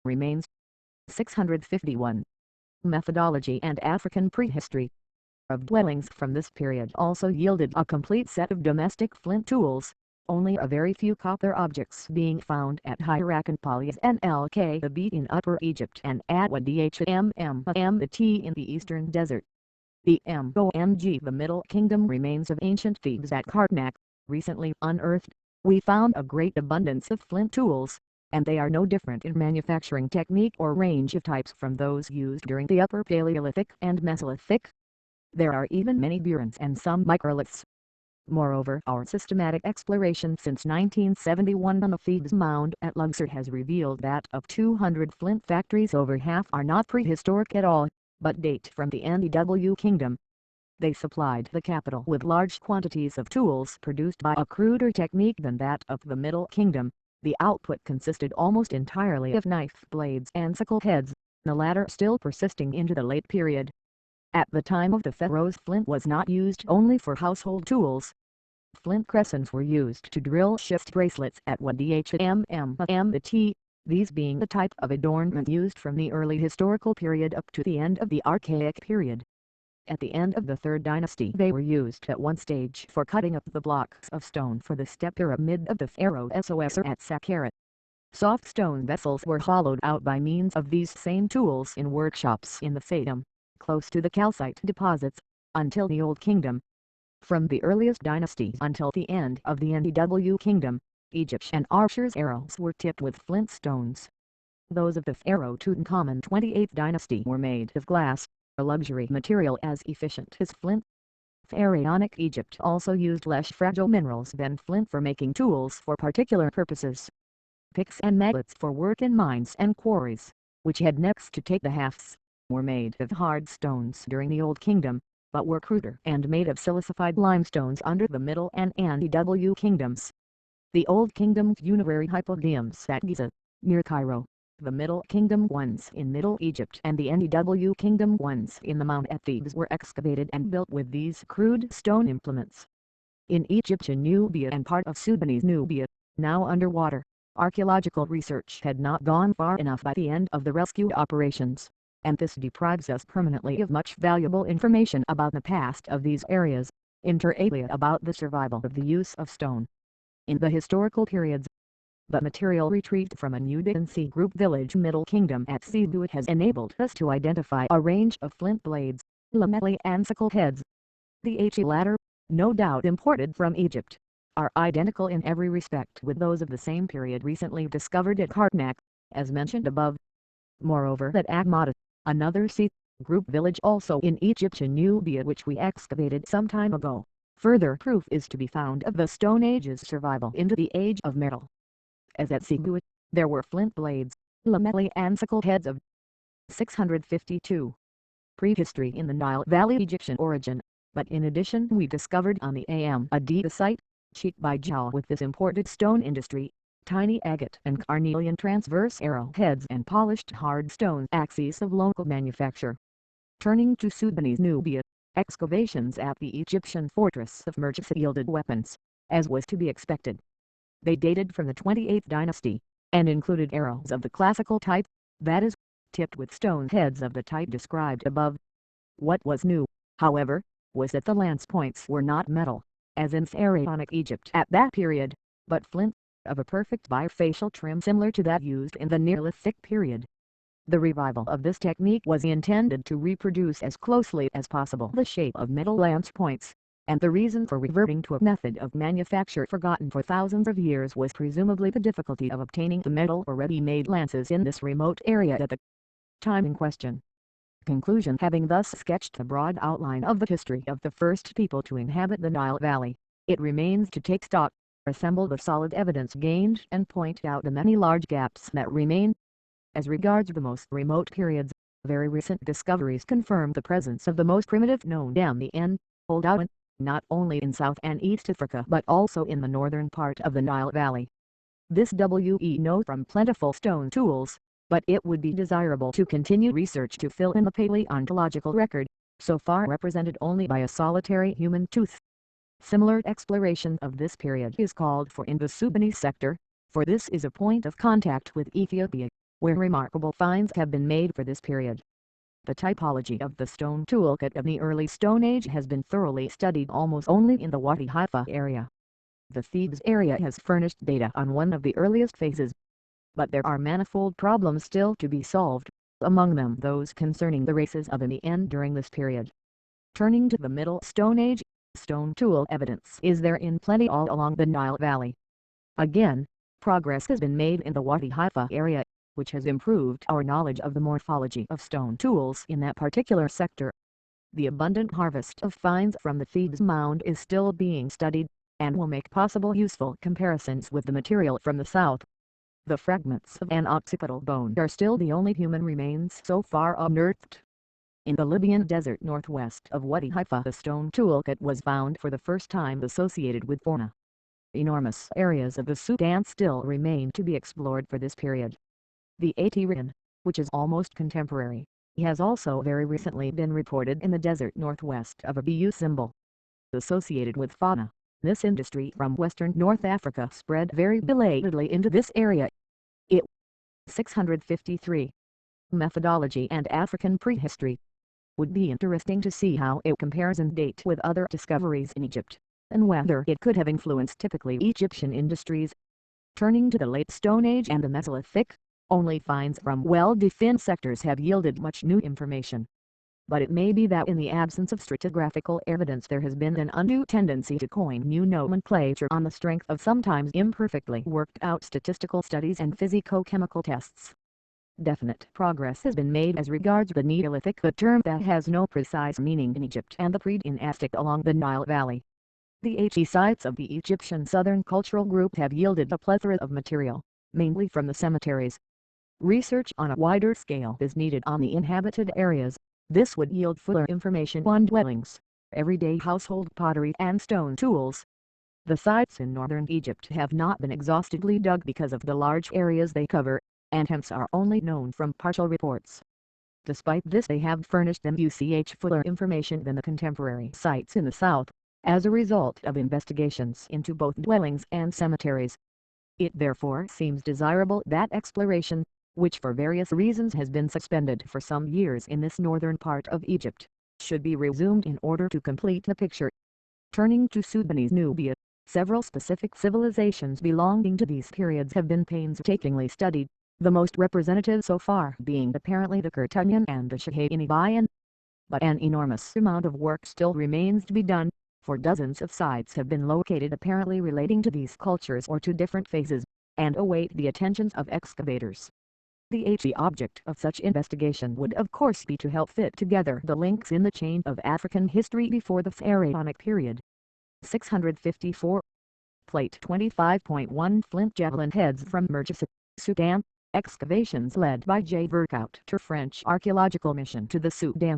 Remains 651. Methodology and African prehistory of dwellings from this period also yielded a complete set of domestic flint tools, only a very few copper objects being found at Hierakonpolis and El-Kabit in Upper Egypt and at Wadh-Mmt in the eastern desert. The Middle Kingdom remains of ancient Thebes at Karnak, recently unearthed. We found a great abundance of flint tools, and they are no different in manufacturing technique or range of types from those used during the Upper Paleolithic and Mesolithic. There are even many burins and some microliths. Moreover, our systematic exploration since 1971 on the Thebes mound at Luxor has revealed that of 200 flint factories over half are not prehistoric at all, but date from the Ndew Kingdom. They supplied the capital with large quantities of tools produced by a cruder technique than that of the Middle Kingdom. The output consisted almost entirely of knife blades and sickle heads, the latter still persisting into the late period. At the time of the pharaohs, flint was not used only for household tools. Flint crescents were used to drill shift bracelets at Wadhmt, these being the type of adornment used from the early historical period up to the end of the Archaic period. At the end of the Third Dynasty they were used at one stage for cutting up the blocks of stone for the step pyramid of the pharaoh Sos at Saqqara. Soft stone vessels were hollowed out by means of these same tools in workshops in the Fayyum, close to the calcite deposits, until the Old Kingdom. From the earliest dynasties until the end of the NEW Kingdom, Egyptian archers' arrows were tipped with flint stones. Those of the pharaoh Tutankhamun 28th dynasty were made of glass, a luxury material as efficient as flint. Pharaonic Egypt also used less fragile minerals than flint for making tools for particular purposes. Picks and maglets for work in mines and quarries, which had next to take the hafts, were made of hard stones during the Old Kingdom, but were cruder and made of silicified limestones under the Middle and NEW Kingdoms. The Old Kingdom's funerary hypogeums at Giza, near Cairo, the Middle Kingdom ones in Middle Egypt and the NEW Kingdom ones in the Mount at Thebes were excavated and built with these crude stone implements. In Egyptian Nubia and part of Sudanese Nubia, now underwater, archaeological research had not gone far enough by the end of the rescue operations, and this deprives us permanently of much valuable information about the past of these areas, inter alia about the survival of the use of stone in the historical periods. But material retrieved from a Nubian group village Middle Kingdom at Cebu has enabled us to identify a range of flint blades, lamella and sickle heads. The latter, no doubt imported from Egypt, are identical in every respect with those of the same period recently discovered at Karnak, as mentioned above. Moreover, at Agmata, another group village also in Egyptian Nubia which we excavated some time ago, further proof is to be found of the Stone Age's survival into the Age of Metal. As at Cebu, there were flint blades, lamella and sickle heads of 652. Prehistory in the Nile Valley Egyptian origin, but in addition we discovered on the Adida site, cheek by jowl with this imported stone industry, tiny agate and carnelian transverse arrow heads and polished hard stone axes of local manufacture. Turning to Sudanese Nubia, excavations at the Egyptian fortress of Merchis yielded weapons, as was to be expected. They dated from the 28th dynasty, and included arrows of the classical type, that is, tipped with stone heads of the type described above. What was new, however, was that the lance points were not metal, as in Pharaonic Egypt at that period, but flint, of a perfect bifacial trim similar to that used in the Neolithic period. The revival of this technique was intended to reproduce as closely as possible the shape of metal lance points, and the reason for reverting to a method of manufacture forgotten for thousands of years was presumably the difficulty of obtaining the metal or ready-made lances in this remote area at the time in question. Conclusion: having thus sketched the broad outline of the history of the first people to inhabit the Nile Valley, it remains to take stock, assemble the solid evidence gained and point out the many large gaps that remain. As regards the most remote periods, very recent discoveries confirm the presence of the most primitive known Old Owen, not only in South and East Africa but also in the northern part of the Nile Valley. This we know from plentiful stone tools, but it would be desirable to continue research to fill in the paleontological record, so far represented only by a solitary human tooth. Similar exploration of this period is called for in the Sudanese sector, for this is a point of contact with Ethiopia, where remarkable finds have been made for this period. The typology of the stone toolkit of the early Stone Age has been thoroughly studied almost only in the Wadi Haifa area. The Thebes area has furnished data on one of the earliest phases, but there are manifold problems still to be solved, among them those concerning the races of the end during this period. Turning to the Middle Stone Age, stone tool evidence is there in plenty all along the Nile Valley. Again, progress has been made in the Wadi Haifa area, which has improved our knowledge of the morphology of stone tools in that particular sector. The abundant harvest of finds from the Thebes mound is still being studied, and will make possible useful comparisons with the material from the south. The fragments of an occipital bone are still the only human remains so far unearthed. In the Libyan desert northwest of Wadi Haifa, a stone toolkit was found for the first time associated with fauna. Enormous areas of the Sudan still remain to be explored for this period. The Atyrian, which is almost contemporary, has also very recently been reported in the desert northwest of a Bu symbol. Associated with fauna, this industry from western North Africa spread very belatedly into this area. 653. Methodology and African prehistory. Would be interesting to see how it compares in date with other discoveries in Egypt, and whether it could have influenced typically Egyptian industries. Turning to the Late Stone Age and the Mesolithic, only finds from well-defined sectors have yielded much new information. But it may be that in the absence of stratigraphical evidence there has been an undue tendency to coin new nomenclature on the strength of sometimes imperfectly worked out statistical studies and physico-chemical tests. Definite progress has been made as regards the Neolithic, a term that has no precise meaning in Egypt, and the pre-dynastic along the Nile Valley. The HE sites of the Egyptian Southern Cultural Group have yielded a plethora of material, mainly from the cemeteries. Research on a wider scale is needed on the inhabited areas. This would yield fuller information on dwellings, everyday household pottery and stone tools. The sites in northern Egypt have not been exhaustively dug because of the large areas they cover, and hence are only known from partial reports. Despite this, they have furnished them fuller information than the contemporary sites in the south, as a result of investigations into both dwellings and cemeteries. It therefore seems desirable that exploration, which for various reasons has been suspended for some years in this northern part of Egypt, should be resumed in order to complete the picture. Turning to Sudanese Nubia, several specific civilizations belonging to these periods have been painstakingly studied, the most representative so far being apparently the Kurtunian and the Shahanibayan. But an enormous amount of work still remains to be done, for dozens of sites have been located apparently relating to these cultures or to different phases, and await the attentions of excavators. The object of such investigation would of course be to help fit together the links in the chain of African history before the Pharaonic period. 654. Plate 25.1 Flint javelin heads from Merchis, Sudan. Excavations led by J. Verkout to French Archaeological Mission to the Sudan.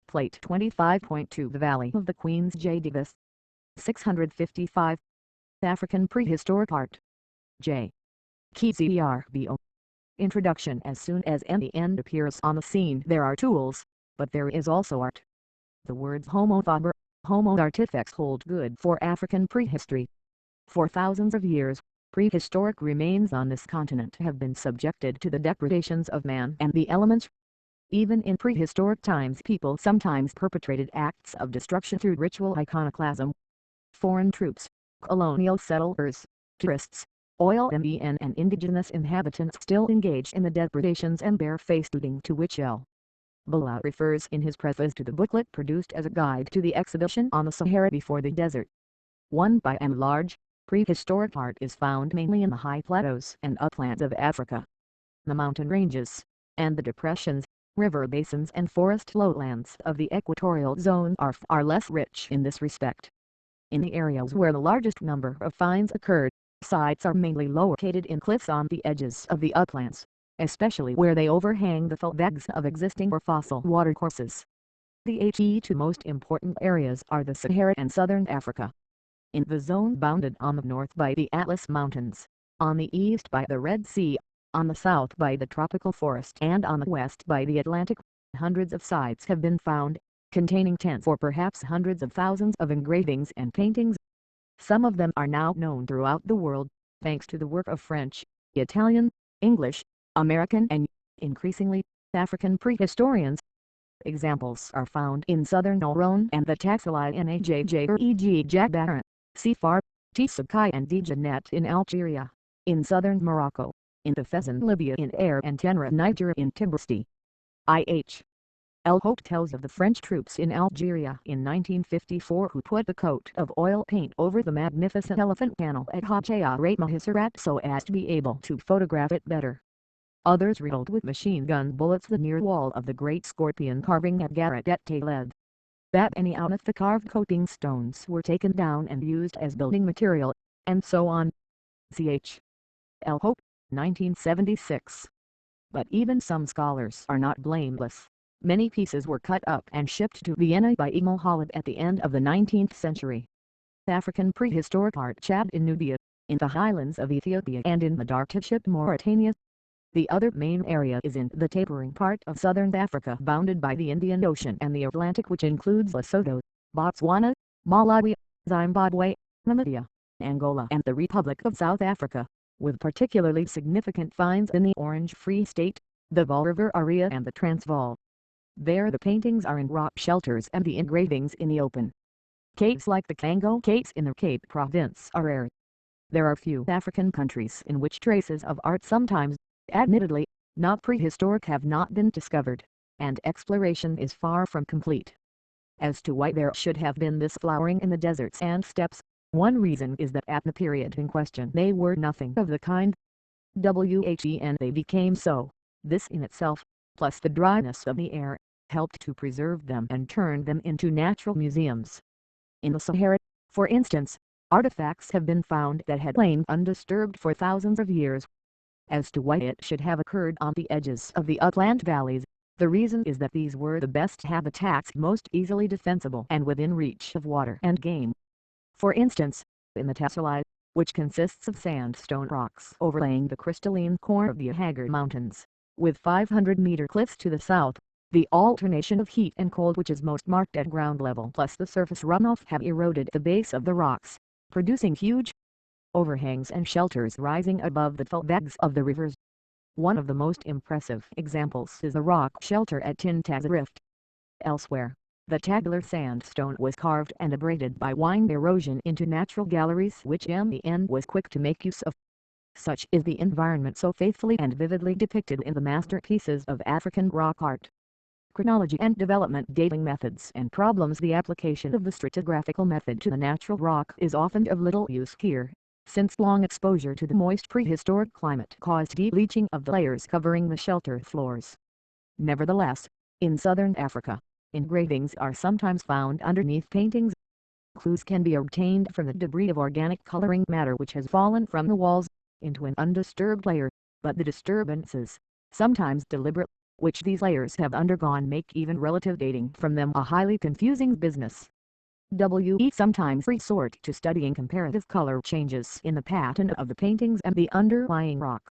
Plate 25.2 The Valley of the Queens J. Davis. 655. African Prehistoric Art. J. KZRBO. Introduction. As soon as any end appears on the scene there are tools, but there is also art. The words Homo faber, Homo artifex hold good for African prehistory. For thousands of years, prehistoric remains on this continent have been subjected to the depredations of man and the elements. Even in prehistoric times people sometimes perpetrated acts of destruction through ritual iconoclasm. Foreign troops, colonial settlers, tourists, oil and indigenous inhabitants still engage in the depredations and barefaced looting to which L. Bala refers in his preface to the booklet produced as a guide to the exhibition on the Sahara before the desert. By and large, prehistoric art is found mainly in the high plateaus and uplands of Africa. The mountain ranges, and the depressions, river basins and forest lowlands of the equatorial zone are far less rich in this respect. In the areas where the largest number of finds occurred, sites are mainly located in cliffs on the edges of the uplands, especially where they overhang the fallbags of existing or fossil watercourses. The two most important areas are the Sahara and southern Africa. In the zone bounded on the north by the Atlas Mountains, on the east by the Red Sea, on the south by the tropical forest and on the west by the Atlantic, hundreds of sites have been found, containing tens or perhaps hundreds of thousands of engravings and paintings. Some of them are now known throughout the world, thanks to the work of French, Italian, English, American and, increasingly, African prehistorians. Examples are found in southern Oron and the Taxili Najj e.g. Jagbaran, Sifar, Tisakai and Dijanet in Algeria, in southern Morocco, in the Fezzan Libya in Air and Tenra Niger in Tibristi. I.H. L. Hope tells of the French troops in Algeria in 1954 who put a coat of oil paint over the magnificent elephant panel at Hadjia Mahisirat so as to be able to photograph it better. Others riddled with machine gun bullets the near wall of the Great Scorpion carving at Garat et Taleb. That any out of the carved coping stones were taken down and used as building material, and so on. Ch. L. Hope, 1976. But even some scholars are not blameless. Many pieces were cut up and shipped to Vienna by Emil Holland at the end of the 19th century. African prehistoric art Chad in Nubia, in the highlands of Ethiopia and in the Dartshire Mauritania. The other main area is in the tapering part of southern Africa bounded by the Indian Ocean and the Atlantic, which includes Lesotho, Botswana, Malawi, Zimbabwe, Namibia, Angola and the Republic of South Africa, with particularly significant finds in the Orange Free State, the Vaal River area and the Transvaal. There the paintings are in rock shelters and the engravings in the open. Caves like the Congo caves in the Cape Province are rare. There are few African countries in which traces of art, sometimes, admittedly, not prehistoric, have not been discovered, and exploration is far from complete. As to why there should have been this flowering in the deserts and steppes, one reason is that at the period in question they were nothing of the kind. And they became so. This in itself, plus the dryness of the air, helped to preserve them and turn them into natural museums. In the Sahara, for instance, artifacts have been found that had lain undisturbed for thousands of years. As to why it should have occurred on the edges of the upland valleys, the reason is that these were the best habitats, most easily defensible and within reach of water and game. For instance, in the Tesselai, which consists of sandstone rocks overlaying the crystalline core of the Hagar Mountains, with 500-meter cliffs to the south, the alternation of heat and cold, which is most marked at ground level, plus the surface runoff, have eroded the base of the rocks, producing huge overhangs and shelters rising above the full beds of the rivers. One of the most impressive examples is the rock shelter at Tintag's Rift. Elsewhere, the tabular sandstone was carved and abraded by wind erosion into natural galleries, which MEN was quick to make use of. Such is the environment so faithfully and vividly depicted in the masterpieces of African rock art. Chronology and development, dating methods and problems. The application of the stratigraphical method to the natural rock is often of little use here, since long exposure to the moist prehistoric climate caused deep leaching of the layers covering the shelter floors. Nevertheless, in southern Africa, engravings are sometimes found underneath paintings. Clues can be obtained from the debris of organic coloring matter which has fallen from the walls into an undisturbed layer, but the disturbances, sometimes deliberate, which these layers have undergone make even relative dating from them a highly confusing business. We sometimes resort to studying comparative color changes in the pattern of the paintings and the underlying rock.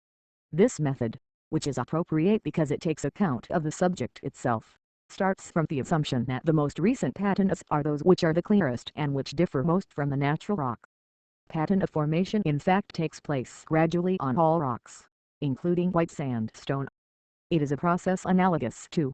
This method, which is appropriate because it takes account of the subject itself, starts from the assumption that the most recent patterns are those which are the clearest and which differ most from the natural rock. Pattern of formation in fact takes place gradually on all rocks, including white sandstone. It is a process analogous to